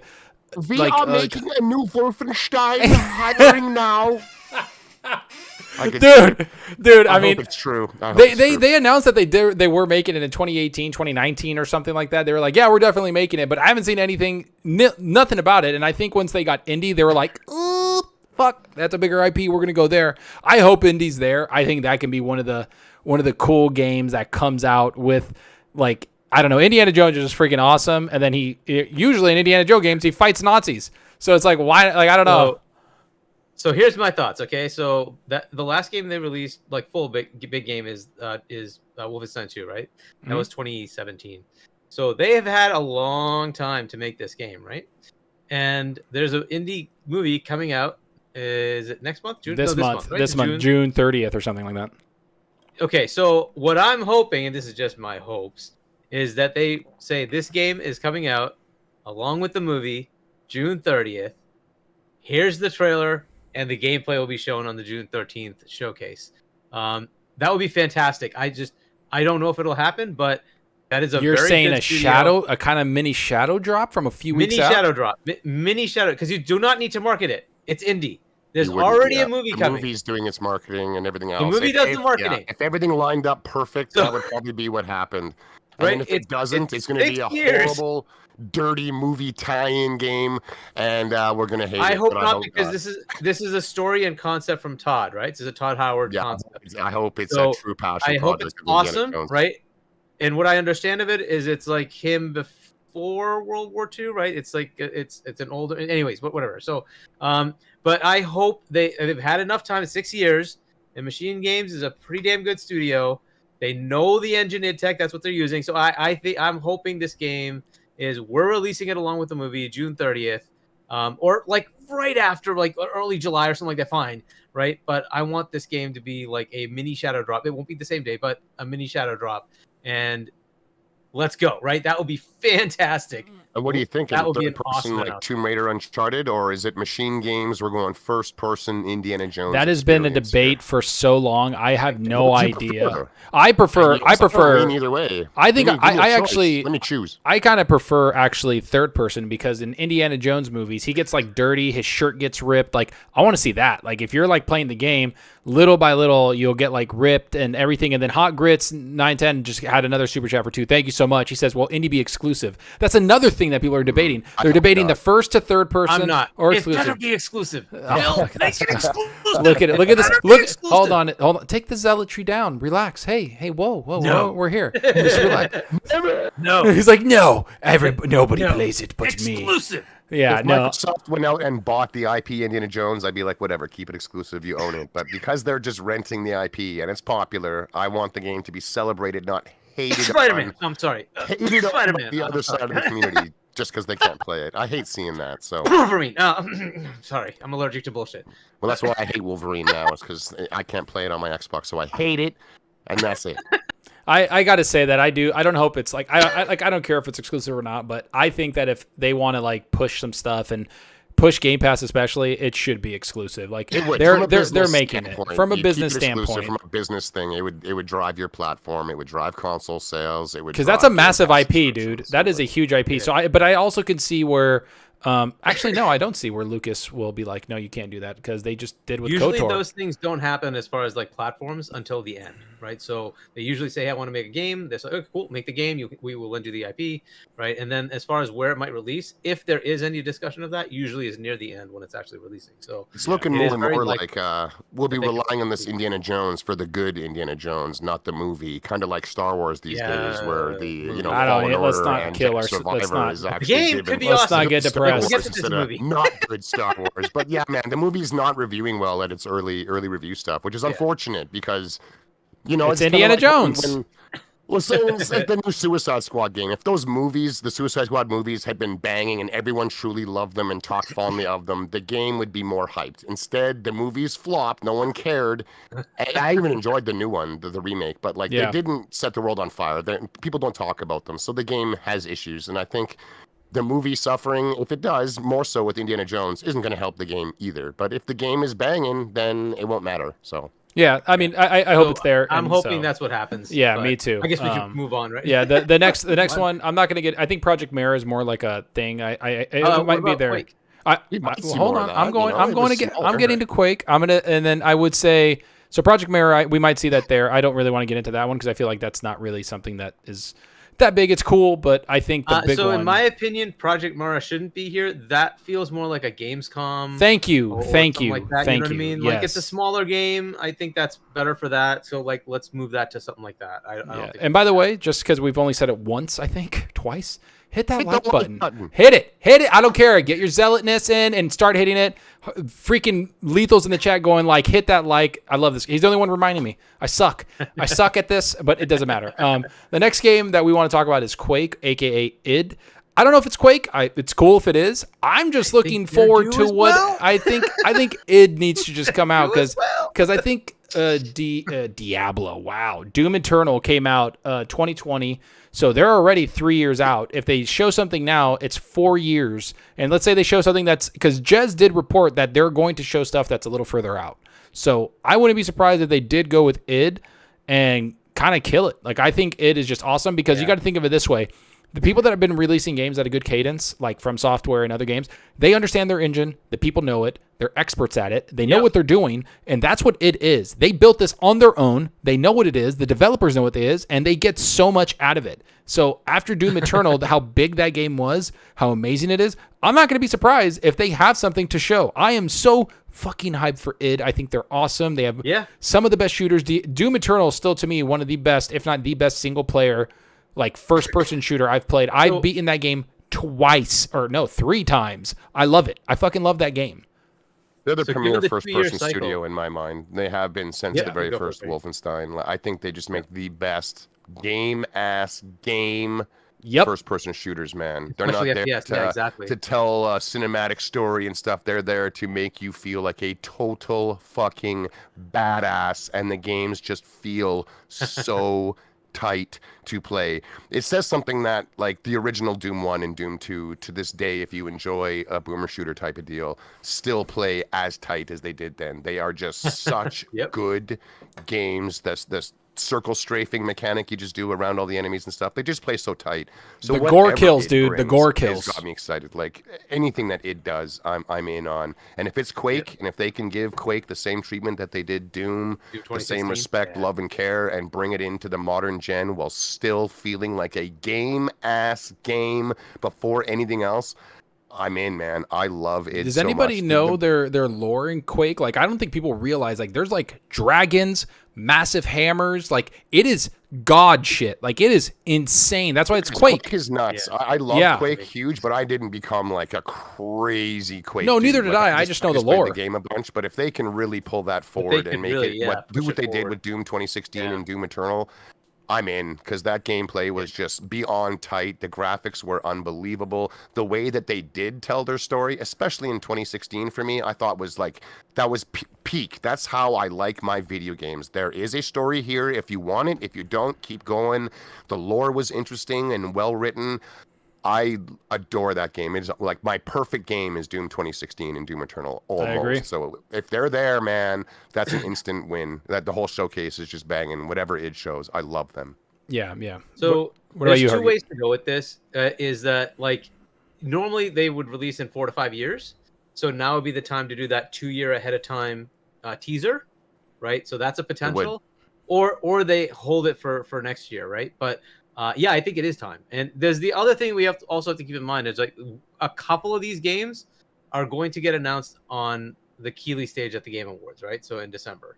we are making a new Wolfenstein hiring now. Dude, I mean, hope it's true. They announced that they were making it in 2018, 2019 or something like that. They were like, yeah, we're definitely making it, but I haven't seen nothing about it. And I think once they got Indy, they were like, oh, fuck, that's a bigger IP. We're gonna go there. I hope Indy's there. I think that can be one of the cool games that comes out with, like, I don't know, Indiana Jones is just freaking awesome. And then usually in Indiana Jones games, he fights Nazis. So it's like, why? Like, I don't know. So here's my thoughts. Okay, so the last game they released, like full big game, is Wolfenstein 2, right? That was 2017. So they have had a long time to make this game, right? And there's an indie movie coming out. Is it next month? June? This month, June 30th or something like that. Okay, so what I'm hoping, and this is just my hopes, is that they say this game is coming out along with the movie June 30th. Here's the trailer, and the gameplay will be shown on the June 13th showcase. That would be fantastic. I don't know if it'll happen, but that is You're very saying good a studio. shadow, a kind of mini shadow drop from a few weeks out? Mini shadow, because you do not need to market it. It's indie. There's already a movie coming. The movie's doing its marketing and everything else. The movie does the marketing. If everything lined up perfect, that would probably be what happened. And Right? if it doesn't, it's going to be a horrible, dirty movie tie-in game, and we're going to hate it. I hope not, because this is a story and concept from Todd, right? This is a Todd Howard concept. I hope it's a true passion. I hope it's awesome, right? And what I understand of it is it's like him before World War II, right? It's like it's an older, anyways, but whatever. So, but I hope they've had enough time. 6 years, and Machine Games is a pretty damn good studio. They know the engine id tech. That's what they're using. So I think I'm hoping this game we're releasing it along with the movie June 30th, or like right after, like early July or something like that. Fine, right? But I want this game to be like a mini shadow drop. It won't be the same day, but a mini shadow drop, and let's go. Right? That would be fantastic. And what do you think? Is That it would be third an person awesome like announcement. Tomb Raider Uncharted, or is it machine games? We're going first person Indiana Jones. That has been a experience debate here. for so long. I have no What do you idea. prefer? I prefer. You know, I some don't prefer. lean either way. I think Give me a I choice. actually. Let me choose. I kind of prefer actually third person because in Indiana Jones movies, he gets like dirty, his shirt gets ripped. Like I want to see that. Like if you're like playing the game, little by little you'll get like ripped and everything. And then Hot Grits 910 just had another super chat for 2. Thank you so much. He says, "Will indie be exclusive?" That's another thing that people are debating. They're debating the first to third person I'm not. or It's exclusive. gonna be exclusive. Phil, make it exclusive. Look at it. Look at this. Better be Look. exclusive. Hold on. Take the zealotry down. Relax. Hey. Whoa. We're here. Just relax. No. He's like, no. Nobody No. plays it but me. Exclusive. Yeah. If No. Microsoft went out and bought the IP Indiana Jones, I'd be like, whatever, keep it exclusive, you own it. But because they're just renting the IP and it's popular, I want the game to be celebrated, not hated Spider-Man. on, I'm sorry. hated on Spider-Man. the other side of the community just because they can't play it. I hate seeing that. So, Wolverine. Sorry, I'm allergic to bullshit. well, that's why I hate Wolverine now, is because I can't play it on my Xbox, so I hate it, and that's it. I got to say that I don't hope it's like I don't care if it's exclusive or not, but I think that if they want to like push some stuff and push Game Pass especially, it should be exclusive. Like It would. they're From a business making it standpoint, from a you'd business keep it exclusive. standpoint. From a business thing, it would drive your platform. It would drive console sales. It would Because that's a drive massive Game Pass IP, dude. subscriptions. That is a huge IP. So I also can see where actually no, I don't see where Lucas will be like, no, you can't do that because they just did with Usually KOTOR. those things don't happen as far as like platforms until the end, right? So they usually say, hey, I want to make a game. They say, okay, cool, make the game. We will lend you the IP, right? And then as far as where it might release, if there is any discussion of that, usually is near the end when it's actually releasing. So It's looking It more is and very more likely like we'll be that they can relying on this complete. Indiana Jones for the good Indiana Jones, not the movie. Kind of like Star Wars these days, where the Yeah. I don't- Fallen let's Order not and kill Jedi our- let's Survivor not- is The actually game given could be Let's awesome. not get Star depressed. Wars We'll get to this instead of movie. not good Star Wars. But yeah, man, the movie's not reviewing well at its early review stuff, which is unfortunate because It's kinda Indiana like Jones. well, so it's like the new Suicide Squad game. If those movies, the Suicide Squad movies, had been banging and everyone truly loved them and talked fondly of them, the game would be more hyped. Instead, the movies flopped. No one cared. I even enjoyed the new one, the remake, but like Yeah. they didn't set the world on fire. People don't talk about them, so the game has issues. And I think the movie suffering, if it does, more so with Indiana Jones, isn't going to help the game either. But if the game is banging, then it won't matter. So. Yeah, I mean, I hope So it's there. I'm and hoping so- that's what happens. Yeah, but me too. I guess we should move on, right? Yeah, the next What? one, I'm not gonna get. I think Project Mara is more like a thing. It What might be about there. Quake? We might see Hold more on, of I'm that, going. you know, I'm it going to was get. smaller. I'm getting to Quake. I'm gonna, and then I would say so. Project Mara, we might see that there. I don't really want to get into that one because I feel like that's not really something that is that big. It's cool, but I think the big So one. in my opinion, Project Mara shouldn't be here. That feels more like a Gamescom. Thank you, or thank something you, like that, thank you know what I mean? Like it's a Yes. smaller game. I think that's better for that. So like, let's move that to something like that. I don't Yeah. think And by the way, just because we've only said it once, I think twice, hit that Hit the like like button. button. Hit it. I don't care. Get your zealotness in and start hitting it. Freaking Lethal's in the chat going like, hit that like. I love this. He's the only one reminding me. I suck at this, but it doesn't matter. The next game that we want to talk about is Quake, aka id. I don't know if it's Quake. It's cool if it is. I'm just looking you're forward due to as what well. I think id needs to just come out Due as because I think Diablo, wow, Doom Eternal came out 2020, so they're already 3 years out. If they show something now, it's 4 years. And let's say they show something that's because Jez did report that they're going to show stuff that's a little further out. So I wouldn't be surprised if they did go with id and kind of kill it. Like I think id is just awesome because you got to think of it this way. The people that have been releasing games at a good cadence, like From Software and other games, they understand their engine. The people know it. They're experts at it. They know what they're doing, and that's what it is. They built this on their own. They know what it is. The developers know what it is, and they get so much out of it. So after Doom Eternal, how big that game was, how amazing it is, I'm not going to be surprised if they have something to show. I am so fucking hyped for id. I think they're awesome. They have some of the best shooters. Doom Eternal is still, to me, one of the best, if not the best single-player like first-person shooter I've played. I've beaten that game three times. I love it. I fucking love that game. They're the premier the first-person 2-year cycle. studio in my mind. They have been since the very go for first it. Wolfenstein. I think they just make the best game Yep. first-person shooters, man. They're Especially not there FPS, yeah, exactly. to tell a cinematic story and stuff. They're there to make you feel like a total fucking badass, and the games just feel so tight to play. It says something that like the original Doom 1 and Doom 2 to this day, if you enjoy a boomer shooter type of deal, still play as tight as they did then. They are just such good games. This circle strafing mechanic you just do around all the enemies and stuff. They just play so tight. So the gore kills, dude. The gore kills got me excited. Like anything that it does, I'm in on. And if it's Quake, and if they can give Quake the same treatment that they did Doom, the same respect, love, and care, and bring it into the modern gen while still feeling like a game-ass game before anything else, I'm in, man. I love it. Does anybody know their lore in Quake? Like, I don't think people realize, like, there's like dragons, massive hammers. Like, it is god shit. Like, it is insane. That's why it's Quake. Quake is nuts. Yeah. I love Quake huge, but I didn't become like a crazy Quake. No, neither did I. I just know the lore. The game a bunch, but if they can really pull that forward and make do what they did with Doom 2016 and Doom Eternal, I'm in, because that gameplay was just beyond tight. The graphics were unbelievable. The way that they did tell their story, especially in 2016 for me, I thought was like, that was peak. That's how I like my video games. There is a story here if you want it. If you don't, keep going. The lore was interesting and well written. I adore that game. It's like my perfect game is Doom 2016 and Doom Eternal almost. I agree. So if they're there, man, that's an instant win. That the whole showcase is just banging. Whatever it shows, I love them. Yeah. So there's two ways to go with this. Is that like normally they would release in 4 to 5 years. So now would be the time to do that 2 year ahead of time teaser, right? So that's a potential. Or they hold it for next year, right? But I think it is time. And there's the other thing we also have to keep in mind is like a couple of these games are going to get announced on the Keighley stage at the Game Awards, right? So in December.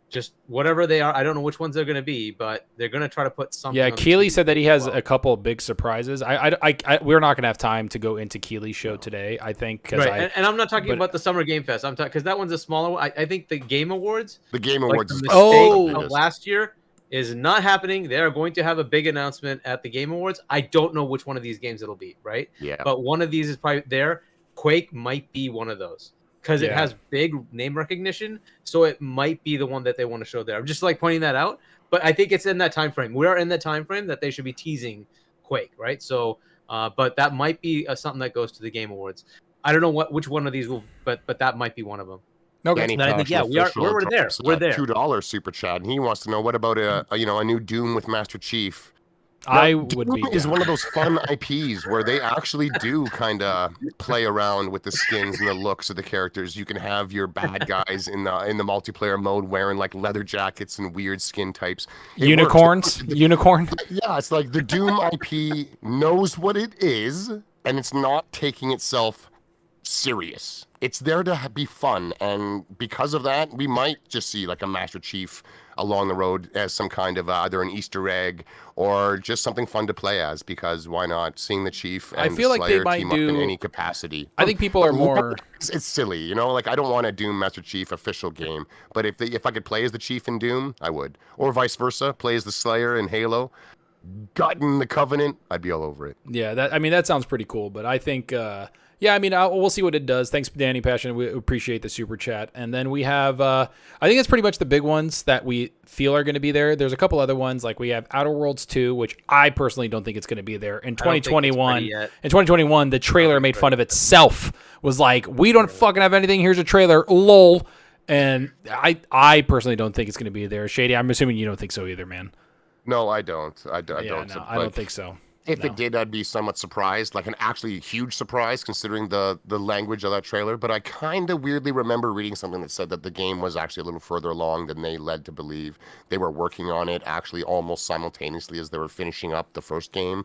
Just whatever they are, I don't know which ones they're going to be, but they're going to try to put something. Yeah, Keighley said that he has a couple of big surprises. We're not going to have time to go into Keighley's show today, I think. Right, and I'm not talking about the Summer Game Fest. I'm talking because that one's a smaller one. I think the Game Awards. The Game Awards is of last year is not happening. They are going to have a big announcement at the Game Awards. I don't know which one of these games it'll be, right? Yeah. But one of these is probably there. Quake might be one of those because it has big name recognition. So it might be the one that they want to show there. I'm just like pointing that out. But I think it's in that time frame. We are in the time frame that they should be teasing Quake, right? So, but that might be something that goes to the Game Awards. I don't know which one of these will, but that might be one of them. Okay. I think we're there. We're there. $2 super chat, and he wants to know what about a new Doom with Master Chief. I would Doom is one of those fun IPs where they actually do kind of play around with the skins and the looks of the characters. You can have your bad guys in the multiplayer mode wearing like leather jackets and weird skin types. Unicorns. Yeah, it's like the Doom IP knows what it is, and it's not taking itself serious. It's there to be fun, and because of that, we might just see like a Master Chief along the road as some kind of either an Easter egg or just something fun to play as, because why not? Seeing the Chief and I feel the like Slayer they might team do up in any capacity. I think people are more. It's silly, like I don't want a Doom Master Chief official game, but if I could play as the Chief in Doom, I would, or vice versa, play as the Slayer in Halo. Gotten the Covenant, I'd be all over it. Yeah, that sounds pretty cool, but I think. We'll see what it does. Thanks, Danny Passion. We appreciate the super chat. And then we have, I think it's pretty much the big ones that we feel are going to be there. There's a couple other ones, like we have Outer Worlds 2, which I personally don't think it's going to be there. In 2021, the trailer made fun of itself. Was like, we don't fucking have anything. Here's a trailer. Lol. And I personally don't think it's going to be there. Shady, I'm assuming you don't think so either, man. No, I don't. I don't. No, I don't think so. If it did, I'd be somewhat surprised, like an actually huge surprise considering the language of that trailer. But I kind of weirdly remember reading something that said that the game was actually a little further along than they led to believe. They were working on it actually almost simultaneously as they were finishing up the first game.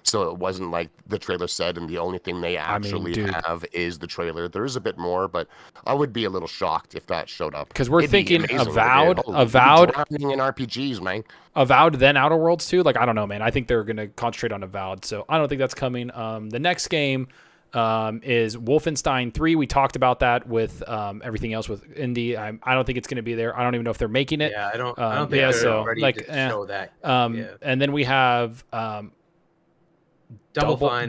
So it wasn't like the trailer said, and the only thing they actually have is the trailer. There is a bit more, but I would be a little shocked if that showed up. Because we're thinking Avowed in RPGs, man. Avowed, then Outer Worlds 2. Like, I don't know, man. I think they're going to concentrate on Avowed, so I don't think that's coming. The next game is Wolfenstein 3. We talked about that with everything else with Indie. I don't think it's going to be there. I don't even know if they're making it. Yeah, I don't think they're ready to show that. And then we have... Double Fine.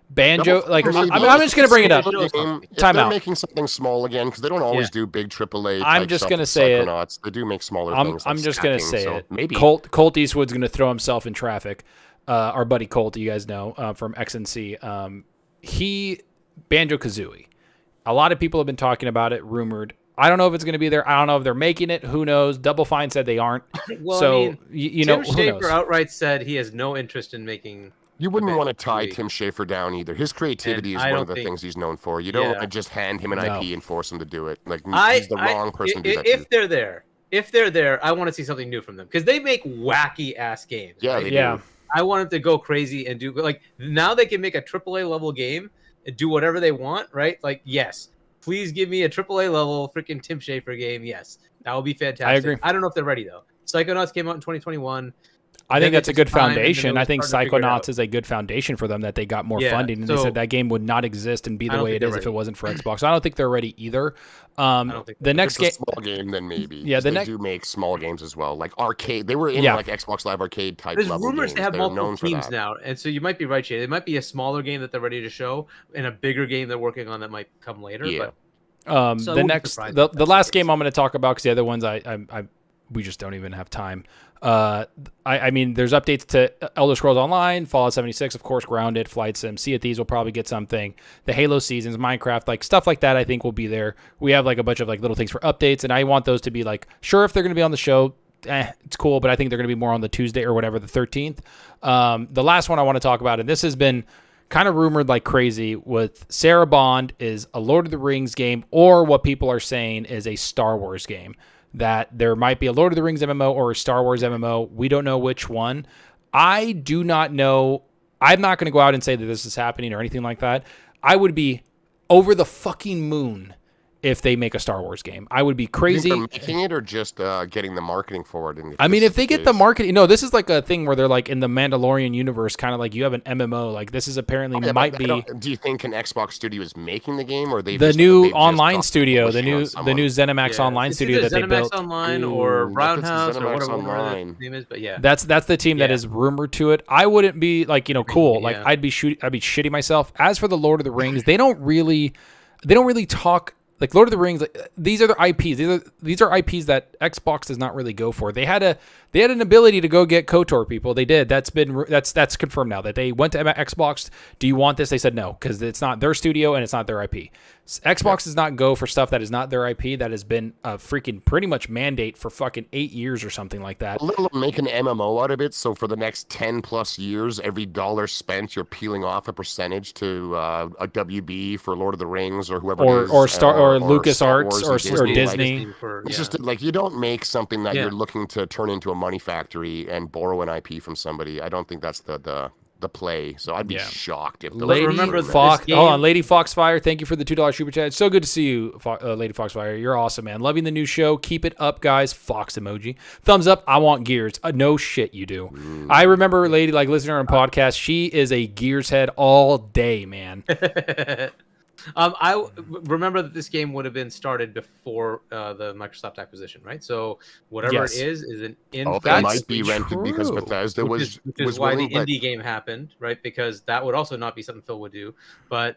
Banjo, like Maybe. I'm just gonna bring it up. If Time they're out. making something small again, because they don't always do big AAA. I'm type just stuff gonna with say it. Psychonauts. They do make smaller things. I'm like just gonna stacking, say so it. Maybe Colt Eastwood's gonna throw himself in traffic. Our buddy Colt, you guys know from XNC. He Banjo-Kazooie. A lot of people have been talking about it, rumored. I don't know if it's going to be there. I don't know if they're making it. Who knows? Double Fine said they aren't. Well, so, I mean, you know, Tim who knows? Schafer outright said he has no interest in making. you wouldn't want to tie Banjo-Kazooie. Tim Schafer down either. His creativity And is I one don't of the think- things he's known for. You don't want to just hand him an No. IP and force him to do it. Like I- he's the wrong person to do that. If to. they're there, I want to see something new from them because they make wacky ass games. Yeah, right? they Yeah. do. I want them to go crazy and do like now they can make a AAA level game and do whatever they want, right? Like, yes, please give me a AAA level freaking Tim Schafer game. Yes, that would be fantastic. I agree. I don't know if they're ready though. Psychonauts came out in 2021. I think Then that's a it good took time, and then foundation. it I was think hard to figure it Psychonauts out. is a good foundation for them that they got more Yeah, funding, and they so- said that game would not exist and be I the don't way think it is they're if it ready. wasn't for Xbox. I don't think they're ready either. don't think The If next game, it's a small game, then maybe. Yeah, 'cause the they next- do make small games as well, like arcade. They were in Yeah. like Xbox Live Arcade type There's level rumors games. they have They're multiple known for teams that. now, and so you might be right, Shady. It might be a smaller game that they're ready to show, and a bigger game they're working on that might come later. Yeah. But So I the wouldn't next, surprise me the if that's last the case. game I'm going to talk about because the other ones we just don't even have time. I mean, there's updates to Elder Scrolls Online, Fallout 76, of course, Grounded, Flight Sim. Sea of Thieves will probably get something. The Halo seasons, Minecraft, like stuff like that, I think will be there. We have like a bunch of like little things for updates, and I want those to be like, sure, if they're going to be on the show, it's cool, but I think they're going to be more on the Tuesday or whatever, the 13th. The last one I want to talk about, and this has been kind of rumored like crazy, with Sarah Bond is a Lord of the Rings game, or what people are saying is a Star Wars game. That there might be a Lord of the Rings MMO or a Star Wars MMO. We don't know which one. I do not know. I'm not going to go out and say that this is happening or anything like that. I would be over the fucking moon if they make a Star Wars game. I would be You think crazy. they're making it or just getting the marketing for it? I mean, if they get the marketing, no, this is like a thing where they're like in the Mandalorian universe, kind of like you have an MMO. Like this is apparently might be Do you think an Xbox studio is making the game, or they the just, new they've just online got studio, pushing on the someone? new ZeniMax Yeah. online It's studio either that they ZeniMax built. Online Ooh, or if it's Roundhouse or ZeniMax whatever Online. the name is, but yeah. That's the team that Yeah. is rumored to it. I wouldn't be like, cool. Like Yeah. I'd be shitting myself. As for the Lord of the Rings, they don't really talk like Lord of the Rings. Like, these are their IPs. These are IPs that Xbox does not really go for. They had an ability to go get KOTOR people. They did. That's confirmed now that they went to Xbox. Do you want this? They said no because it's not their studio and it's not their IP. Xbox does not go for stuff that is not their IP. That has been a freaking pretty much mandate for fucking 8 years or something like that. Let alone make an MMO out of it. So for the next 10 plus years, every dollar spent, you're peeling off a percentage to a WB for Lord of the Rings or whoever it is, Or Star LucasArts Wars or and Disney. It's just like you don't make something that Yeah. you're looking to turn into a money factory and borrow an IP from somebody. I don't think that's the play. So I'd be Yeah. shocked if the Lady remember this Fox, game- hold on, Lady Foxfire, thank you for the $2 super chat. It's so good to see you, Lady Foxfire. You're awesome, man. Loving the new show. Keep it up, guys. Fox emoji. Thumbs up. I want Gears. No shit, you do. I remember Lady like listening to her on podcast. She is a Gears head all day, man. Remember that this game would have been started before the Microsoft acquisition, right? So whatever Yes. it is an in. Oh, That's it might be rented because true. Bethesda which was is why willing, the but indie game happened, right? Because that would also not be something Phil would do. But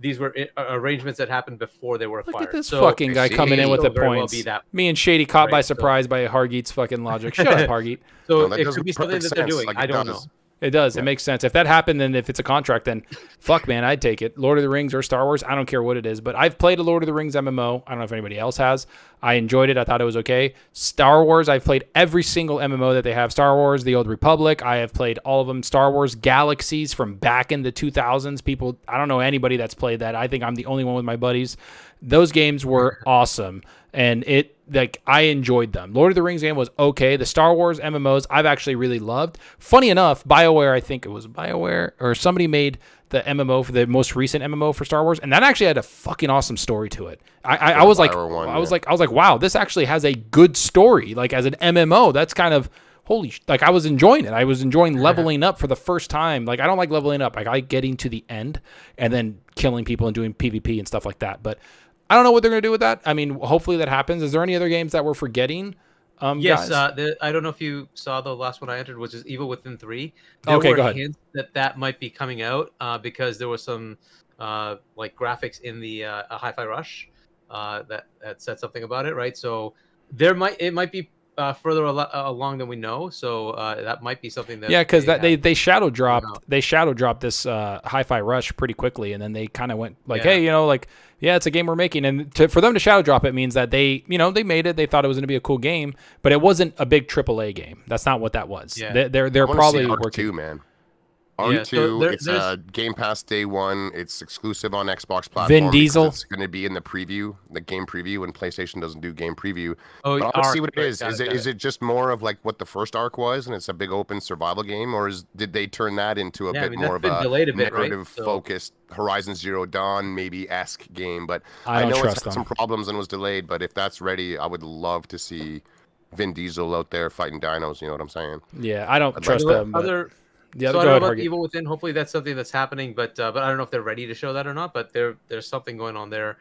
these were arrangements that happened before they were acquired. Look at this So fucking guy see, coming in with the it'll very well points. be that. Me and Shady caught by Right, so- surprise by Hargeet's fucking logic. Shut up, Hargeet. So No, that it does could be make something perfect that they're sense, doing. like I it don't does. know. It does. It makes sense. If that happened, then if it's a contract, then fuck, man, I'd take it. Lord of the Rings or Star Wars, I don't care what it is. But I've played a Lord of the Rings MMO. I don't know if anybody else has. I enjoyed it. I thought it was okay. Star Wars, I've played every single MMO that they have. Star Wars, The Old Republic, I have played all of them. Star Wars Galaxies from back in the 2000s. People, I don't know anybody that's played that. I think I'm the only one with my buddies. Those games were awesome. And I enjoyed them. Lord of the Rings game was okay. The Star Wars MMOs I've actually really loved. Funny enough, BioWare, I think it was BioWare or somebody made the MMO for the most recent MMO for Star Wars, and that actually had a fucking awesome story to it. I was like, I was like, wow, this actually has a good story. Like as an MMO, that's kind of like I was enjoying it. I was enjoying leveling up for the first time. Like I don't like leveling up. Like I like getting to the end and then killing people and doing PvP and stuff like that. But I don't know what they're going to do with that. I mean, hopefully that happens. Is there any other games that we're forgetting? Yes, guys? I don't know if you saw the last one I entered, which is Evil Within 3. There Okay, were go ahead. hints that might be coming out because there was some like graphics in the Hi-Fi Rush that said something about it, right? So it might be further along than we know. So that might be something that Yeah, because they have they shadow coming dropped out. this Hi-Fi Rush pretty quickly, and then they kind of went like, Yeah. hey, like, yeah, it's a game we're making, and for them to shadow drop it means that they made it. They thought it was going to be a cool game, but it wasn't a big AAA game. That's not what that was. Yeah. They're I wanna probably see working. R2, man. Yeah, so R2, it's there's Game Pass day one. It's exclusive on Xbox platform. Vin because Diesel? It's going to be in the preview, the game preview, when PlayStation doesn't do game preview. oh, But I want to Arc, see what it right, is. got Is it just more of like what the first Arc was, and it's a big open survival game, or did they turn that into a Yeah, I bit mean, more that's of been a delayed a bit, right? narrative-focused Horizon Zero Dawn maybe esque game? But I don't know it's trust had them. some problems and was delayed. But if that's ready, I would love to see Vin Diesel out there fighting dinos. You know what I'm saying? Yeah, I don't I'd trust like them. But yeah, So I go don't ahead, know about Hargeet. Evil Within. Hopefully that's something that's happening, but I don't know if they're ready to show that or not. But there's something going on there.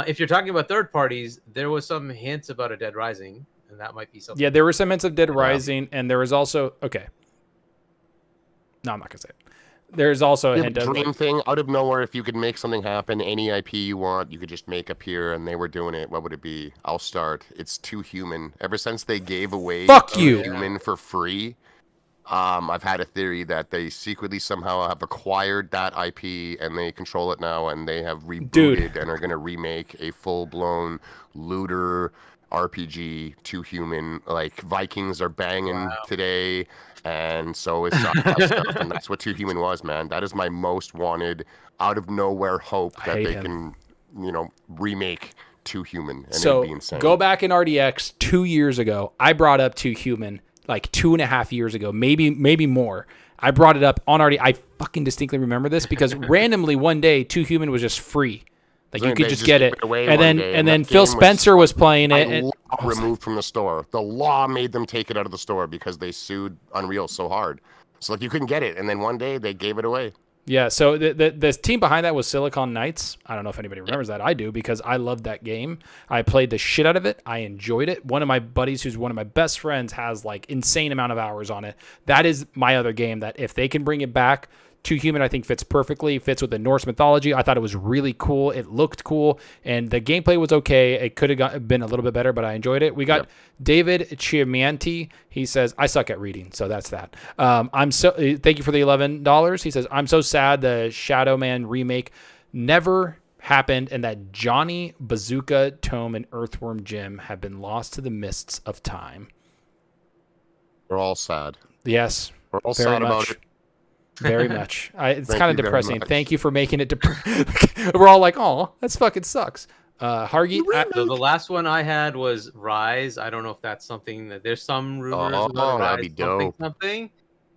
If you're talking about third parties, there was some hints about a Dead Rising, and that might be something. Yeah, there were some hints of Dead Yeah. Rising, and there was also No, I'm not gonna say it. There's also a The hint of dream thing out of nowhere. If you could make something happen, any IP you want, you could just make appear, and they were doing it. What would it be? I'll start. It's Too Human. Ever since they gave away Fuck Too you. Human for free, I've had a theory that they secretly somehow have acquired that IP and they control it now, and they have rebooted and are going to remake a full-blown looter RPG. Too Human. Like Vikings are banging today. And so is sci-fi stuff, and that's what Too Human was, man. That is my most wanted, out of nowhere hope that hate they him. can, remake Too Human, and So it'd be insane. go back in RDX 2 years ago. I brought up Too Human like 2.5 years ago, maybe more. I brought it up on RDX. I fucking distinctly remember this because randomly one day Too Human was just free. Like you They could just get gave it, away and one then day, and that then game Phil Spencer was playing by it. And law removed from the store. The law made them take it out of the store because they sued Unreal so hard. So like you couldn't get it, and then one day they gave it away. yeah, so the team behind that was Silicon Knights. I don't know if anybody remembers that. I do because I loved that game. I played the shit out of it. I enjoyed it. One of my buddies, who's one of my best friends, has like insane amount of hours on it. That is my other game that if they can bring it back, Too Human, I think fits perfectly. Fits with the Norse mythology. I thought it was really cool. It looked cool, and the gameplay was okay. It could have been a little bit better, but I enjoyed it. We got David Chiamianti. He says, "I suck at reading," so that's that. Thank you for the $11. He says, "I'm so sad the Shadow Man remake never happened, and that Johnny, Bazooka, Tome, and Earthworm Jim have been lost to the mists of time." We're all sad. Yes, We're all very sad much. about it. Very much. It's Thank kind of you very depressing. much. Thank you for making it We're all like, oh, that's fucking sucks. Hargeet, So the last one I had was Rise. I don't know if that's something that there's some rumors Oh, about that'd Rise be dope. something.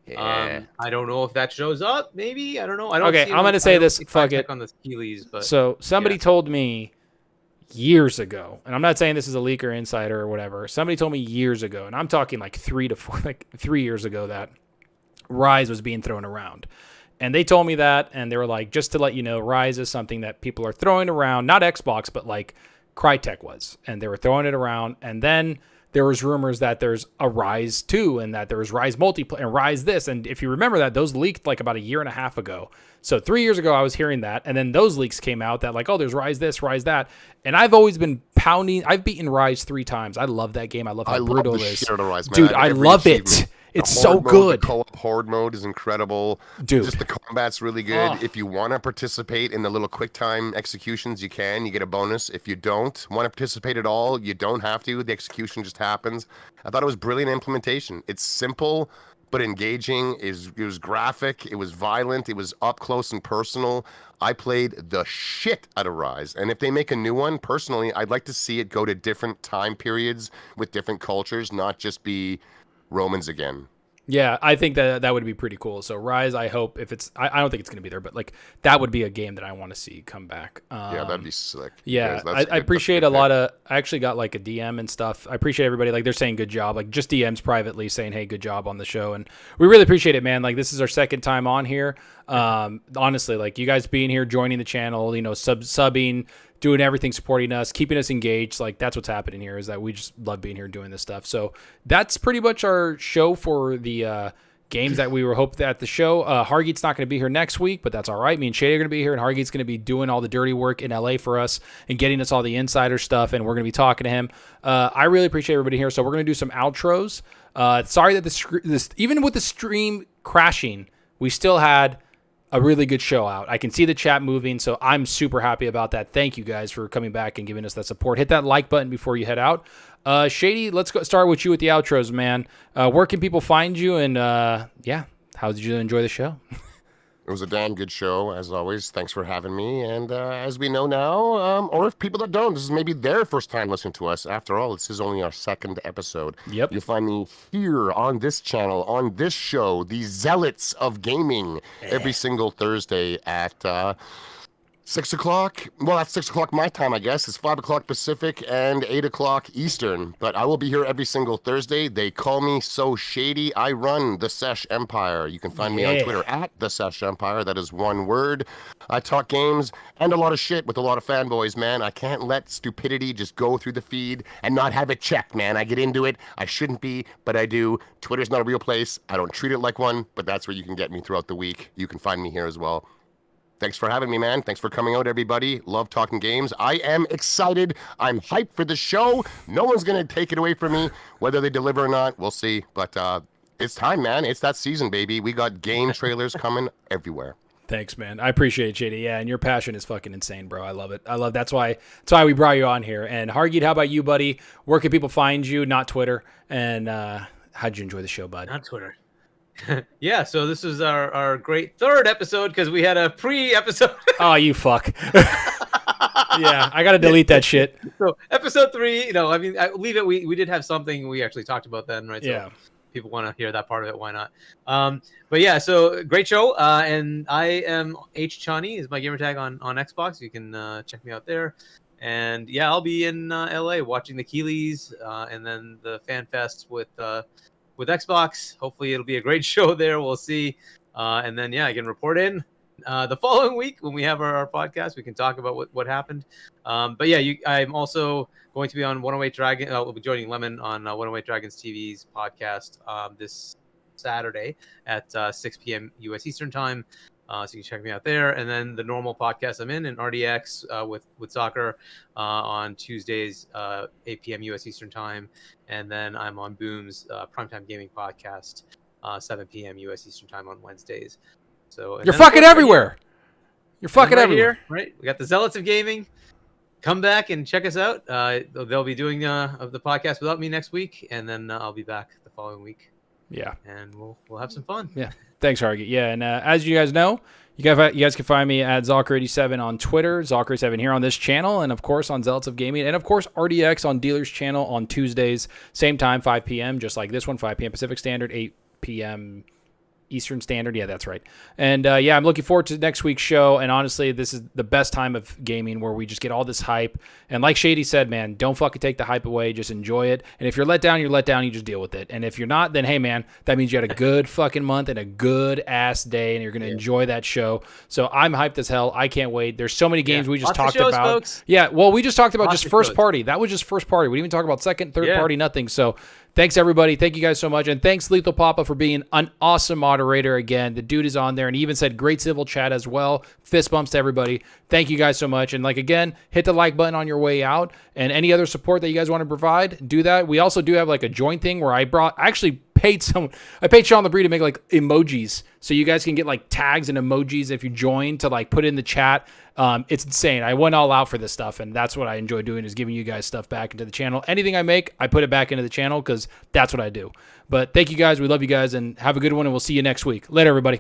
Yeah. I don't know if that shows up. Maybe I don't know. I don't. Okay, see I'm gonna say this, fuck it. on the Keeleys, but so somebody yeah. told me years ago, and I'm not saying this is a leak or insider or whatever. Somebody told me years ago, and I'm talking like 3 years ago, that Rise was being thrown around. And they told me that, and they were like, just to let you know, Rise is something that people are throwing around, not Xbox, but like Crytek was. And they were throwing it around. And then there was rumors that there's a Rise 2 and that there was Rise multiplayer and Rise this. And if you remember that, those leaked like about a year and a half ago. So 3 years ago, I was hearing that. And then those leaks came out that like, oh, there's Rise this, Rise that. And I've always been pounding. I've beaten Rise 3 times. I love that game. I love how brutal love it the is. shit out of Rise, man. Dude, I Every love it. achievement. It's The so horde mode, good. The co-op horde mode is incredible. Dude. Just the combat's really good. If you want to participate in the little quick time executions, you can. You get a bonus. If you don't want to participate at all, you don't have to. The execution just happens. I thought it was brilliant implementation. It's simple but engaging. It was graphic. It was violent. It was up close and personal. I played the shit out of Rise. And if they make a new one, personally, I'd like to see it go to different time periods with different cultures, not just be Romans again. Yeah, I think that would be pretty cool. So Rise, I hope if it's, I don't think it's going to be there, but like that would be a game that I want to see come back. Yeah, that'd be sick. Yeah, Because I appreciate a lot of, I actually got like a DM and stuff. I appreciate everybody. Like they're saying good job, like just DMs privately saying, hey, good job on the show. And we really appreciate it, man. Like this is our second time on here. Honestly, like you guys being here, joining the channel, subbing, doing everything, supporting us, keeping us engaged. Like that's what's happening here, is that we just love being here doing this stuff. So that's pretty much our show for the games that we were hoping at the show. Hargeet's not going to be here next week, but that's all right. Me and Shady are going to be here, and Hargeet's going to be doing all the dirty work in LA for us and getting us all the insider stuff, and we're going to be talking to him. I really appreciate everybody here, so we're going to do some outros. Sorry that this even with the stream crashing, we still had a really good show out. I can see the chat moving, so I'm super happy about that. Thank you guys for coming back and giving us that support. Hit that like button before you head out. Shady, let's start with you with the outros, man. Where can people find you? And how did you enjoy the show? It was a damn good show, as always. Thanks for having me. And as we know now, or if people that don't, this is maybe their first time listening to us. After all, this is only our second episode. Yep. You'll find me here on this channel, on this show, the Zealots of Gaming, every single Thursday at 6 o'clock. Well, that's 6 o'clock my time, I guess. It's 5 o'clock Pacific and 8 o'clock Eastern. But I will be here every single Thursday. They call me So Shady. I run the Sesh Empire. You can find me on Twitter at the Sesh Empire. That is one word. I talk games and a lot of shit with a lot of fanboys, man. I can't let stupidity just go through the feed and not have it checked, man. I get into it. I shouldn't be, but I do. Twitter's not a real place. I don't treat it like one, but that's where you can get me throughout the week. You can find me here as well. Thanks for having me, man. Thanks for coming out, everybody. Love talking games. I am excited. I'm hyped for the show. No one's going to take it away from me. Whether they deliver or not, we'll see. But it's time, man. It's that season, baby. We got game trailers coming everywhere. Thanks, man. I appreciate it, JD. Yeah, and your passion is fucking insane, bro. I love it. That's why we brought you on here. And Hargeet, how about you, buddy? Where can people find you? Not Twitter. And how'd you enjoy the show, bud? Not Twitter. Yeah, so this is our great third episode because we had a pre-episode. Oh, you fuck. Yeah, I got to delete that shit. So episode 3, I leave it. We did have something we actually talked about then, right? Yeah. So people want to hear that part of it, why not? But yeah, so great show. And I am Chani is my gamertag on Xbox. You can check me out there. And yeah, I'll be in LA watching the Keeleys and then the Fan Fest with Xbox. Hopefully it'll be a great show there. We'll see. And then, I can report in the following week when we have our podcast. We can talk about what happened. But yeah, I'm also going to be on 108 Dragon. We'll be joining Lemon on 108 Dragons TV's podcast this Saturday at 6 p.m. U.S. Eastern Time. So you can check me out there. And then the normal podcast I'm in RDX with soccer on Tuesdays, 8 p.m. U.S. Eastern Time. And then I'm on Boom's Primetime Gaming Podcast, 7 p.m. U.S. Eastern Time on Wednesdays. So you're fucking everywhere. You're fucking everywhere. Here, right? We got the Zealots of Gaming. Come back and check us out. They'll be doing the podcast without me next week. And then I'll be back the following week. Yeah. And we'll have some fun. Yeah. Thanks, Hargeet. Yeah, and as you guys know, you guys can find me at Zalker87 on Twitter, Zalker87 here on this channel, and of course on Zealots of Gaming, and of course RDX on Dealer's channel on Tuesdays, same time, 5 p.m., just like this one, 5 p.m. Pacific Standard, 8 p.m. Eastern Standard. Yeah, that's right. And I'm looking forward to next week's show. And honestly, this is the best time of gaming where we just get all this hype. And like Shady said, man, don't fucking take the hype away. Just enjoy it. And if you're let down, you're let down. You just deal with it. And if you're not, then hey, man, that means you had a good fucking month and a good ass day, and you're gonna enjoy that show. So I'm hyped as hell. I can't wait. There's so many games we just talked about. Folks. Yeah, well, we just talked about just first party. That was just first party. We didn't even talk about second, third party, nothing. So thanks, everybody. Thank you guys so much. And thanks, Lethal Papa, for being an awesome moderator again. The dude is on there and he even said great civil chat as well. Fist bumps to everybody. Thank you guys so much. And again, hit the like button on your way out. And any other support that you guys want to provide, do that. We also do have a join thing where I paid Sean LeBrie to make emojis. So you guys can get tags and emojis if you join to put in the chat. It's insane. I went all out for this stuff, and that's what I enjoy doing, is giving you guys stuff back into the channel. Anything I make, I put it back into the channel because that's what I do. But thank you guys. We love you guys, and have a good one, and we'll see you next week. Later, everybody.